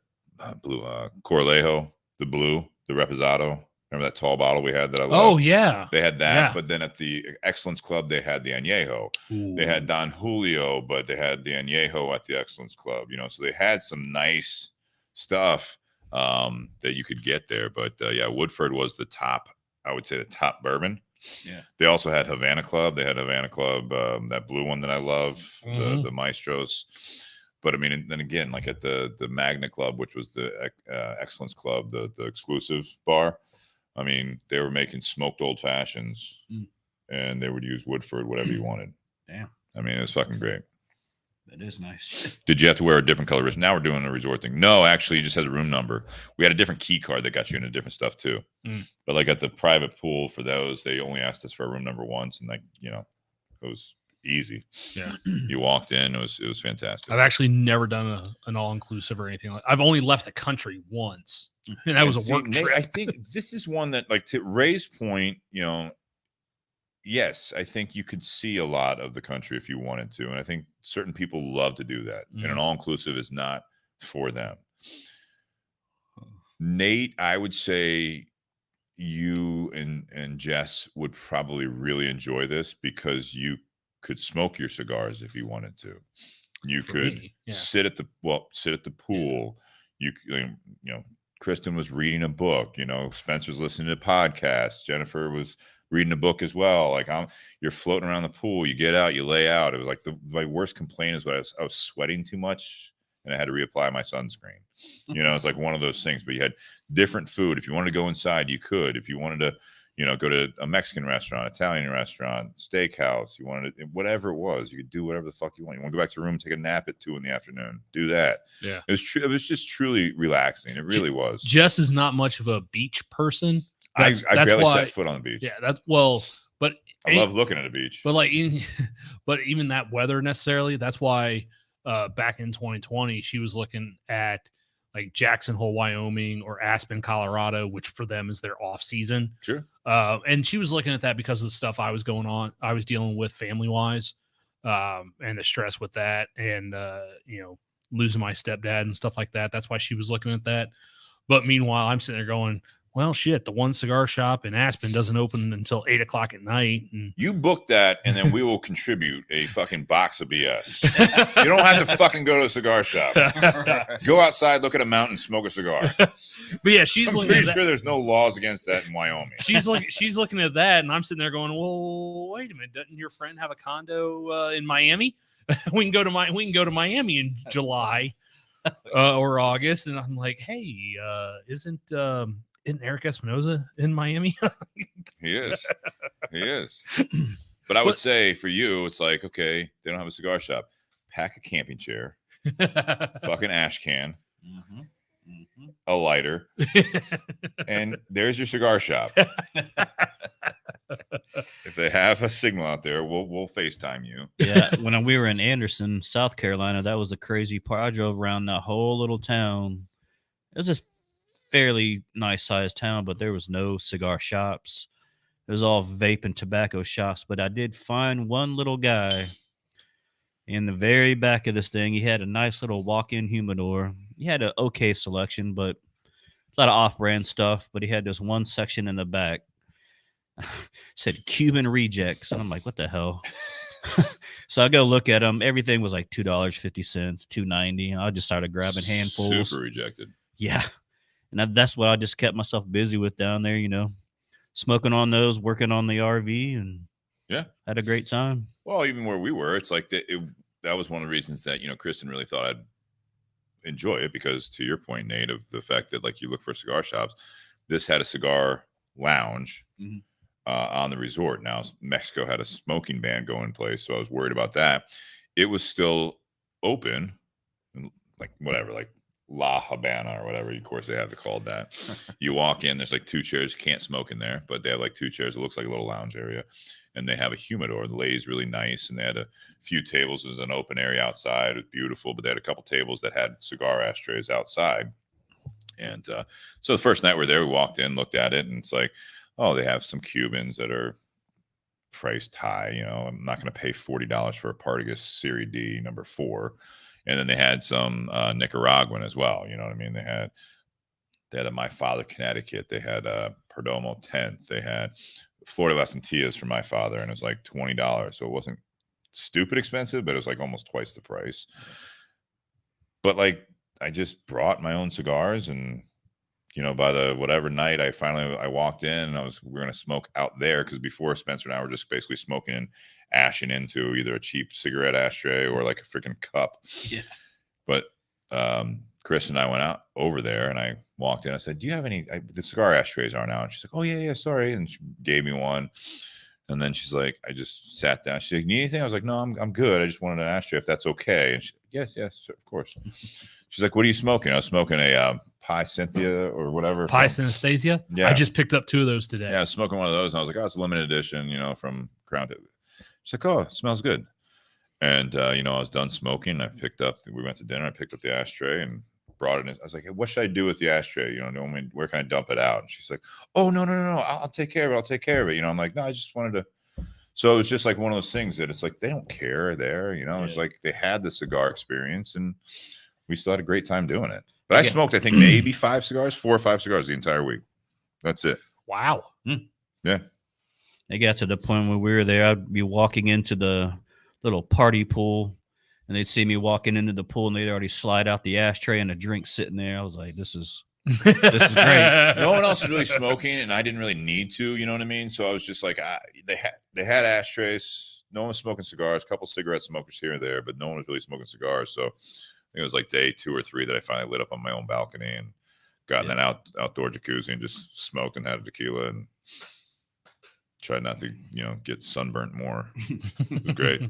Blue Corlejo, the blue, the Reposado. Remember that tall bottle we had that I love? Oh, yeah. They had that, but then at the Excellence Club, they had the Añejo. Ooh. They had Don Julio, but they had the Añejo at the Excellence Club, you know, so they had some nice stuff that you could get there. But yeah, Woodford was the top, I would say the top bourbon. Yeah. They also had Havana Club. They had Havana Club, that blue one that I love, the Maestros. But I mean, then again, like at the Magna Club, which was the Excellence Club, the exclusive bar, I mean, they were making smoked old fashions, and they would use Woodford, whatever you wanted. Damn. I mean, it was fucking great. That is nice. Did you have to wear a different color wrist? Now we're doing a resort thing. No, actually, you just had a room number. We had a different key card that got you into different stuff too. But like at the private pool for those, they only asked us for a room number once, and like, you know, it was easy. Yeah. You walked in, it was fantastic. I've actually never done an all-inclusive or anything like that. I've only left the country once, and that was a work trip. I think this is one that, like, to Ray's point, you know, yes, I think you could see a lot of the country if you wanted to, and I think certain people love to do that, and an all-inclusive is not for them. Nate, I would say you and Jess would probably really enjoy this because you could smoke your cigars if you wanted to. You could sit at the pool. You know, Kristen was reading a book. You know, Spencer's listening to podcasts. Jennifer was reading a book as well. Like, you're floating around the pool. You get out, you lay out. It was like my worst complaint is I was sweating too much, and I had to reapply my sunscreen. You know, it's like one of those things. But you had different food. If you wanted to go inside, you could. If you wanted to, you know, go to a Mexican restaurant, Italian restaurant, steakhouse, you wanted to, whatever it was, you could do whatever the fuck you want. You want to go back to your room, take a nap at 2 PM, do that. Yeah. It was just truly relaxing. It really was. Jess is not much of a beach person. I that's barely why, set foot on the beach. Yeah, but I love looking at the beach. But but even that weather necessarily, that's why back in 2020 she was looking at like Jackson Hole, Wyoming, or Aspen, Colorado, which for them is their off season. Sure. And she was looking at that because of the stuff I was dealing with family wise, and the stress with that, and losing my stepdad and stuff like that. That's why she was looking at that. But meanwhile, I'm sitting there going, well, shit, the one cigar shop in Aspen doesn't open until 8:00 at night. And you book that, and then we will contribute a fucking box of BS. You don't have to fucking go to a cigar shop. Go outside, look at a mountain, smoke a cigar. But yeah, I'm pretty sure there's no laws against that in Wyoming. She's looking at that, and I'm sitting there going, well, wait a minute, doesn't your friend have a condo in Miami? we can go to Miami in July or August. And I'm like, hey, isn't Eric Espinoza in Miami? He is. But I would say for you, it's like, okay, they don't have a cigar shop. Pack a camping chair, fucking ash can, a lighter, and there's your cigar shop. If they have a signal out there, we'll FaceTime you. Yeah, when we were in Anderson, South Carolina, that was the crazy part. I drove around that whole little town. It was just fairly nice sized town, but there was no cigar shops. It was all vape and tobacco shops. But I did find one little guy in the very back of this thing. He had a nice little walk-in humidor. He had an okay selection, but a lot of off-brand stuff. But he had this one section in the back. Said Cuban rejects, and I'm like, what the hell? So I go look at them. Everything was like $2.50, $2.90. I just started grabbing handfuls. Super rejected. Yeah. And that's what I just kept myself busy with down there, smoking on those, working on the RV, and had a great time. Well, even where we were, it's like that was one of the reasons that, Kristen really thought I'd enjoy it, because to your point, Nate, of the fact that like you look for cigar shops, this had a cigar lounge on the resort. Now, Mexico had a smoking ban go in place, so I was worried about that. It was still open, like whatever, like La Habana or whatever, of course they have to call it that. You walk in, there's like 2 chairs, can't smoke in there, but they have like 2 chairs. It looks like a little lounge area, and they have a humidor. The lady's really nice, and they had a few tables. There's an open area outside. It was beautiful, but they had a couple tables that had cigar ashtrays outside. And so the first night we're there, we walked in, looked at it, and it's like, oh, they have some Cubans that are priced high. I'm not going to pay $40 for a Partagas Serie D number 4. And then they had some Nicaraguan as well. You know what I mean? They had a My Father Connecticut. They had Perdomo 10th. They had Florida Las Antillas for my father, and it was like $20. So it wasn't stupid expensive, but it was like almost twice the price. But like, I just brought my own cigars, and by the whatever night I walked in, and we're going to smoke out there, because before Spencer and I were just basically smoking and ashing into either a cheap cigarette ashtray or like a freaking cup. Yeah. But Chris and I went out over there, and I walked in. I said, do you have any, the cigar ashtrays aren't out. And she's like, oh yeah, sorry. And she gave me one. And then she's like, I just sat down. She's like, need anything? I was like, no, I'm good. I just wanted an ashtray if that's okay. And she, yes, of course. She's like, what are you smoking? I was smoking a Pi Cynthia or whatever. Pi Synesthesia? Yeah. I just picked up 2 of those today. Yeah, I was smoking one of those, and I was like, oh, it's a limited edition, from Crown. She's like, oh, it smells good. And, I was done smoking. We went to dinner. I picked up the ashtray and brought it in. I was like, hey, what should I do with the ashtray? Where can I dump it out? And she's like, oh, no. I'll take care of it. I'm like, no, I just wanted to. So it was just like one of those things that it's like, they don't care there. It's like they had the cigar experience, and we still had a great time doing it. But I smoked, I think, maybe 4 or 5 cigars the entire week. That's it. Wow. Yeah. It got to the point where we were there, I'd be walking into the little party pool, and they'd see me walking into the pool, and they'd already slide out the ashtray and a drink sitting there. I was like, this is great. No one else was really smoking, and I didn't really need to, you know what I mean? So I was just like, they had ashtrays. No one was smoking cigars. A couple cigarette smokers here and there, but no one was really smoking cigars. So I think it was like day 2 or 3 that I finally lit up on my own balcony and got in an outdoor jacuzzi and just smoked and had a tequila and tried not to, get sunburnt more. It was great.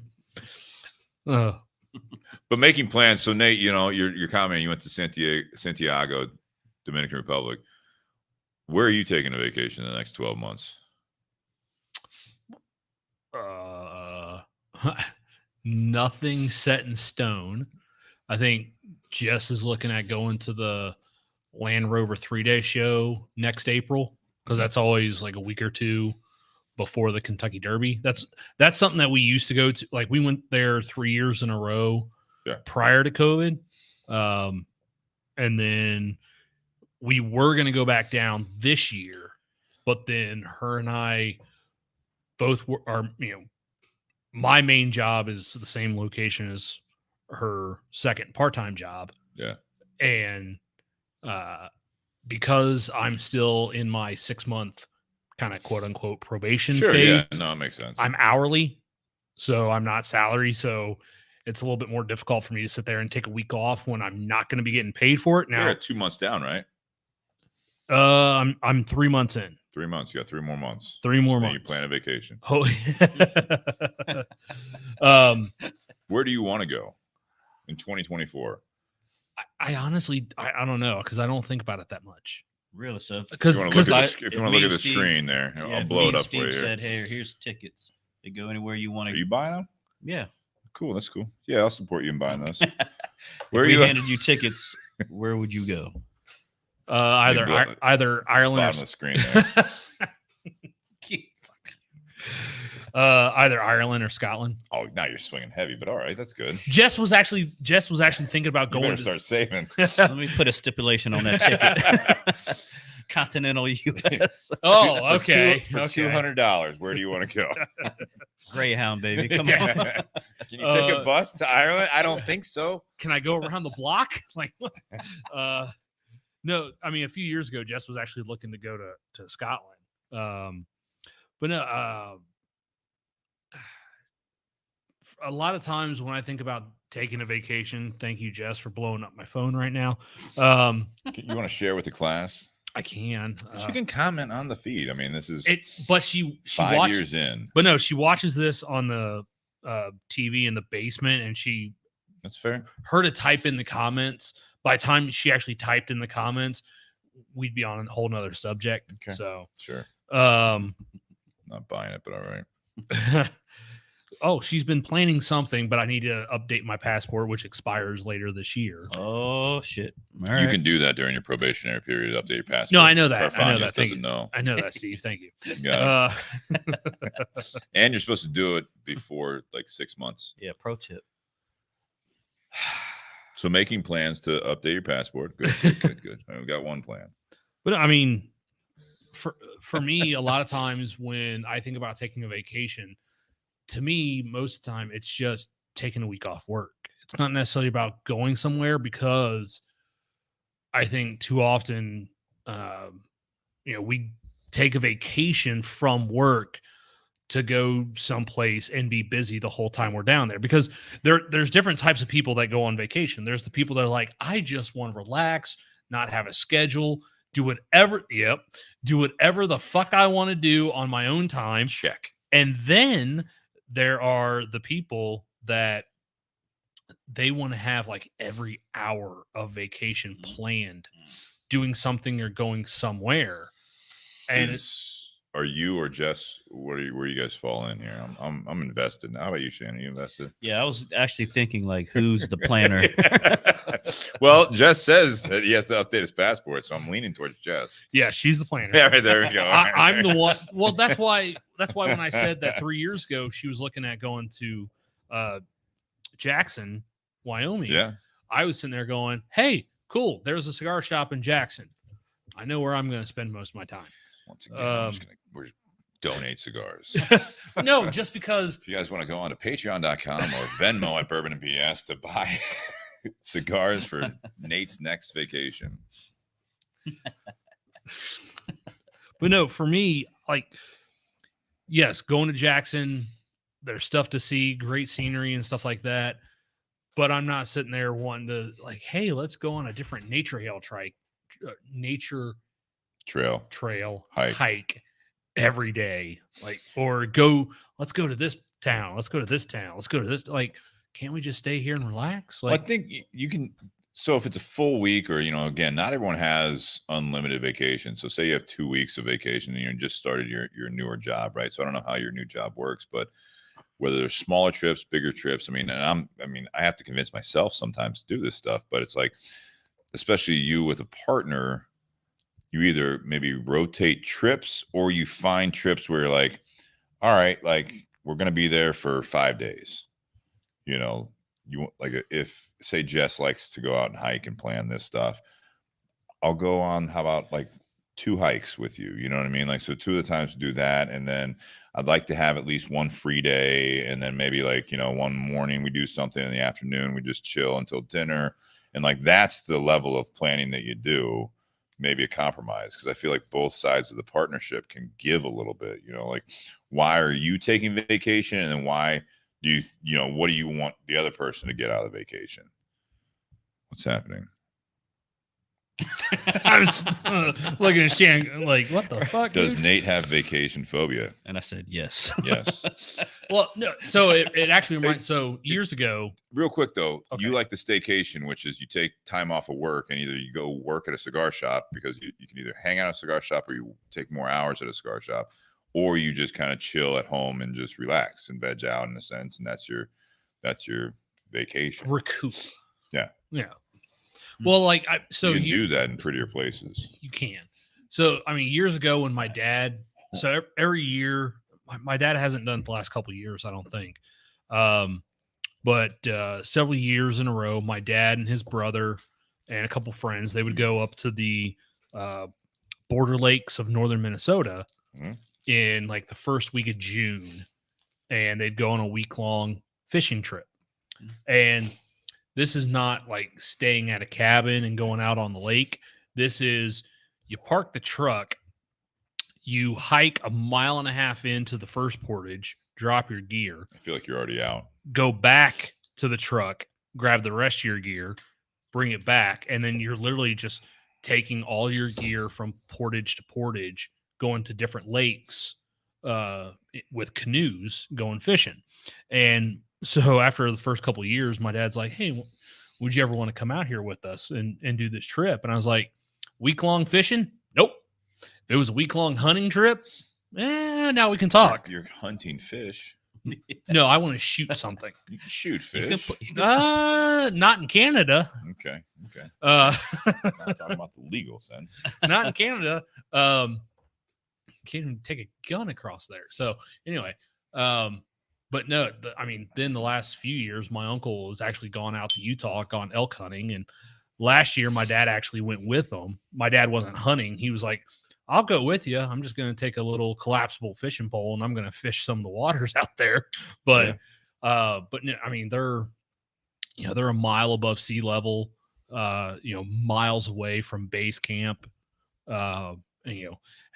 But making plans. So Nate, your comment, you went to Santiago, Dominican Republic. Where are you taking a vacation in the next 12 months? Nothing set in stone. I think Jess is looking at going to the Land Rover 3-day show next April, because that's always like a week or two before the Kentucky Derby. That's something that we used to go to. Like, we went there 3 years in a row prior to COVID. And then we were going to go back down this year, but then her and I both are, my main job is the same location as her second part-time job. Yeah. And because I'm still in my 6-month kind of quote unquote probation phase. Yeah, no, it makes sense. I'm hourly, so I'm not salary. So it's a little bit more difficult for me to sit there and take a week off when I'm not going to be getting paid for it. Now, you're at 2 months down, right? I'm 3 months in. 3 months. You got 3 more months. 3 more then months. You plan a vacation. Oh, where do you want to go in 2024? I honestly, I don't know, because I don't think about it that much. Really? So because if you want to look at the screen there, I'll blow it up for you. Steve said, "Hey, here's tickets. They go anywhere you want to." Are you buying them? Yeah. Cool. That's cool. Yeah, I'll support you in buying those. Where if we handed you tickets, where would you go? Either Ireland bottom of the screen there. Either Ireland or Scotland. Oh, now you're swinging heavy, but all right, that's good. Jess was actually thinking about going. Better start saving. Let me put a stipulation on that ticket. Continental U.S. Oh, okay. For $200, where do you want to go? Greyhound, baby. Come on. Can you take a bus to Ireland? I don't think so. Can I go around the block? Like, no. I mean, a few years ago, Jess was actually looking to go to Scotland. But no. A lot of times when I think about taking a vacation, thank you, Jess, for blowing up my phone right now. You want to share with the class? I can. You can comment on the feed. I mean, this is it. But she 5 years in. But no, she watches this on the TV in the basement, and that's fair. Her to type in the comments. By the time she actually typed in the comments, we'd be on a whole nother subject. Okay. So sure. Not buying it, but all right. Oh, she's been planning something, but I need to update my passport, which expires later this year. Oh, shit. All right. You can do that during your probationary period, update your passport. No, I know that. I know that. Doesn't know. I know that, Steve. Thank you. Got it. And you're supposed to do it before like 6 months. Yeah, pro tip. So making plans to update your passport. Good. I've got one plan. But I mean, for me, a lot of times when I think about taking a vacation, to me, most of the time, it's just taking a week off work. It's not necessarily about going somewhere, because I think too often, we take a vacation from work to go someplace and be busy the whole time we're down there, because there's different types of people that go on vacation. There's the people that are like, I just want to relax, not have a schedule, do whatever the fuck I want to do on my own time. Check. And then there are the people that they want to have like every hour of vacation planned, doing something or going somewhere. And are you or Jess? Where you guys fall in here? I'm invested. How about you, Shannon? You invested? Yeah, I was actually thinking like, who's the planner? Well, Jess says that he has to update his passport, so I'm leaning towards Jess. Yeah, she's the planner. Yeah, right, there we go. I'm the one. Well, that's why when I said that 3 years ago she was looking at going to Jackson, Wyoming. Yeah, I was sitting there going, "Hey, cool. There's a cigar shop in Jackson. I know where I'm going to spend most of my time." Once again, we're donate cigars. No, just because. If you guys want to go on to patreon.com or Venmo at Bourbon and BS to buy cigars for Nate's next vacation. But no, for me, like, yes, going to Jackson, there's stuff to see, great scenery and stuff like that. But I'm not sitting there wanting to like, hey, let's go on a different nature trail hike every day, like, or let's go to this town, let's go to this town, let's go to this. Like, can't we just stay here and relax? Like, well, I think you can. So if it's a full week, or, again, not everyone has unlimited vacation. So say you have 2 weeks of vacation and you just started your newer job, right? So I don't know how your new job works, but whether there's smaller trips, bigger trips, I have to convince myself sometimes to do this stuff, but it's like, especially you with a partner, you either maybe rotate trips or you find trips where you're like, all right, like we're going to be there for 5 days. You like, if say Jess likes to go out and hike and plan this stuff, I'll go on, how about like 2 hikes with you? You know what I mean? Like, so 2 of the times to do that. And then I'd like to have at least 1 free day. And then maybe like, one morning we do something, in the afternoon we just chill until dinner. And like, that's the level of planning that you do, maybe a compromise. Cause I feel like both sides of the partnership can give a little bit, like, why are you taking vacation? And then why do what do you want the other person to get out of the vacation? What's happening? I was looking at Shannon like, what the fuck? Does dude? Nate have vacation phobia? And I said yes. Yes. Well, no. So it actually reminds. So years ago, Real quick though, Okay. you like the staycation, which is you take time off of work and either you go work at a cigar shop, because you can either hang out at a cigar shop, or you take more hours at a cigar shop, or you just kind of chill at home and just relax and veg out, in a sense, and that's your vacation. recoup. Yeah. Well, like You can do that in prettier places. You can. So, years ago when my dad, so every year, my dad hasn't done it the last couple of years, I don't think. But several years in a row, my dad and his brother and a couple friends, they would go up to the border lakes of northern Minnesota in like the first week of June, and they'd go on a week-long fishing trip. And this is not like staying at a cabin and going out on the lake. This is, you park the truck, you hike 1.5 miles into the first portage, drop your gear, I feel like you're already out. go back to the truck, grab the rest of your gear, bring it back, and then you're literally just taking all your gear from portage to portage, going to different lakes with canoes, going fishing. And so after the first couple of years, my dad's like, hey, would you ever want to come out here with us and do this trip? And I was like, week-long fishing? Nope. If it was a week-long hunting trip, now we can talk. You're hunting fish. No, I want to shoot something. You can shoot fish. Not in Canada. Okay. Not Not talking about the legal sense. in Canada. Can't even take a gun across there. So anyway, but no, then the last few years, my uncle has actually gone out to Utah, gone elk hunting. And last year, my dad actually went with him. My dad wasn't hunting. He was like, I'll go with you. I'm just going to take a little collapsible fishing pole and I'm going to fish some of the waters out there. But, they're 1 mile above sea level, miles away from base camp. And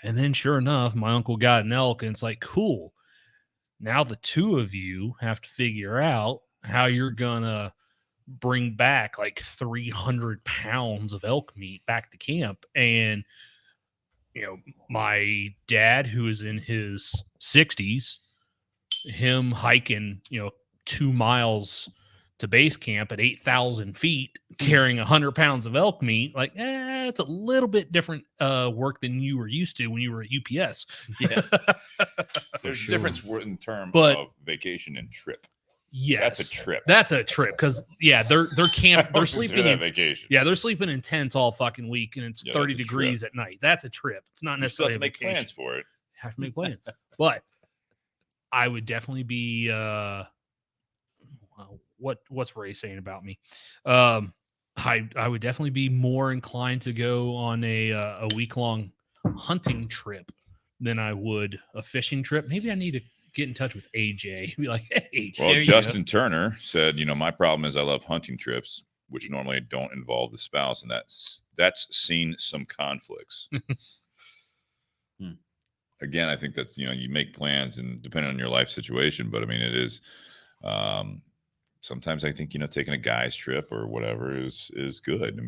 then sure enough, my uncle got an elk, and it's like, cool. Now the 2 of you have to figure out how you're going to bring back like 300 pounds of elk meat back to camp. And, my dad, who is in his 60s, him hiking, 2 miles to base camp at 8,000 feet, carrying 100 pounds of elk meat, like, it's a little bit different work than you were used to when you were at UPS. Yeah. There's a difference in terms of vacation and trip. Yes, that's a trip. That's a trip because they're camp. They're sleeping in vacation. Yeah, they're sleeping in tents all fucking week, and it's 30 degrees at night. That's a trip. It's not necessarily you still have to make plans for it. Have to make plans, but I would definitely be. What's Ray saying about me? I would definitely be more inclined to go on a week-long hunting trip than I would a fishing trip. Maybe I need to get in touch with AJ. Be like, hey. Well, Justin Turner said, my problem is I love hunting trips, which normally don't involve the spouse, and that's seen some conflicts. Again, I think that's, you make plans and depending on your life situation, but it is, sometimes I think, taking a guy's trip or whatever is good.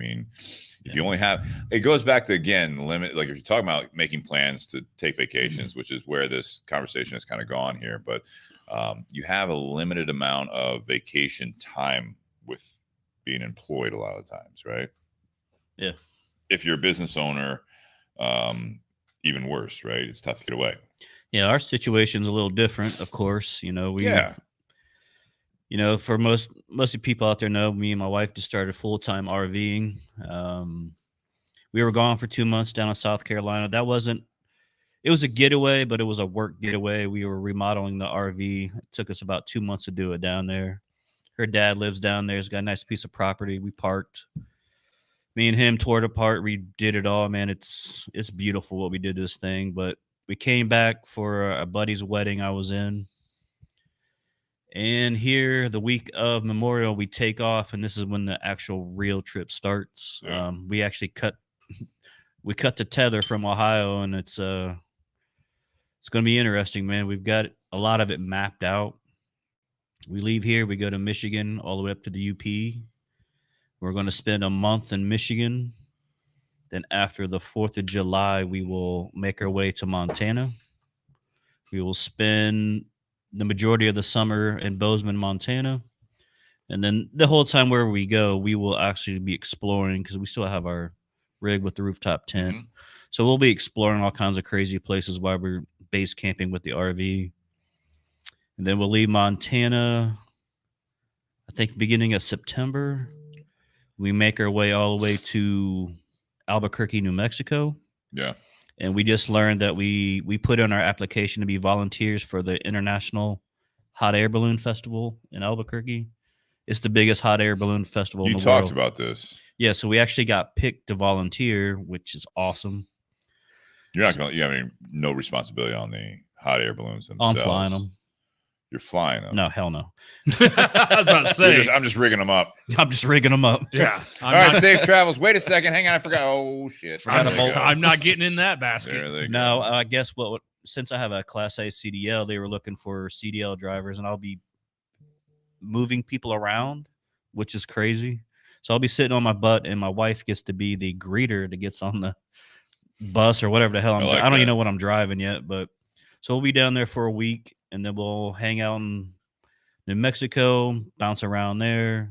If you only have, it goes back to, again, limit, like if you're talking about making plans to take vacations, which is where this conversation has kind of gone here, but you have a limited amount of vacation time with being employed a lot of the times, right? Yeah. If you're a business owner, even worse, right? It's tough to get away. Yeah, our situation's a little different, of course. You know, for most of the people out there know, me and my wife just started full-time RVing. We were gone for 2 months down in South Carolina. It was a getaway, but it was a work getaway. We were remodeling the RV. It took us about 2 months to do it down there. Her dad lives down there. He's got a nice piece of property. We parked. Me and him tore it apart. We did it all, man. It's beautiful what we did to this thing. But we came back for a buddy's wedding I was in. And here, the week of Memorial, we take off, and this is when the actual real trip starts. Yeah. We actually cut the tether from Ohio, and it's going to be interesting, man. We've got a lot of it mapped out. We leave here, we go to Michigan, all the way up to the UP. We're going to spend a month in Michigan. Then after the 4th of July, we will make our way to Montana. We will spend the majority of the summer in Bozeman, Montana. And then the whole time wherever we go, we will actually be exploring because we still have our rig with the rooftop tent. Mm-hmm. So we'll be exploring all kinds of crazy places while we're base camping with the RV. And then we'll leave Montana, I think, beginning of September. We make our way all the way to Albuquerque, New Mexico. Yeah. And we just learned that we put in our application to be volunteers for the International Hot Air Balloon Festival in Albuquerque. It's the biggest hot air balloon festival in the world. You talked about this. Yeah, so we actually got picked to volunteer, which is awesome. You're not going to, I mean, no responsibility on the hot air balloons themselves. I'm flying them. You're flying them. No, hell no. I was about to say. I'm just rigging them up. I'm just rigging them up. Yeah. All right, safe travels. Wait a second. Hang on. I forgot. Oh, shit. I'm not getting in that basket. There they go. No, I guess since I have a Class A CDL, they were looking for CDL drivers, and I'll be moving people around, which is crazy. So I'll be sitting on my butt, and my wife gets to be the greeter that gets on the bus or whatever the hell I don't even know what I'm driving yet. But so we'll be down there for a week, and then we'll hang out in New Mexico, bounce around there.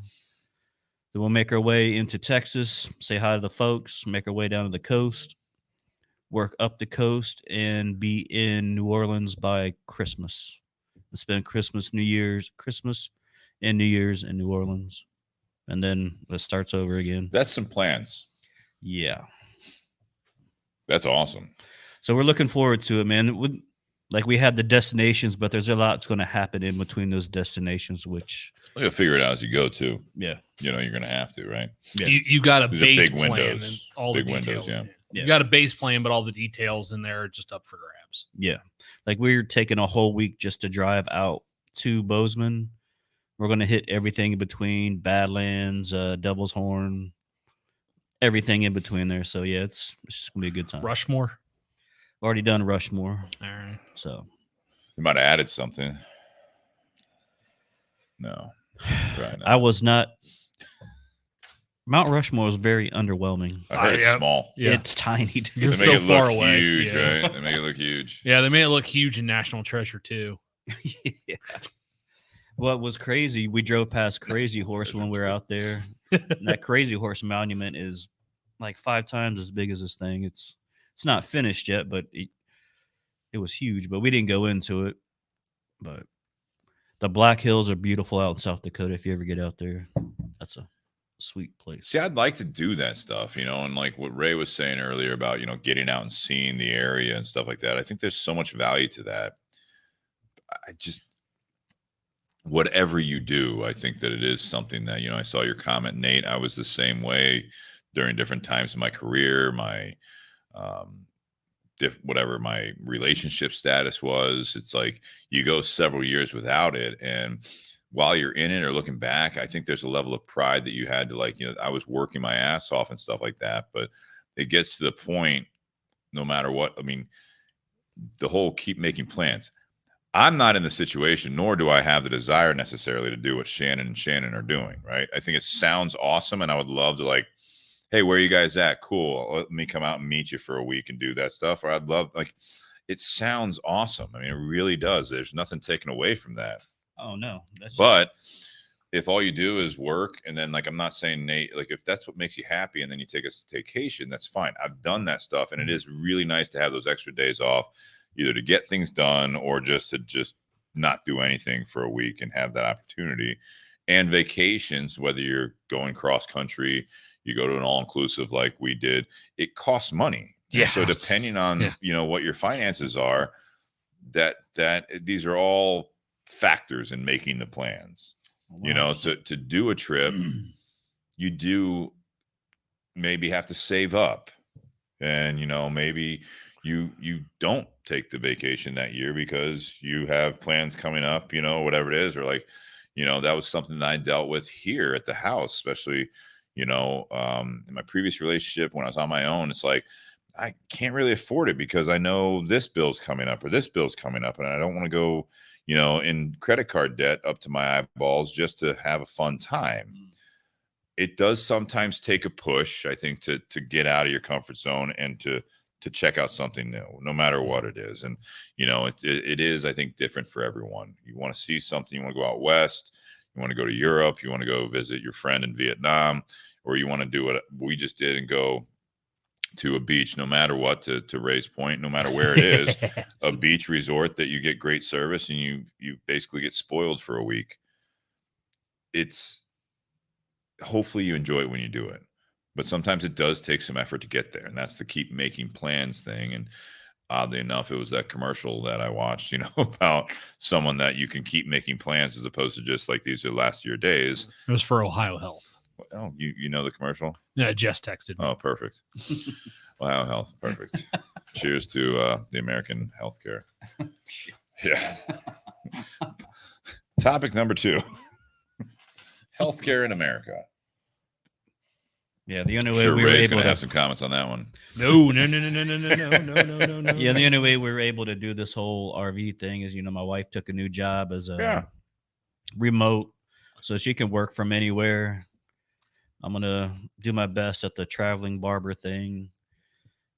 Then we'll make our way into Texas, say hi to the folks, make our way down to the coast, work up the coast, and be in New Orleans by Christmas. And spend Christmas and New Year's in New Orleans. And then it starts over again. That's some plans. Yeah. That's awesome. So we're looking forward to it, man. We had the destinations, but there's a lot that's going to happen in between those destinations, which You'll figure it out as you go, too. Yeah. You're going to have to, right? Yeah. You got a These base big plan windows. and all Big the details. windows, You got a base plan, but all the details in there are just up for grabs. Yeah. We're taking a whole week just to drive out to Bozeman. We're going to hit everything in between, Badlands, Devil's Horn, everything in between there. So, yeah, it's just going to be a good time. Rushmore? Already done Rushmore. All right. So. You might have added something. No. Probably not. I was not. Mount Rushmore was very underwhelming. I heard it's small. Yeah. It's tiny, dude. You're They make so it far look away. huge, Yeah. right? They make it look huge. Yeah, they made it look huge in National Treasure, too. Yeah. What was crazy, we drove past Crazy Horse when we were out there. And that Crazy Horse monument is like 5 times as big as this thing. It's not finished yet, but it was huge. But we didn't go into it. But the Black Hills are beautiful out in South Dakota. If you ever get out there, that's a sweet place. See, I'd like to do that stuff, and like what Ray was saying earlier about, getting out and seeing the area and stuff like that. I think there's so much value to that. Whatever you do, I think that it is something that, I saw your comment, Nate. I was the same way during different times in my career, my whatever my relationship status was. It's like you go several years without it, and while you're in it or looking back, I think there's a level of pride that you had to I was working my ass off and stuff like that, but it gets to the point, no matter what, I mean, the whole keep making plans. I'm not in the situation, nor do I have the desire necessarily to do what Shannon and Shannon are doing, right? I think it sounds awesome, and I would love to hey, where are you guys at? Cool. Let me come out and meet you for a week and do that stuff. Or I'd love, it sounds awesome. I mean, it really does. There's nothing taken away from that. Oh, no. if all you do is work, and then like, I'm not saying Nate, like if that's what makes you happy and then you take a vacation, that's fine. I've done that stuff, and it is really nice to have those extra days off, either to get things done or just to not do anything for a week and have that opportunity. And vacations, whether you're going cross country, you go to an all-inclusive like we did, it costs money. Yeah. And so depending on what your finances are, that these are all factors in making the plans. To do a trip, you do maybe have to save up, and maybe you don't take the vacation that year because you have plans coming up, whatever it is, or like, that was something that I dealt with here at the house, especially, in my previous relationship when I was on my own. It's like, I can't really afford it because I know this bill's coming up or this bill's coming up, and I don't want to go in credit card debt up to my eyeballs just to have a fun time. It does sometimes take a push, I think, to get out of your comfort zone and to check out something new, no matter what it is. And, it is, I think, different for everyone. You want to see something, you want to go out west, you want to go to Europe, you want to go visit your friend in Vietnam, or you want to do what we just did and go to a beach, no matter what, to Ray's point, no matter where it is, a beach resort that you get great service and you basically get spoiled for a week. It's hopefully you enjoy it when you do it, but sometimes it does take some effort to get there. And that's the keep making plans thing. And oddly enough, it was that commercial that I watched, about someone that you can keep making plans as opposed to just like, these are last year days. It was for Ohio Health. Oh, you know the commercial? Yeah, Jess texted me. Oh, perfect. Wow, health, perfect. Cheers to the American healthcare. Yeah. Topic number 2: healthcare in America. Yeah, the only way Sure, we were Ray's able gonna to have some comments on that one. No. Yeah, the only way we were able to do this whole RV thing is, my wife took a new job as a remote, so she can work from anywhere. I'm going to do my best at the traveling barber thing.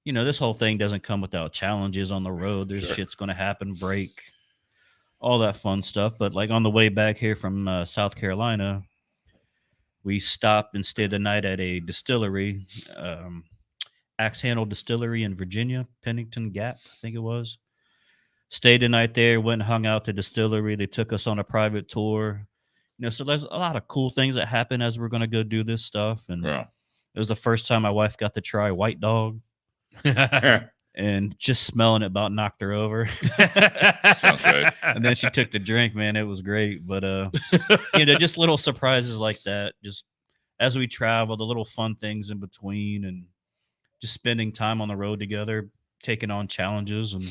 This whole thing doesn't come without challenges on the road. There's shit's going to happen, break, all that fun stuff. But like on the way back here from South Carolina, we stopped and stayed the night at a distillery, Axe Handle Distillery in Virginia, Pennington Gap, I think it was. Stayed the night there, went and hung out at the distillery. They took us on a private tour. So there's a lot of cool things that happen as we're going to go do this stuff. And it was the first time my wife got to try White Dog. And just smelling it about knocked her over. Sounds right. And then she took the drink, man. It was great. But, just little surprises like that. Just as we travel, the little fun things in between and just spending time on the road together, taking on challenges and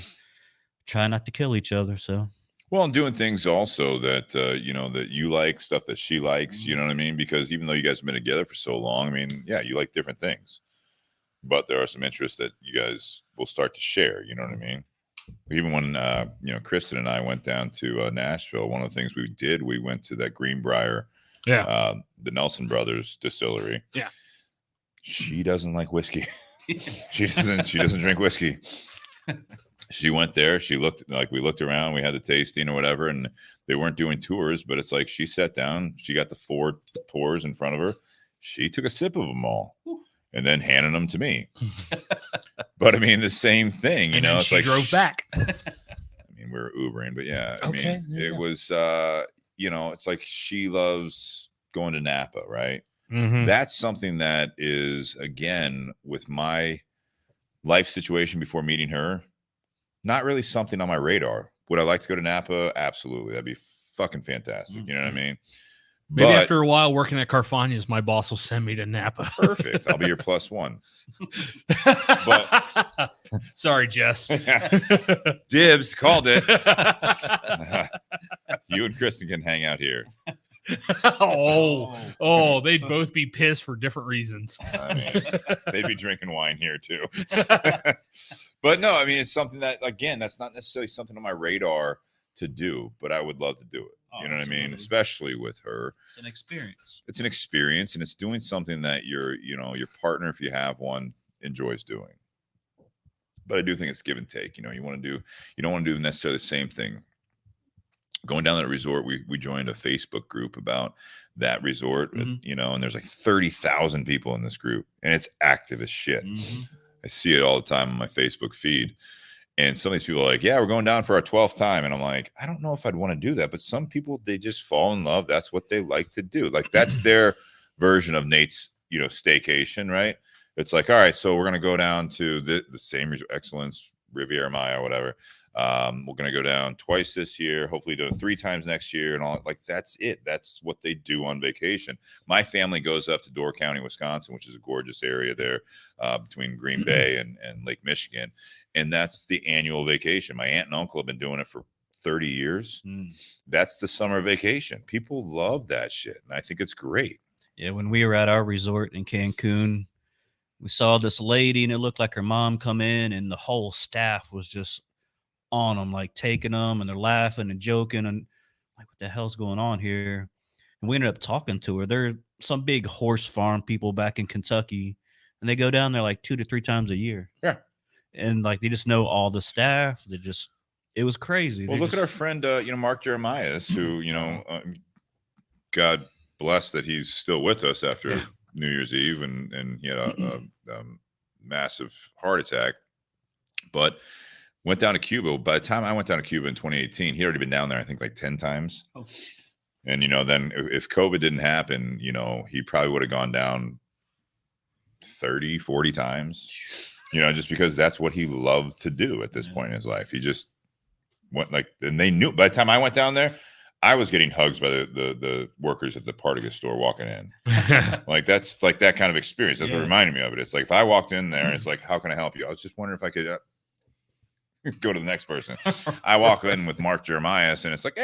trying not to kill each other. So. Well, and doing things also that, that you like, stuff that she likes, you know what I mean? Because even though you guys have been together for so long, I mean, yeah, you like different things. But there are some interests that you guys will start to share, you know what I mean? Even when, Kristen and I went down to Nashville, one of the things we did, we went to that Greenbrier, the Nelson Brothers distillery. Yeah. She doesn't like whiskey. She doesn't drink whiskey. She went there. She looked, like we looked around, we had the tasting or whatever, and they weren't doing tours, but it's like she sat down, she got the 4 pours in front of her. She took a sip of them all and then handed them to me. But I mean, the same thing, it's she like drove back. I mean, we were Ubering, but it was, it's like she loves going to Napa, right? Mm-hmm. That's something that is, again, with my life situation before meeting her, not really something on my radar. Would I like to go to Napa? Absolutely. That'd be fucking fantastic. You know what I mean? Maybe after a while working at Carfagna's, my boss will send me to Napa. Perfect. I'll be your +1. But sorry, Jess. Dibs, called it. You and Kristen can hang out here. They'd both be pissed for different reasons. I mean, they'd be drinking wine here too. But no, I mean, it's something that, again, that's not necessarily something on my radar to do, but I would love to do it. You know what I mean? Especially with her. It's an experience. It's an experience, and it's doing something that your partner, if you have one, enjoys doing. But I do think it's give and take. You don't want to do necessarily the same thing going down that resort, we joined a Facebook group about that resort, you know, and there's like 30,000 people in this group, and it's active as shit. I see it all the time on my Facebook feed. And some of these people are like, yeah, we're going down for our 12th time. And I'm like, I don't know if I'd want to do that. But some people, they just fall in love. That's what they like to do. Like, that's their version of Nate's, you know, staycation, right? It's like, all right, so we're going to go down to the same Excellence, Riviera Maya, whatever. We're going to go down twice this year, hopefully do it 3 times next year, and all. Like, that's it. That's what they do on vacation. My family goes up to Door County, Wisconsin, which is a gorgeous area there between Green Bay and Lake Michigan. And that's the annual vacation. My aunt and uncle have been doing it for 30 years. That's the summer vacation. People love that shit. And I think it's great. Yeah. When we were at our resort in Cancun, we saw this lady and it looked like her mom come in, and the whole staff was just on them, like taking them, and they're laughing and joking, and like, what the hell's going on here? And we ended up talking to her. There's some big horse farm people back in Kentucky, and they go down there like 2 to 3 times a year. Yeah. And like, they just know all the staff. It was crazy. Well, look at our friend, you know, Mark Jeremias, who, you know, God bless that he's still with us after New Year's Eve, and he had a massive heart attack, but went down to Cuba. By the time I went down to Cuba in 2018, he'd already been down there, I think, like 10 times. Oh. And, you know, then if COVID didn't happen, you know, he probably would have gone down 30, 40 times. You know, just because that's what he loved to do at this point in his life. He just went like, and they knew by the time I went down there, I was getting hugs by the workers at the Partagas store walking in. Like, that's like that kind of experience. That's what reminded me of it. It's like, if I walked in there and it's like, how can I help you? I was just wondering if I could go to the next person. I walk in with Mark Jeremias, and it's like,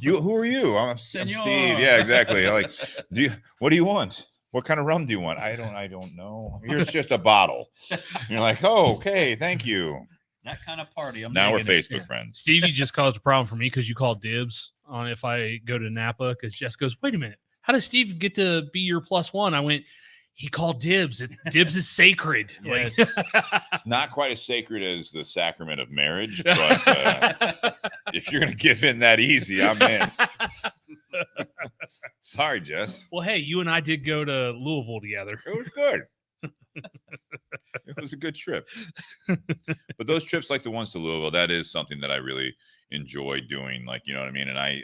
who are you? I'm Steve. Yeah, exactly. Like, what do you want? What kind of rum do you want? I don't know. Here's just a bottle. And you're like, oh, okay, thank you. That kind of party. Now we're Facebook friends. Stevie just caused a problem for me because you called dibs on if I go to Napa, because Jess goes, wait a minute, how does Steve get to be your +1? I went, he called dibs. Dibs is sacred. Like, it's not quite as sacred as the sacrament of marriage, but if you're going to give in that easy, I'm in. Sorry, Jess. Well, hey, you and I did go to Louisville together. It was good. It was a good trip. But those trips, like the ones to Louisville, that is something that I really enjoy doing. Like, you know what I mean? And I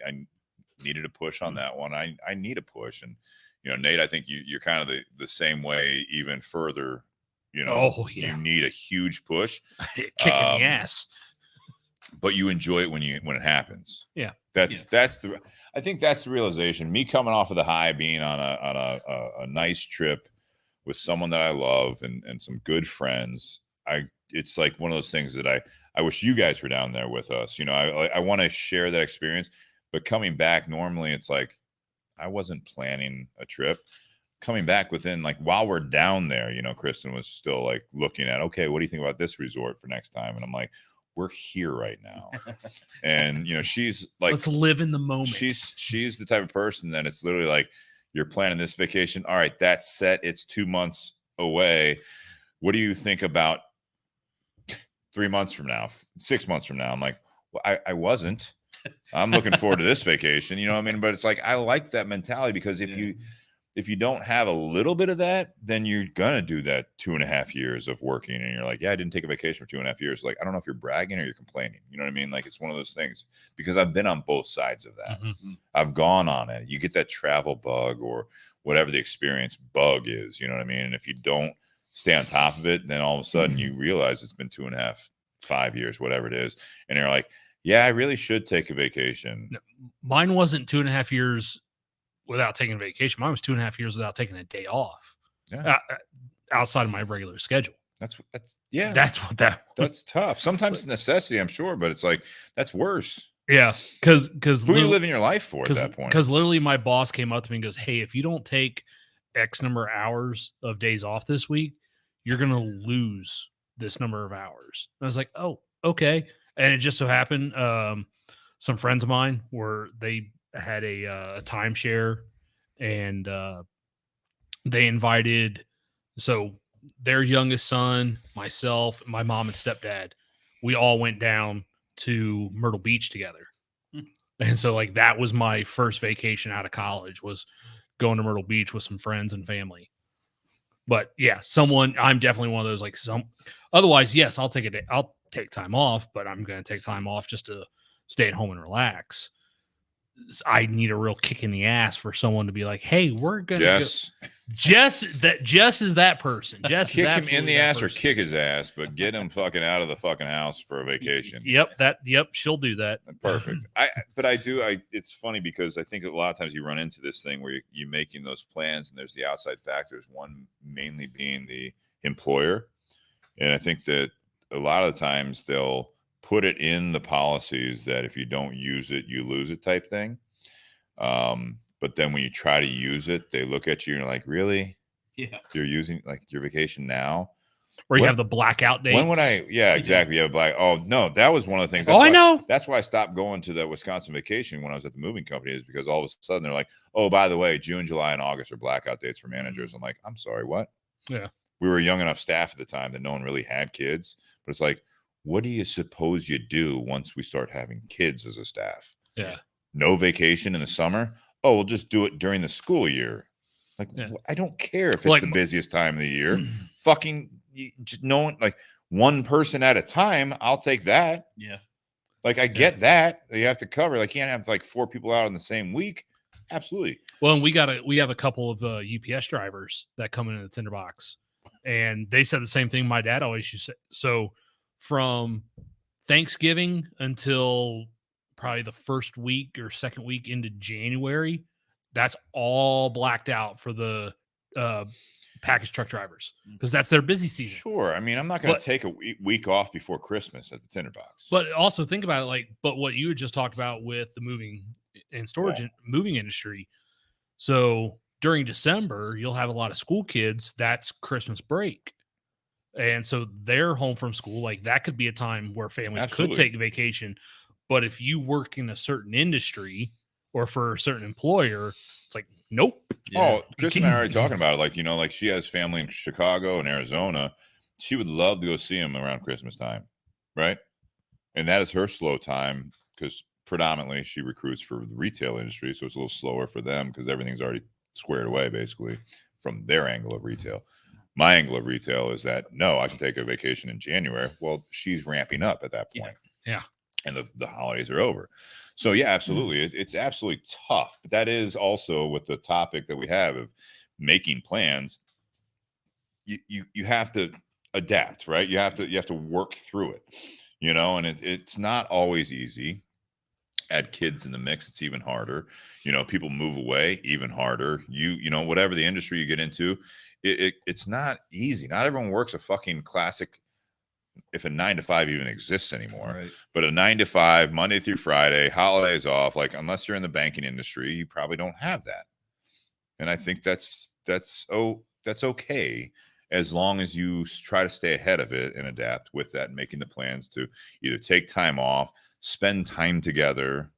needed a push on that one. I need a push. And, you know, Nate, I think you're kind of the same way, even further. You know, you need a huge push. Kicking the ass. But you enjoy it when it happens. Yeah. I think that's the realization. Me coming off of the high, being on a nice trip with someone that I love and some good friends. It's like one of those things that I wish you guys were down there with us. You know, I want to share that experience, but coming back, normally it's like, I wasn't planning a trip. Coming back within, like, while we're down there, you know, Kristen was still like looking at, okay, what do you think about this resort for next time? And I'm like, we're here right now. And, you know, she's like, let's live in the moment. She's the type of person that it's literally like, you're planning this vacation. All right, that's set. It's 2 months away. What do you think about 3 months from now, 6 months from now? I'm like, well, I wasn't. I'm looking forward to this vacation. You know what I mean? But it's like, I like that mentality, because if you don't have a little bit of that, then you're going to do that 2.5 years of working. And you're like, yeah, I didn't take a vacation for 2.5 years. Like, I don't know if you're bragging or you're complaining. You know what I mean? Like, it's one of those things, because I've been on both sides of that. Mm-hmm. I've gone on it. You get that travel bug or whatever the experience bug is, you know what I mean? And if you don't stay on top of it, then all of a sudden you realize it's been 2.5, 5 years, whatever it is. And you're like, yeah, I really should take a vacation. No, mine wasn't 2.5 years without taking a vacation. Mine was 2.5 years without taking a day off. Yeah. Outside of my regular schedule. That's tough. Sometimes it's necessity, I'm sure, but it's like, that's worse. Yeah. Because who are you living your life for at that point? Because literally my boss came up to me and goes, hey, if you don't take X number of hours of days off this week, you're going to lose this number of hours. And I was like, oh, okay. And it just so happened, some friends of mine they had a timeshare, and they invited, so their youngest son, myself, my mom and stepdad, we all went down to Myrtle Beach together. And so like that was my first vacation out of college, was going to Myrtle Beach with some friends and family. But yeah, I'm definitely one of those, like, otherwise, yes, I'll take time off, but I'm going to take time off just to stay at home and relax. I need a real kick in the ass for someone to be like, "Hey, we're gonna Jess is that person. Jess kick is him in the that ass person. or kick his ass, but get him fucking out of the fucking house for a vacation." Yep, she'll do that. Perfect. It's funny because I think a lot of times you run into this thing where you're making those plans and there's the outside factors, one mainly being the employer. And I think that a lot of the times they'll put it in the policies that if you don't use it, you lose it type thing. But then when you try to use it, they look at you and you're like, really? Yeah. You're using like your vacation now? Or you have the blackout dates. When would I? Yeah, exactly. You have oh no, that was one of the things. I know. That's why I stopped going to the Wisconsin vacation when I was at the moving company, is because all of a sudden they're like, oh, by the way, June, July, and August are blackout dates for managers. I'm like, I'm sorry, what? Yeah. We were young enough staff at the time that no one really had kids, but it's like, what do you suppose you do once we start having kids as a staff? Yeah. No vacation in the summer. Oh, we'll just do it during the school year. Like, I don't care if it's the busiest time of the year. Fucking just no one, like one person at a time. I'll take that. Yeah. Like I get that you have to cover. Like you can't have like 4 people out in the same week. Absolutely. Well, and we have a couple of UPS drivers that come into the Tinder Box, and they said the same thing my dad always used to say. So from Thanksgiving until probably the first week or second week into January, that's all blacked out for the package truck drivers, because that's their busy season. Sure. I mean, I'm not going to take a week off before Christmas at the Tinder Box. But also think about it, but what you had just talked about with the moving and storage moving industry. So during December, you'll have a lot of school kids. That's Christmas break. And so they're home from school. Like that could be a time where families could take vacation. But if you work in a certain industry or for a certain employer, it's like, nope. Yeah. Oh, Chris and I are already talking about it. Like, like she has family in Chicago and Arizona. She would love to go see them around Christmas time. Right. And that is her slow time, because predominantly she recruits for the retail industry. So it's a little slower for them because everything's already squared away, basically, from their angle of retail. My angle of retail is that, no, I can take a vacation in January. Well, she's ramping up at that point. Yeah. And the holidays are over. So, yeah, absolutely. It's absolutely tough. But that is also with the topic that we have of making plans. You have to adapt, right? You have to work through it, and it's not always easy. Add kids in the mix, it's even harder. People move away, even harder. Whatever the industry you get into, it's not easy. Not everyone works a fucking classic, if a 9 to 5 even exists anymore. Right. But a 9 to 5, Monday through Friday, holidays off, like unless you're in the banking industry, you probably don't have that. And I think that's okay, as long as you try to stay ahead of it and adapt with that, making the plans to either take time off, spend time together.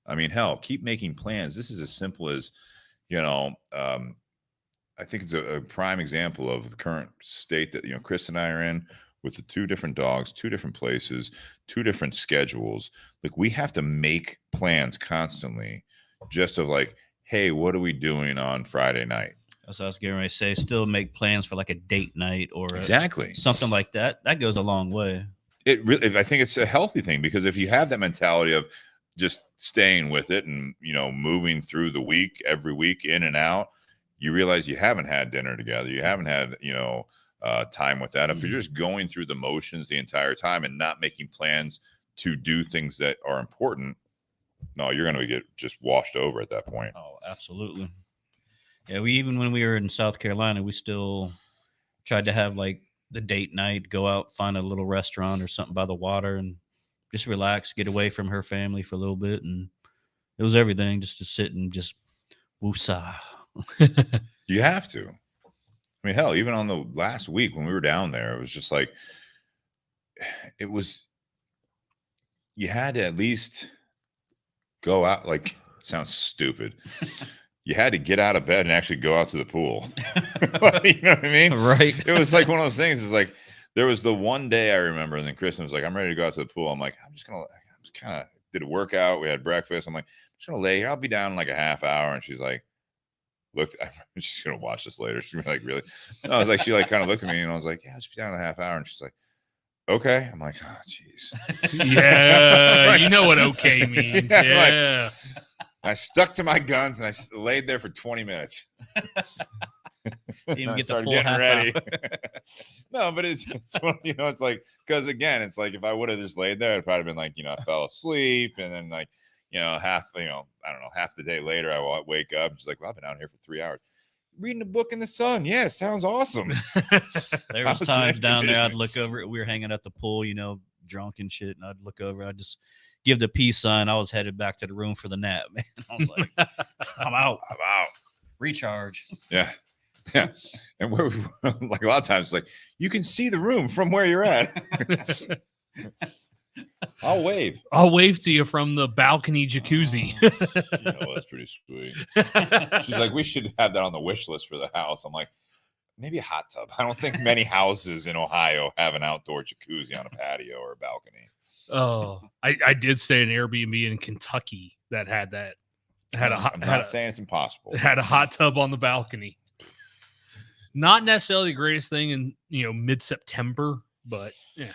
I mean, hell, keep making plans. This is as simple as, I think it's a prime example of the current state that, Chris and I are in, with the 2 different dogs, 2 different places, 2 different schedules. Like, we have to make plans constantly, just of like, hey, what are we doing on Friday night? As I was getting ready to say, still make plans for like a date night or exactly something like that. That goes a long way. It really, I think it's a healthy thing, because if you have that mentality of just staying with it and, moving through the week, every week in and out, you realize you haven't had dinner together. You haven't had, time with that. If you're just going through the motions the entire time and not making plans to do things that are important, no, you're going to get just washed over at that point. Oh, absolutely. Yeah. When we were in South Carolina, we still tried to have like the date night, go out, find a little restaurant or something by the water and just relax, get away from her family for a little bit. And it was everything, just to sit and just woosah. You have to. I mean, hell, even on the last week when we were down there, it was just like, you had to at least go out. Like, it sounds stupid. You had to get out of bed and actually go out to the pool. You know what I mean? Right. It was like one of those things. It's like, there was the one day I remember, and then Kristen was like, I'm ready to go out to the pool. I'm like, I'm just kind of did a workout. We had breakfast. I'm like, I'm just gonna lay here. I'll be down in like a half hour. And she's like, looked. I'm just gonna watch this later. She's like, really? No, I was like, she like kind of looked at me, and I was like, yeah, I'll just be down in a half hour. And she's like, okay. I'm like, oh, jeez. Yeah, Like, you know what okay means. Yeah, Yeah. I stuck to my guns and I laid there for 20 minutes. Even I get the started full getting half ready. hour. No, but it's one, it's like, because again, it's like if I would have just laid there, I'd probably been like, I fell asleep, and then like, half, I don't know, half the day later, I wake up, and she's like, well, I've been out here for 3 hours reading a book in the sun. Yeah, sounds awesome. There was times down there I'd look over. We were hanging at the pool, drunk and shit, and I'd look over. I'd just give the peace sign. I was headed back to the room for the nap, man. I was like, I'm out. Recharge. Yeah. Yeah. And where we, like a lot of times, it's like, you can see the room from where you're at. I'll wave. I'll wave to you from the balcony jacuzzi. That's pretty sweet. She's like, we should have that on the wish list for the house. I'm like, maybe a hot tub. I don't think many houses in Ohio have an outdoor jacuzzi on a patio or a balcony. Oh, I did stay in an Airbnb in Kentucky that had that. I'm not saying it's impossible. Had a hot tub on the balcony. Not necessarily the greatest thing in mid-September, but yeah.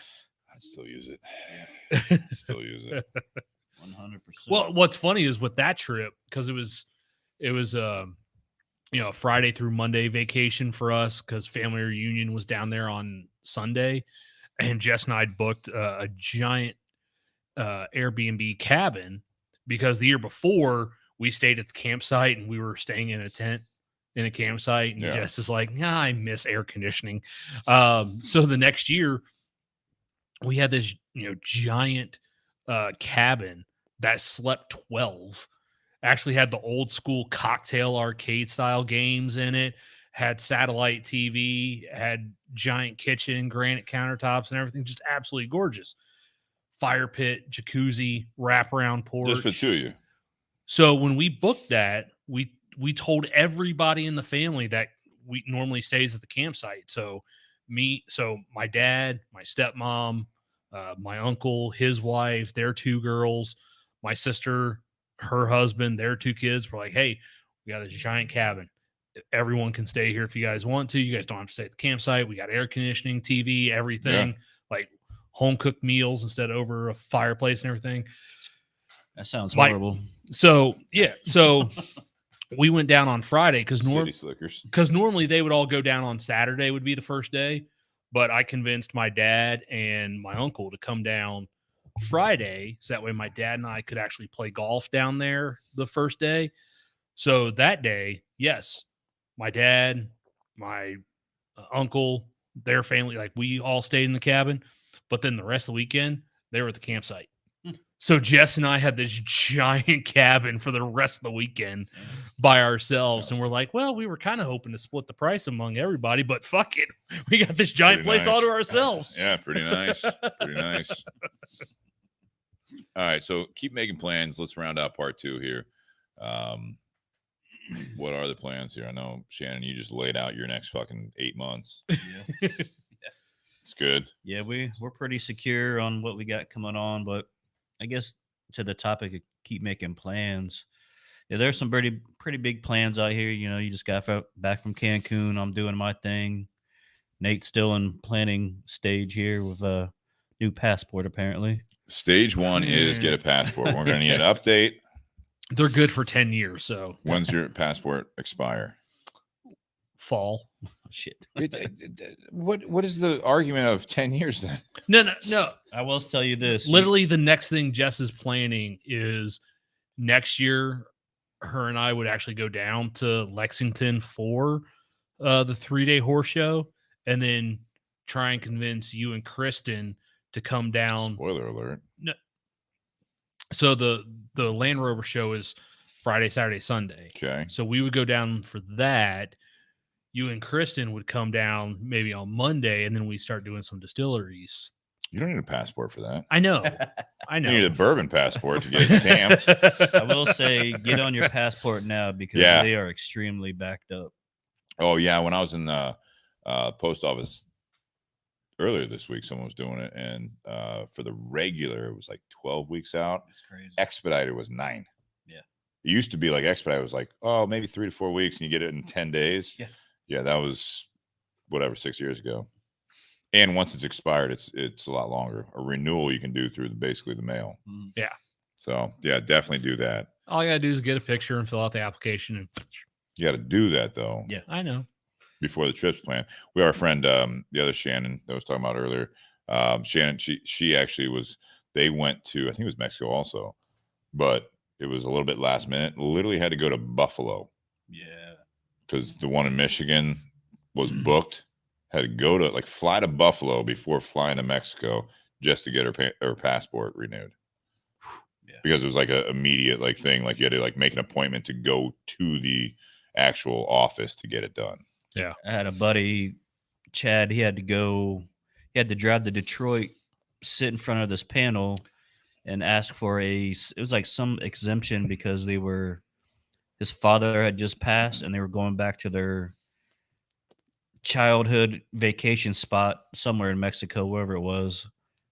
I'd still use it. Still use it. 100%. Well, what's funny is with that trip, because it was a Friday through Monday vacation for us, because family reunion was down there on Sunday, and Jess and I booked a giant Airbnb cabin, because the year before we stayed at the campsite and we were staying in a tent in a campsite, and Jess is like, I miss air conditioning. So the next year we had this giant cabin that slept 12, actually had the old school cocktail arcade style games in it, had satellite TV, had giant kitchen, granite countertops and everything, just absolutely gorgeous. Fire pit, jacuzzi, wraparound porch. Just for two of you. So when we booked that, we told everybody in the family that we normally stays at the campsite. So my dad, my stepmom, my uncle, his wife, their 2 girls, my sister, her husband, their 2 kids. We're like, hey, we got this giant cabin. Everyone can stay here if you guys want to. You guys don't have to stay at the campsite. We got air conditioning, TV, everything, like home cooked meals instead of over a fireplace and everything. That sounds horrible. So we went down on Friday because normally they would all go down on Saturday would be the first day, but I convinced my dad and my uncle to come down Friday, so that way my dad and I could actually play golf down there the first day. So that day, yes, my dad, my uncle, their family, like we all stayed in the cabin, but then the rest of the weekend they were at the campsite. So Jess and I had this giant cabin for the rest of the weekend by ourselves. And we're like, well, we were kind of hoping to split the price among everybody, but fuck it. We got this giant place all to ourselves. Yeah, pretty nice. Pretty nice. All right, so keep making plans. Let's round out part 2 here. What are the plans here? I know, Shannon, you just laid out your next fucking 8 months. Yeah. It's good. Yeah, we're pretty secure on what we got coming on, but I guess to the topic of keep making plans. Yeah, there's some pretty big plans out here. You just got back from Cancun. I'm doing my thing. Nate's still in planning stage here with a new passport, apparently. Stage 1 is get a passport. We're going to need an update. They're good for 10 years. So when's your passport expire? Fall. Oh, shit. What is the argument of 10 years then? No. I will tell you this. Literally, the next thing Jess is planning is next year, her and I would actually go down to Lexington for the 3-day horse show, and then try and convince you and Kristen to come down. Spoiler alert. No. So the Land Rover show is Friday, Saturday, Sunday. Okay. So we would go down for that. You and Kristen would come down maybe on Monday, and then we start doing some distilleries. You don't need a passport for that. I know. You need a bourbon passport to get it stamped. I will say, get on your passport now because they are extremely backed up. Oh, yeah. When I was in the post office earlier this week, someone was doing it, and for the regular, it was like 12 weeks out. That's crazy. Expedited was 9. Yeah. It used to be like Expedited was like, oh, maybe 3 to 4 weeks, and you get it in 10 days. Yeah. Yeah, that was whatever, 6 years ago. And once it's expired, it's a lot longer. A renewal you can do through basically the mail. Yeah. So yeah, definitely do that. All you gotta do is get a picture and fill out the application. And You got to do that though. yeah, I know. Before the trip's planned. We have our friend, the other Shannon that I was talking about earlier. Shannon, she actually they went to, I think it was Mexico also, but it was a little bit last minute. Literally had to go to Buffalo. Yeah. Because the one in Michigan was booked. Had to go to fly to Buffalo before flying to Mexico just to get her passport renewed. Yeah. Because it was like a immediate thing. Like you had to make an appointment to go to the actual office to get it done. Yeah. I had a buddy, Chad, he had to drive to Detroit, sit in front of this panel and ask for it was like some exemption because his father had just passed and they were going back to their childhood vacation spot somewhere in Mexico, wherever it was,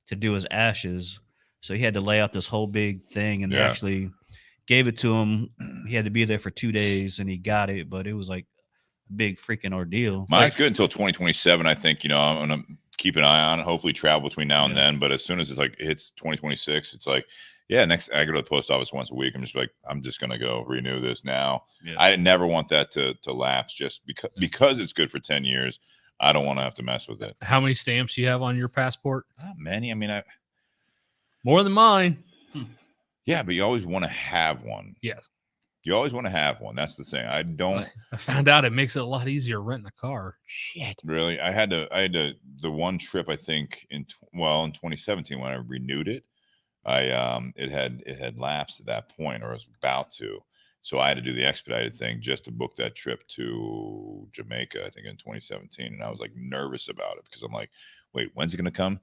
to do his ashes. So he had to lay out this whole big thing, and they actually gave it to him. He had to be there for 2 days and he got it, but it was like a big freaking ordeal. Mine's good until 2027. I think, I'm going to keep an eye on it, hopefully travel between now and then. But as soon as it hits 2026, it's like, yeah, next I go to the post office once a week. I'm just going to go renew this now. Yeah. I never want that to lapse just because it's good for 10 years. I don't want to have to mess with it. How many stamps do you have on your passport? Not many. I mean, More than mine. yeah, but you always want to have one. Yes. You always want to have one. That's the thing. I don't I found out it makes it a lot easier renting a car. Shit. really. I had the one trip, I think in 2017 when I renewed it. It had lapsed at that point, or I was about to, so I had to do the expedited thing just to book that trip to Jamaica, I think in 2017, and I was nervous about it because I'm like, wait, when's it gonna come?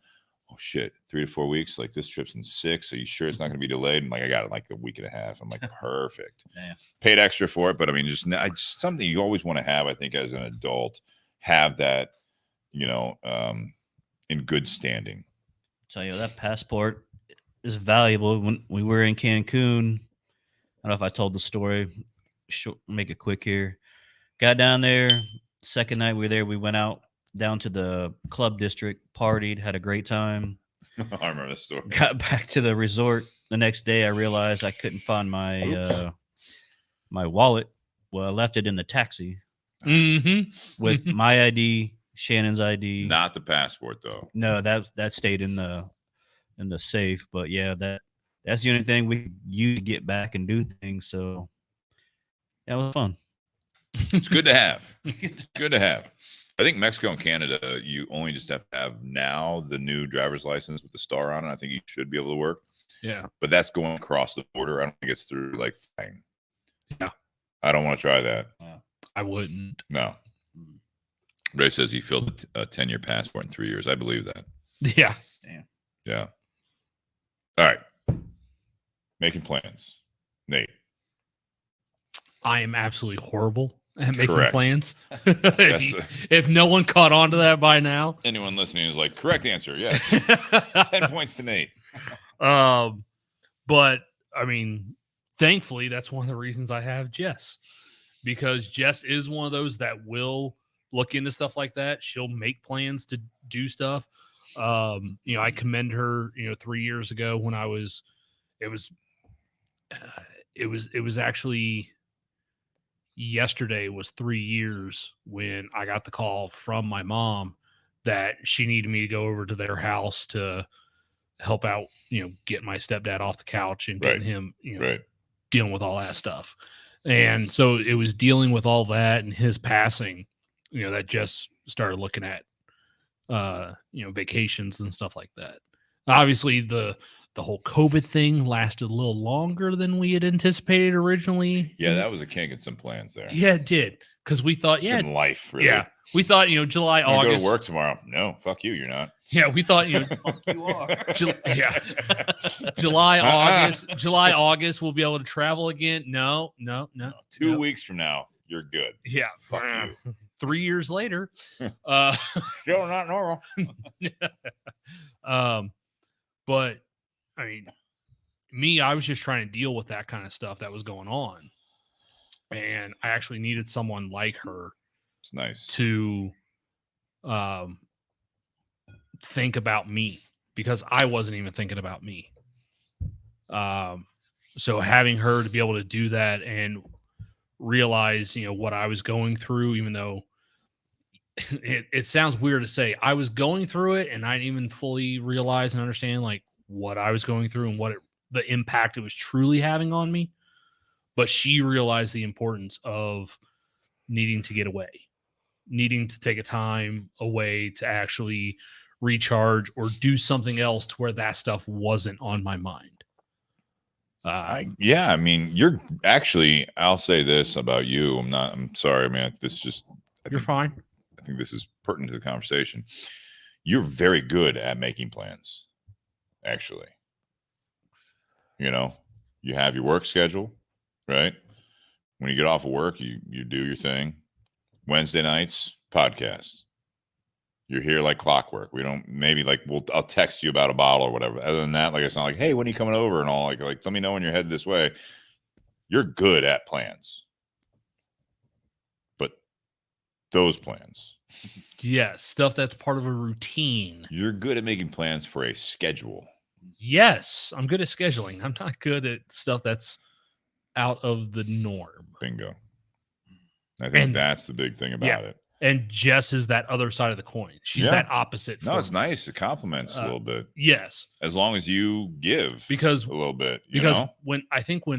Oh shit, 3 to 4 weeks. This trip's in 6. Are you sure it's not gonna be delayed? And I got it a week and a half. I'm like, perfect. Yeah. Paid extra for it, but I mean, just something you always want to have. I think as an adult, have that, in good standing. Tell you that passport is valuable. When we were in Cancun, I don't know if I told the story. Make it quick here. Got down there. Second night we were there, we went out down to the club district, partied, had a great time. I remember this story. Got back to the resort. The next day I realized I couldn't find my my wallet. Well, I left it in the taxi with my ID, Shannon's ID. Not the passport though. No, that stayed in the safe. But yeah, that's the only thing we use to get back and do things. So that was fun. It's good to have. Good to have. I think Mexico and Canada, you only just have to have now the new driver's license with the star on it. I think you should be able to work. Yeah. But that's going across the border. I don't think it's through flying. Yeah. I don't want to try that. I wouldn't. No. Ray says he filled a 10-year passport in 3 years. I believe that. Yeah. Damn. Yeah. All right. Making plans. Nate. I am absolutely horrible at making Correct. plans. if no one caught on to that by now. Anyone listening is correct answer. Yes. 10 points to Nate. But I mean, thankfully, that's one of the reasons I have Jess, because Jess is one of those that will look into stuff like that. She'll make plans to do stuff. I commend her, 3 years ago when it was actually yesterday was 3 years when I got the call from my mom that she needed me to go over to their house to help out, get my stepdad off the couch and getting him, dealing with all that stuff. And so it was dealing with all that and his passing, that just started looking at, vacations and stuff like that. Obviously the whole COVID thing lasted a little longer than we had anticipated originally. Yeah, that was a kink in some plans there. Yeah, it did. Because we thought, Some life, really. Yeah. We thought, July, You August. go to work tomorrow. No, fuck you. You're not. Yeah, we thought, Fuck you are. July, August, we'll be able to travel again. No. 2 weeks from now, you're good. Yeah. Fuck you. 3 years later. Still not normal. But I mean, I was just trying to deal with that kind of stuff that was going on. And I actually needed someone like her. It's nice to think about me, because I wasn't even thinking about me. So having her to be able to do that and realize, what I was going through, even though it sounds weird to say I was going through it and I didn't even fully realize and understand like what I was going through and the impact it was truly having on me. But she realized the importance of needing to get away, needing to take a time away to actually recharge or do something else to where that stuff wasn't on my mind. I mean, you're actually, I'll say this about you. I'm sorry, man. You're fine. I think this is pertinent to the conversation. You're very good at making plans, actually. You have your work schedule, right? When you get off of work, you do your thing. Wednesday nights, podcast. You're here like clockwork. We don't, I'll text you about a bottle or whatever. Other than that, it's not like, hey, when are you coming over? And all like, let me know when you're headed this way. You're good at plans. But those plans. Yes. Stuff that's part of a routine. You're good at making plans for a schedule. Yes. I'm good at scheduling. I'm not good at stuff that's out of the norm. Bingo. I think that's the big thing about it. And Jess is that other side of the coin. She's that opposite. No, it's nice. It compliments a little bit. Yes. As long as you give a little bit. Because when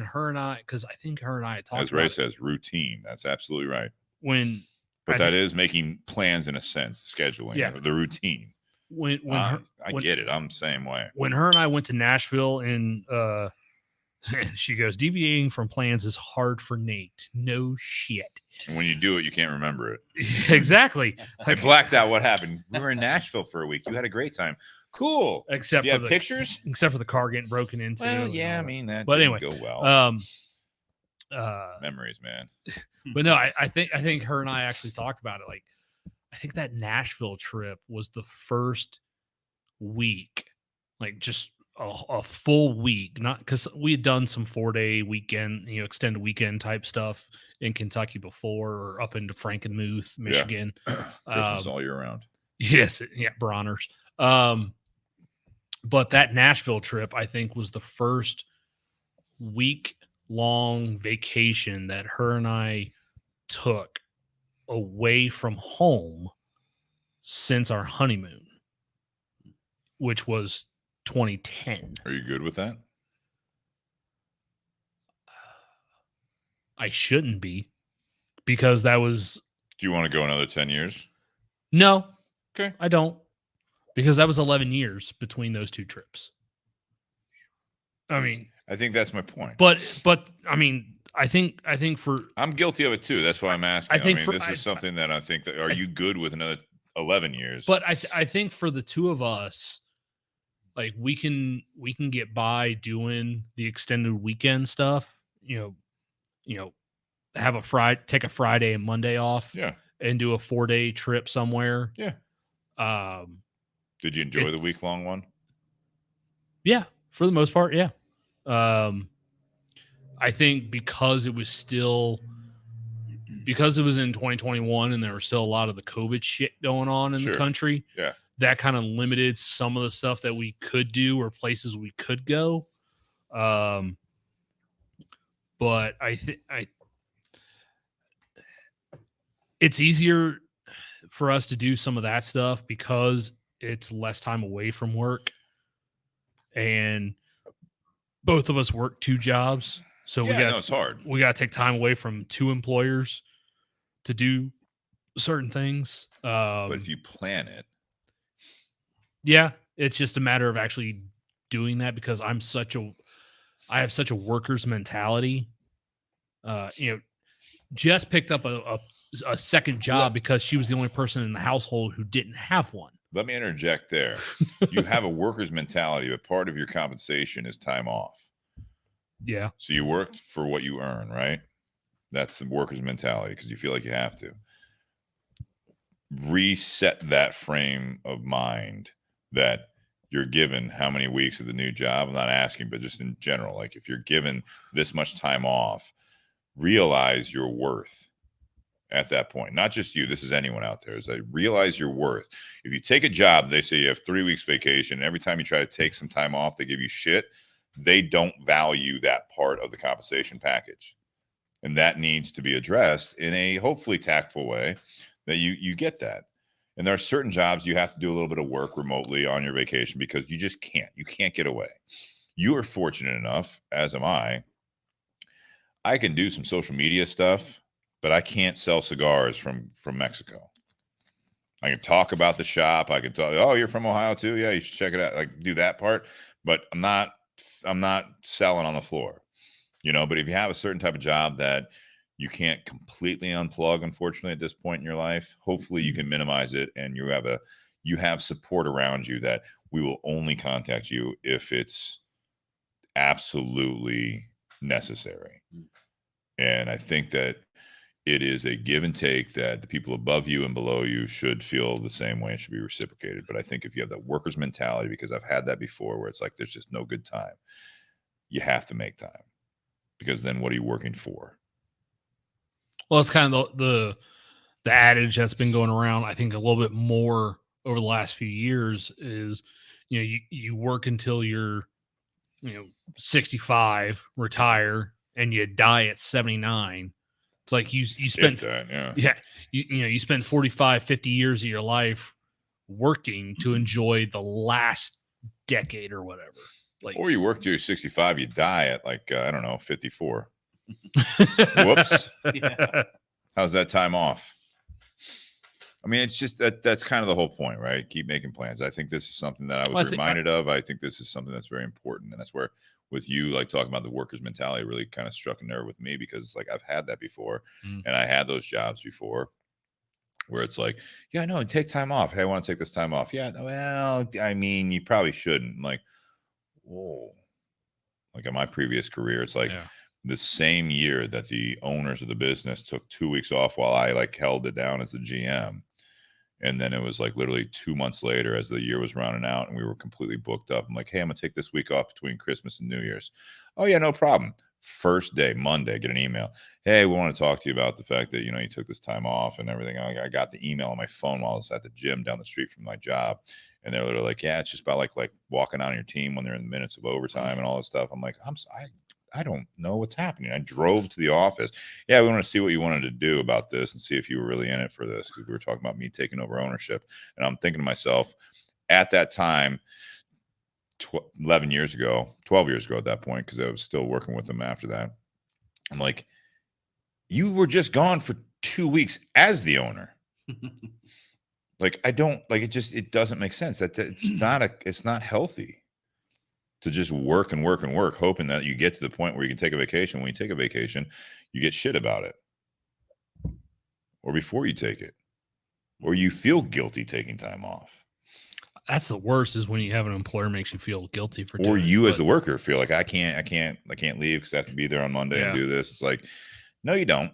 her and I talked as Ray says, routine. That's absolutely right. But that is making plans in a sense, scheduling. Yeah. The routine. I get it. I'm the same way. When her and I went to Nashville and she goes, deviating from plans is hard for Nate. No shit. And when you do it, you can't remember it. Exactly. I blacked out what happened. We were in Nashville for a week. You had a great time. Cool. Except you for have pictures? Except for the car getting broken into. Well, yeah, I mean that. But anyway, go well. Memories, man. But no, I think her and I actually talked about it. Like, I think that Nashville trip was the first week, like just a full week, not because we had done some 4-day weekend, extended weekend type stuff in Kentucky before, or up into Frankenmuth, Michigan. Christmas all year round. Yes, yeah, Bronner's. But that Nashville trip, I think, was the first week-long vacation that her and I took away from home since our honeymoon, which was 2010. Are you good with that? I shouldn't be, because that was. Do you want to go another 10 years? No. Okay. I don't, because that was 11 years between those two trips. I mean, I think that's my point. But I mean, I think for I'm guilty of it too. That's why I'm asking. This is something that I think that. Are you good with another 11 years? But I think for the two of us, like we can get by doing the extended weekend stuff. Have take a Friday and Monday off. Yeah. And do a 4-day trip somewhere. Yeah. Did you enjoy the week-long one? Yeah, for the most part, yeah. I think because it was in 2021 and there was still a lot of the COVID shit going on in the country. Yeah. That kind of limited some of the stuff that we could do or places we could go. But it's easier for us to do some of that stuff because it's less time away from work, and both of us work 2 jobs. So it's hard. We got to take time away from 2 employers to do certain things. But if you plan it. Yeah, it's just a matter of actually doing that, because I have such a worker's mentality. Jess picked up a second job because she was the only person in the household who didn't have one. Let me interject there. You have a worker's mentality, but part of your compensation is time off. Yeah. So you work for what you earn, right? That's the worker's mentality because you feel like you have to. Reset that frame of mind that you're given how many weeks of the new job. I'm not asking, but just in general, like if you're given this much time off, realize your worth at that point. Not just you, this is anyone out there, is that realize your worth. If you take a job, they say you have 3 weeks vacation, and every time you try to take some time off, they give you shit. They don't value that part of the compensation package. And that needs to be addressed in a hopefully tactful way that you get that. And there are certain jobs you have to do a little bit of work remotely on your vacation because you just can't. You can't get away. You are fortunate enough, as am I can do some social media stuff, but I can't sell cigars from Mexico. I can talk about the shop. I can talk, oh, you're from Ohio too? Yeah, you should check it out. I can do that part, but I'm not selling on the floor, but if you have a certain type of job that you can't completely unplug, unfortunately, at this point in your life, hopefully you can minimize it and you have support around you that we will only contact you if it's absolutely necessary. And I think that it is a give and take that the people above you and below you should feel the same way. It should be reciprocated. But I think if you have that worker's mentality, because I've had that before where it's like there's just no good time, you have to make time, because then what are you working for? Well, it's kind of the adage that's been going around, I think, a little bit more over the last few years is, you work until you're 65, retire, and you die at 79. It's like you spent you spend 45, 50 years of your life working to enjoy the last decade or whatever. Like, or you work till you're 65, you die at 54. Whoops. Yeah. How's that time off? I mean, it's just that's kind of the whole point, right? Keep making plans. I think this is something that I was reminded of. I think this is something that's very important. And that's where with you, like talking about the worker's mentality really kind of struck a nerve with me, because like I've had that before and I had those jobs before where it's like, yeah, no, take time off. Hey, I want to take this time off. Yeah, well, I mean, you probably shouldn't. I'm like, whoa. Like in my previous career, it's like the same year that the owners of the business took 2 weeks off while I held it down as the GM. And then it was literally 2 months later as the year was rounding out and we were completely booked up. I'm like, hey, I'm going to take this week off between Christmas and New Year's. Oh, yeah, no problem. First day, Monday, get an email. Hey, we want to talk to you about the fact that, you took this time off and everything. I got the email on my phone while I was at the gym down the street from my job. And they're literally like, yeah, it's just about like walking on your team when they're in the minutes of overtime and all this stuff. I'm like, I don't know what's happening. I drove to the office. Yeah, we want to see what you wanted to do about this and see if you were really in it for this, because we were talking about me taking over ownership. And I'm thinking to myself, at that time, 12 years ago at that point, because I was still working with them after that, I'm like, you were just gone for 2 weeks as the owner. It doesn't make sense. It's not healthy to just work and work and work, hoping that you get to the point where you can take a vacation. When you take a vacation, you get shit about it, or before you take it, or you feel guilty taking time off. That's the worst, is when you have an employer makes you feel guilty for doing or you it, as the worker feel like I can't leave because I have to be there on Monday and do this. It's like, no, you don't.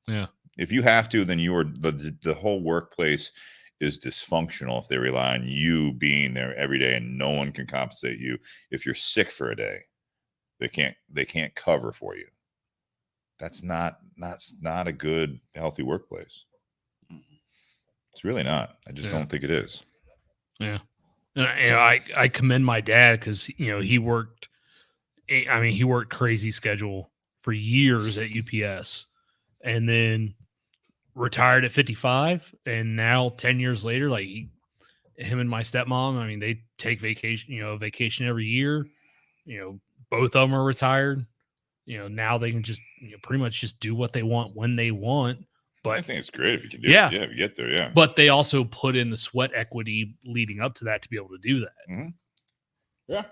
Yeah. If you have to, then you are the whole workplace is dysfunctional if they rely on you being there every day and no one can compensate you. If you're sick for a day, they can't cover for you. That's not a good, healthy workplace. It's really not. I just don't think it is. Yeah. And I commend my dad, because he worked crazy schedule for years at UPS, and then retired at 55, and now 10 years later, him and my stepmom, they take vacation every year. Both of them are retired. Now they can just pretty much just do what they want when they want. But I think it's great if you can do it. Yeah, if you get there, yeah. But they also put in the sweat equity leading up to that to be able to do that. Mm-hmm. Yeah.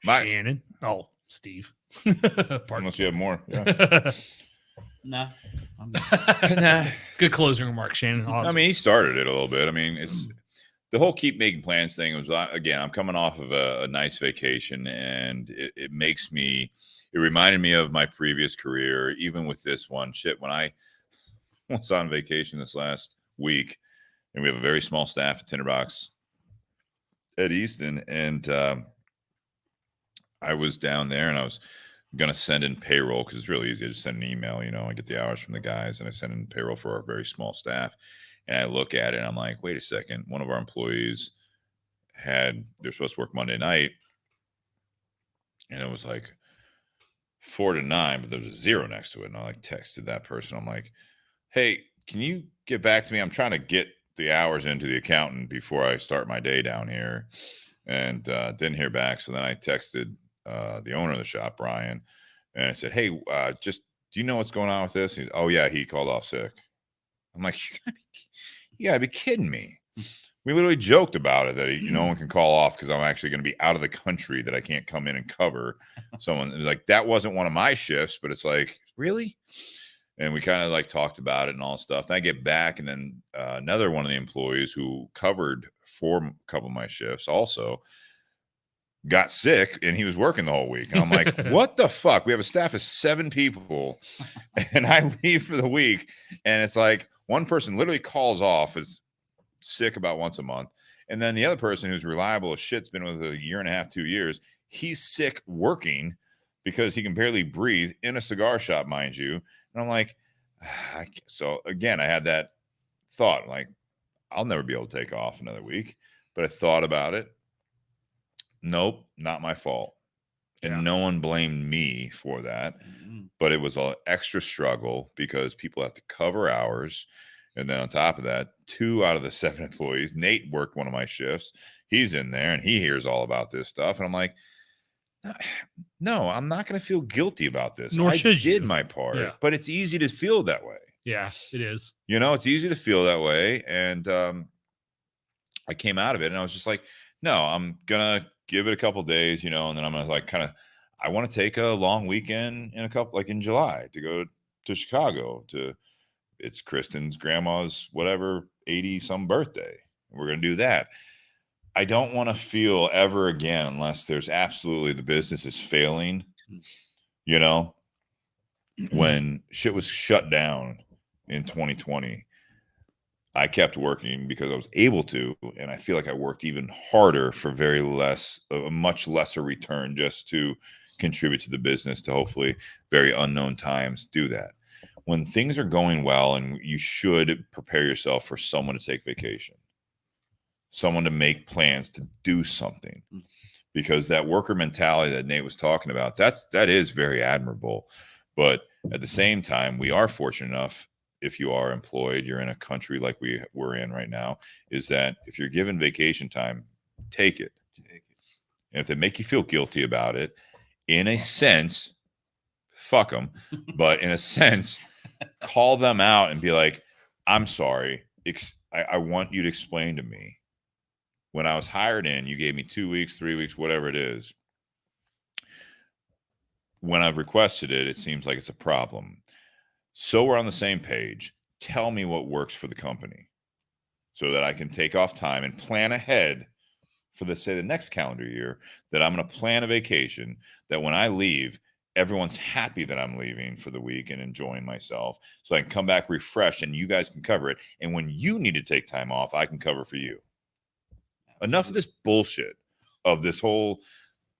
Shannon. Oh, Steve. Unless you have more. Yeah. Nah. Good closing remark, Shannon. Awesome. He started it a little bit. It's the whole keep making plans thing was, again, I'm coming off of a nice vacation, and it makes me, It reminded me of my previous career, even with this one. Shit, when I was on vacation this last week, and we have a very small staff at Tinder Box at Easton, and I was down there, and I was going to send in payroll because it's really easy to just send an email. You know, I get the hours from the guys, and I send in payroll for our very small staff. And I look at it, and I'm like, wait a second. One of our employees they're supposed to work Monday night, and it was like 4 to 9, but there was a 0 next to it. And I like texted that person. I'm like, hey, can you get back to me? I'm trying to get the hours into the accountant before I start my day down here. And didn't hear back. So then I texted the owner of the shop, Brian, and I said, hey, just, do you know what's going on with this? He's, oh yeah, he called off sick. I'm like, you gotta be kidding me. We literally joked about it that no one can call off because I'm actually going to be out of the country, that I can't come in and cover someone. It was like, that wasn't one of my shifts, but it's like, really? And we kind of like talked about it and all stuff. And I get back, and then another one of the employees who covered for a couple of my shifts also got sick, and he was working the whole week. And I'm like, what the fuck? We have a staff of 7 people, and I leave for the week, and it's like one person literally calls off, is sick about once a month, and then the other person who's reliable as shit's been with a 1.5 to 2 years, he's sick working because he can barely breathe in a cigar shop, mind you. And I'm like, so again, I had that thought, like, I'll never be able to take off another week. But I thought about it. Nope, not my fault. And no one blamed me for that. But it was an extra struggle because people have to cover hours. And then on top of that, 2 out of the 7 employees, Nate worked one of my shifts. He's in there, and he hears all about this stuff. And I'm like, no, I'm not going to feel guilty about this. Nor should you. I did my part, but it's easy to feel that way. Yeah, it is. You know, it's easy to feel that way. And I came out of it, and I was just like, no, I'm going to give it a couple days, you know, and then I'm going to like I want to take a long weekend in July to go to Chicago it's Kristen's grandma's, whatever, 80-some birthday. We're going to do that. I don't want to feel ever again, unless there's absolutely the business is failing, you know, when shit was shut down in 2020, I kept working because I was able to, and I feel like I worked even harder for a much lesser return, just to contribute to the business, to hopefully very unknown times do that. When things are going well, and you should prepare yourself for someone to take vacation, someone to make plans to do something, because that worker mentality that Nate was talking about, that is very admirable. But at the same time, we are fortunate enough, if you are employed, you're in a country like we're in right now, is that if you're given vacation time, take it. And if they make you feel guilty about it, in a sense, fuck them. But in a sense, call them out and be like, I'm sorry. I want you to explain to me. When I was hired in, you gave me 2 weeks, 3 weeks, whatever it is. When I've requested it, it seems like it's a problem. So we're on the same page. Tell me what works for the company so that I can take off time and plan ahead for the next calendar year, that I'm going to plan a vacation that when I leave, everyone's happy that I'm leaving for the week and enjoying myself, so I can come back refreshed and you guys can cover it. And when you need to take time off, I can cover for you. Enough of this bullshit of this whole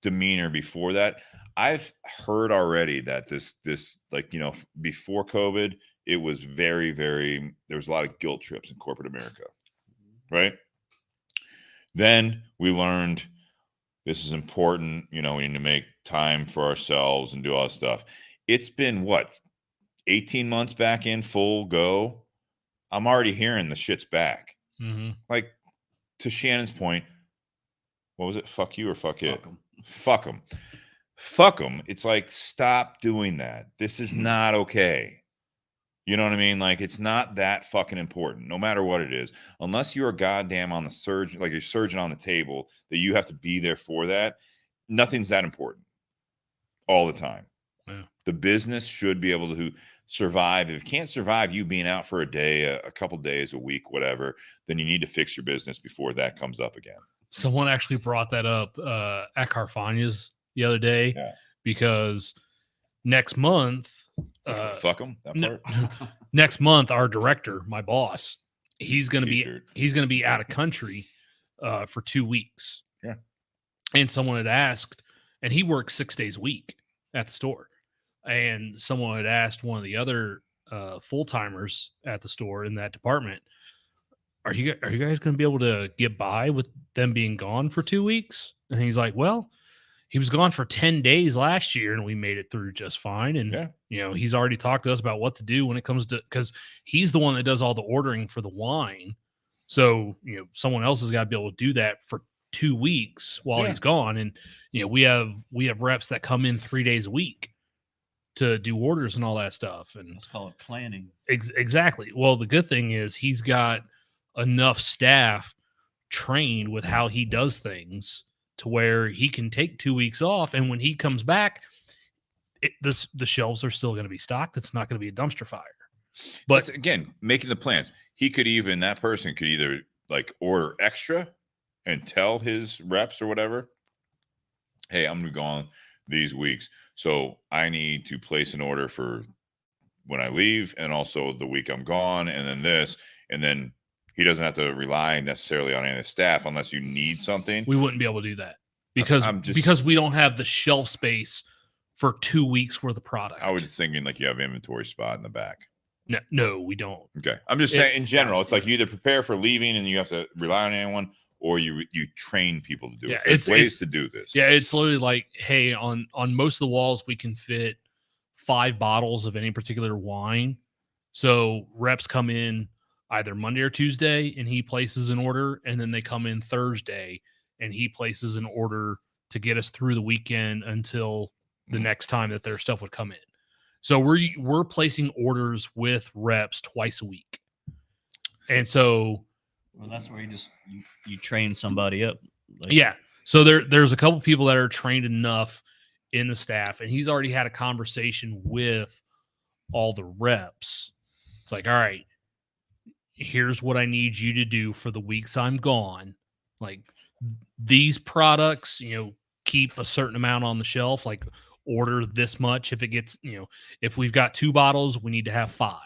demeanor before that. I've heard already that this like, you know, before COVID, it was very, very, there was a lot of guilt trips in corporate America, right? Then we learned this is important. You know, we need to make time for ourselves and do all this stuff. It's been 18 months back in full go. I'm already hearing the shit's back. Like, to Shannon's point, what was it? Fuck you or fuck it? Fuck them. Fuck them. It's like, stop doing that. This is not okay. You know what I mean? Like, it's not that fucking important, no matter what it is. Unless you're goddamn on the surgeon, like you're surgeon on the table, that you have to be there for that. Nothing's that important all the time. Yeah. The business should be able to survive. If it can't survive you being out for a day, a couple days, a week, whatever, then you need to fix your business before that comes up again. Someone actually brought that up at Carfagna's the other day, because next month, fuck them. That part. next month, our director, my boss, he's going T-shirt. to be out of country for 2 weeks. Yeah. And someone had asked, and he works 6 days a week at the store. And someone had asked one of the other full timers at the store in that department, are you guys going to be able to get by with them being gone for 2 weeks? And he's like, well, he was gone for 10 days last year and we made it through just fine. And, he's already talked to us about what to do when it comes to, because he's the one that does all the ordering for the wine. So, someone else has got to be able to do that for 2 weeks while he's gone. And, we have reps that come in 3 days a week to do orders and all that stuff. And let's call it planning. Exactly. Well, the good thing is he's got enough staff trained with how he does things to where he can take 2 weeks off. And when he comes back, the shelves are still going to be stocked. It's not going to be a dumpster fire. But again, making the plans, that person could either like order extra and tell his reps or whatever, hey, I'm going to be gone these weeks, so I need to place an order for when I leave and also the week I'm gone, and then this, and then he doesn't have to rely necessarily on any of the staff unless you need something. We wouldn't be able to do that because we don't have the shelf space for 2 weeks worth of product. I was just thinking like you have inventory spot in the back. No, we don't. Okay. I'm just saying in general, it's like you either prepare for leaving and you have to rely on anyone, or you train people to do it. There's ways to do this. Yeah, it's literally like, hey, on most of the walls, we can fit 5 bottles of any particular wine. So reps come in either Monday or Tuesday and he places an order, and then they come in Thursday and he places an order to get us through the weekend until the next time that their stuff would come in. So we're placing orders with reps twice a week. And so that's where you train somebody up. So there's a couple people that are trained enough in the staff, and he's already had a conversation with all the reps. It's like, all right, here's what I need you to do for the weeks I'm gone. Like these products, keep a certain amount on the shelf, like order this much. If it gets, if we've got 2 bottles, we need to have 5.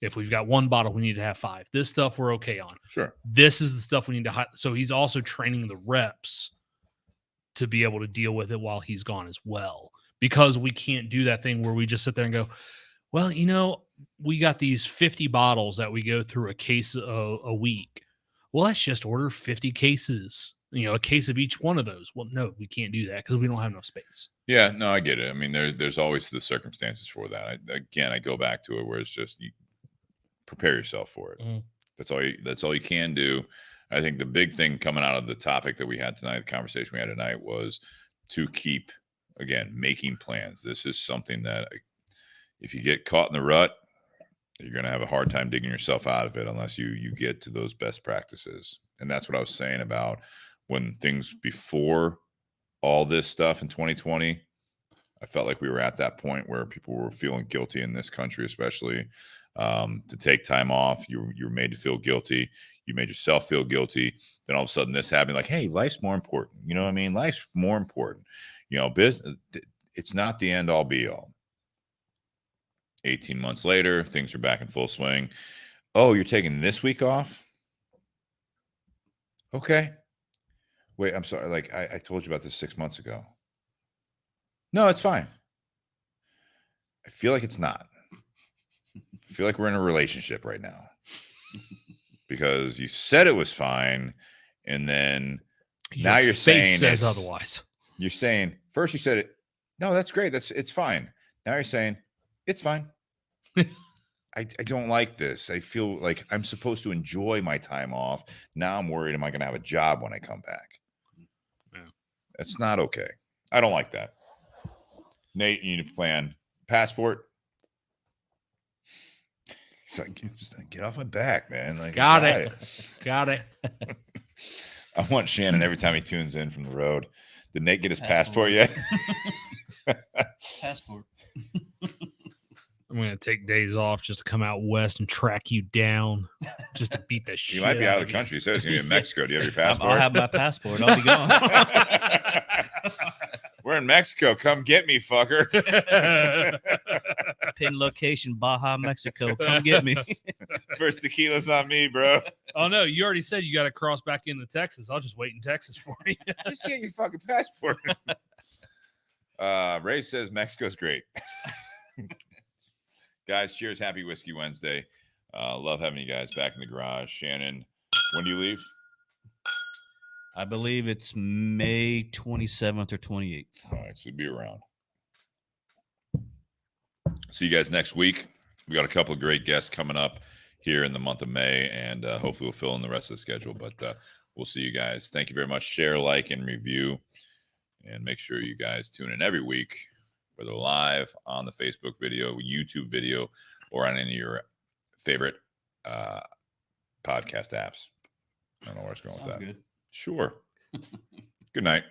If we've got 1 bottle, we need to have 5. This stuff we're okay on. Sure. This is the stuff we need to so he's also training the reps to be able to deal with it while he's gone as well. Because we can't do that thing where we just sit there and go, well, we got these 50 bottles that we go through a case a week. Well, let's just order 50 cases, a case of each one of those. Well, no, we can't do that because we don't have enough space. Yeah, no, I get it. I mean, there's always the circumstances for that. I go back to it where it's just you prepare yourself for it. Mm-hmm. That's all you can do. I think the big thing coming out of the topic that we had tonight, the conversation we had tonight, was to keep, again, making plans. This is something that if you get caught in the rut, you're going to have a hard time digging yourself out of it unless you get to those best practices. And that's what I was saying about when things before all this stuff in 2020, I felt like we were at that point where people were feeling guilty in this country, especially to take time off. You were made to feel guilty. You made yourself feel guilty. Then all of a sudden this happened, like, hey, life's more important. You know what I mean? Life's more important. Business, it's not the end all be all. 18 months later, things are back in full swing. Oh, you're taking this week off? Okay. Wait, I'm sorry. Like I told you about this 6 months ago. No, it's fine. I feel like it's not. I feel like we're in a relationship right now because you said it was fine. And then now you're saying says otherwise. You're saying first you said it. No, that's great. It's fine. Now you're saying it's fine. I don't like this. I feel like I'm supposed to enjoy my time off. Now I'm worried, am I going to have a job when I come back? Yeah. That's not okay. I don't like that. Nate, you need to plan passport. He's like, get off my back, man. Like, got it. I want Shannon every time he tunes in from the road. Did Nate get his passport yet? Passport. I'm going to take days off just to come out west and track you down just to beat that shit. You might be out of the country. He said he's going to be in Mexico. Do you have your passport? I'll have my passport. I'll be gone. We're in Mexico. Come get me, fucker. Pin location, Baja, Mexico. Come get me. First tequila's on me, bro. Oh no, you already said you got to cross back into Texas. I'll just wait in Texas for you. Just get your fucking passport. Ray says Mexico's great. Guys, cheers. Happy Whiskey Wednesday. Love having you guys back in the garage. Shannon, when do you leave? I believe it's May 27th or 28th. All right, so be around. See you guys next week. We got a couple of great guests coming up here in the month of May, and hopefully we'll fill in the rest of the schedule. But we'll see you guys. Thank you very much. Share, like, and review. And make sure you guys tune in every week, whether live on the Facebook video, YouTube video, or on any of your favorite podcast apps. I don't know where it's going with that. Good. Sure. Good night.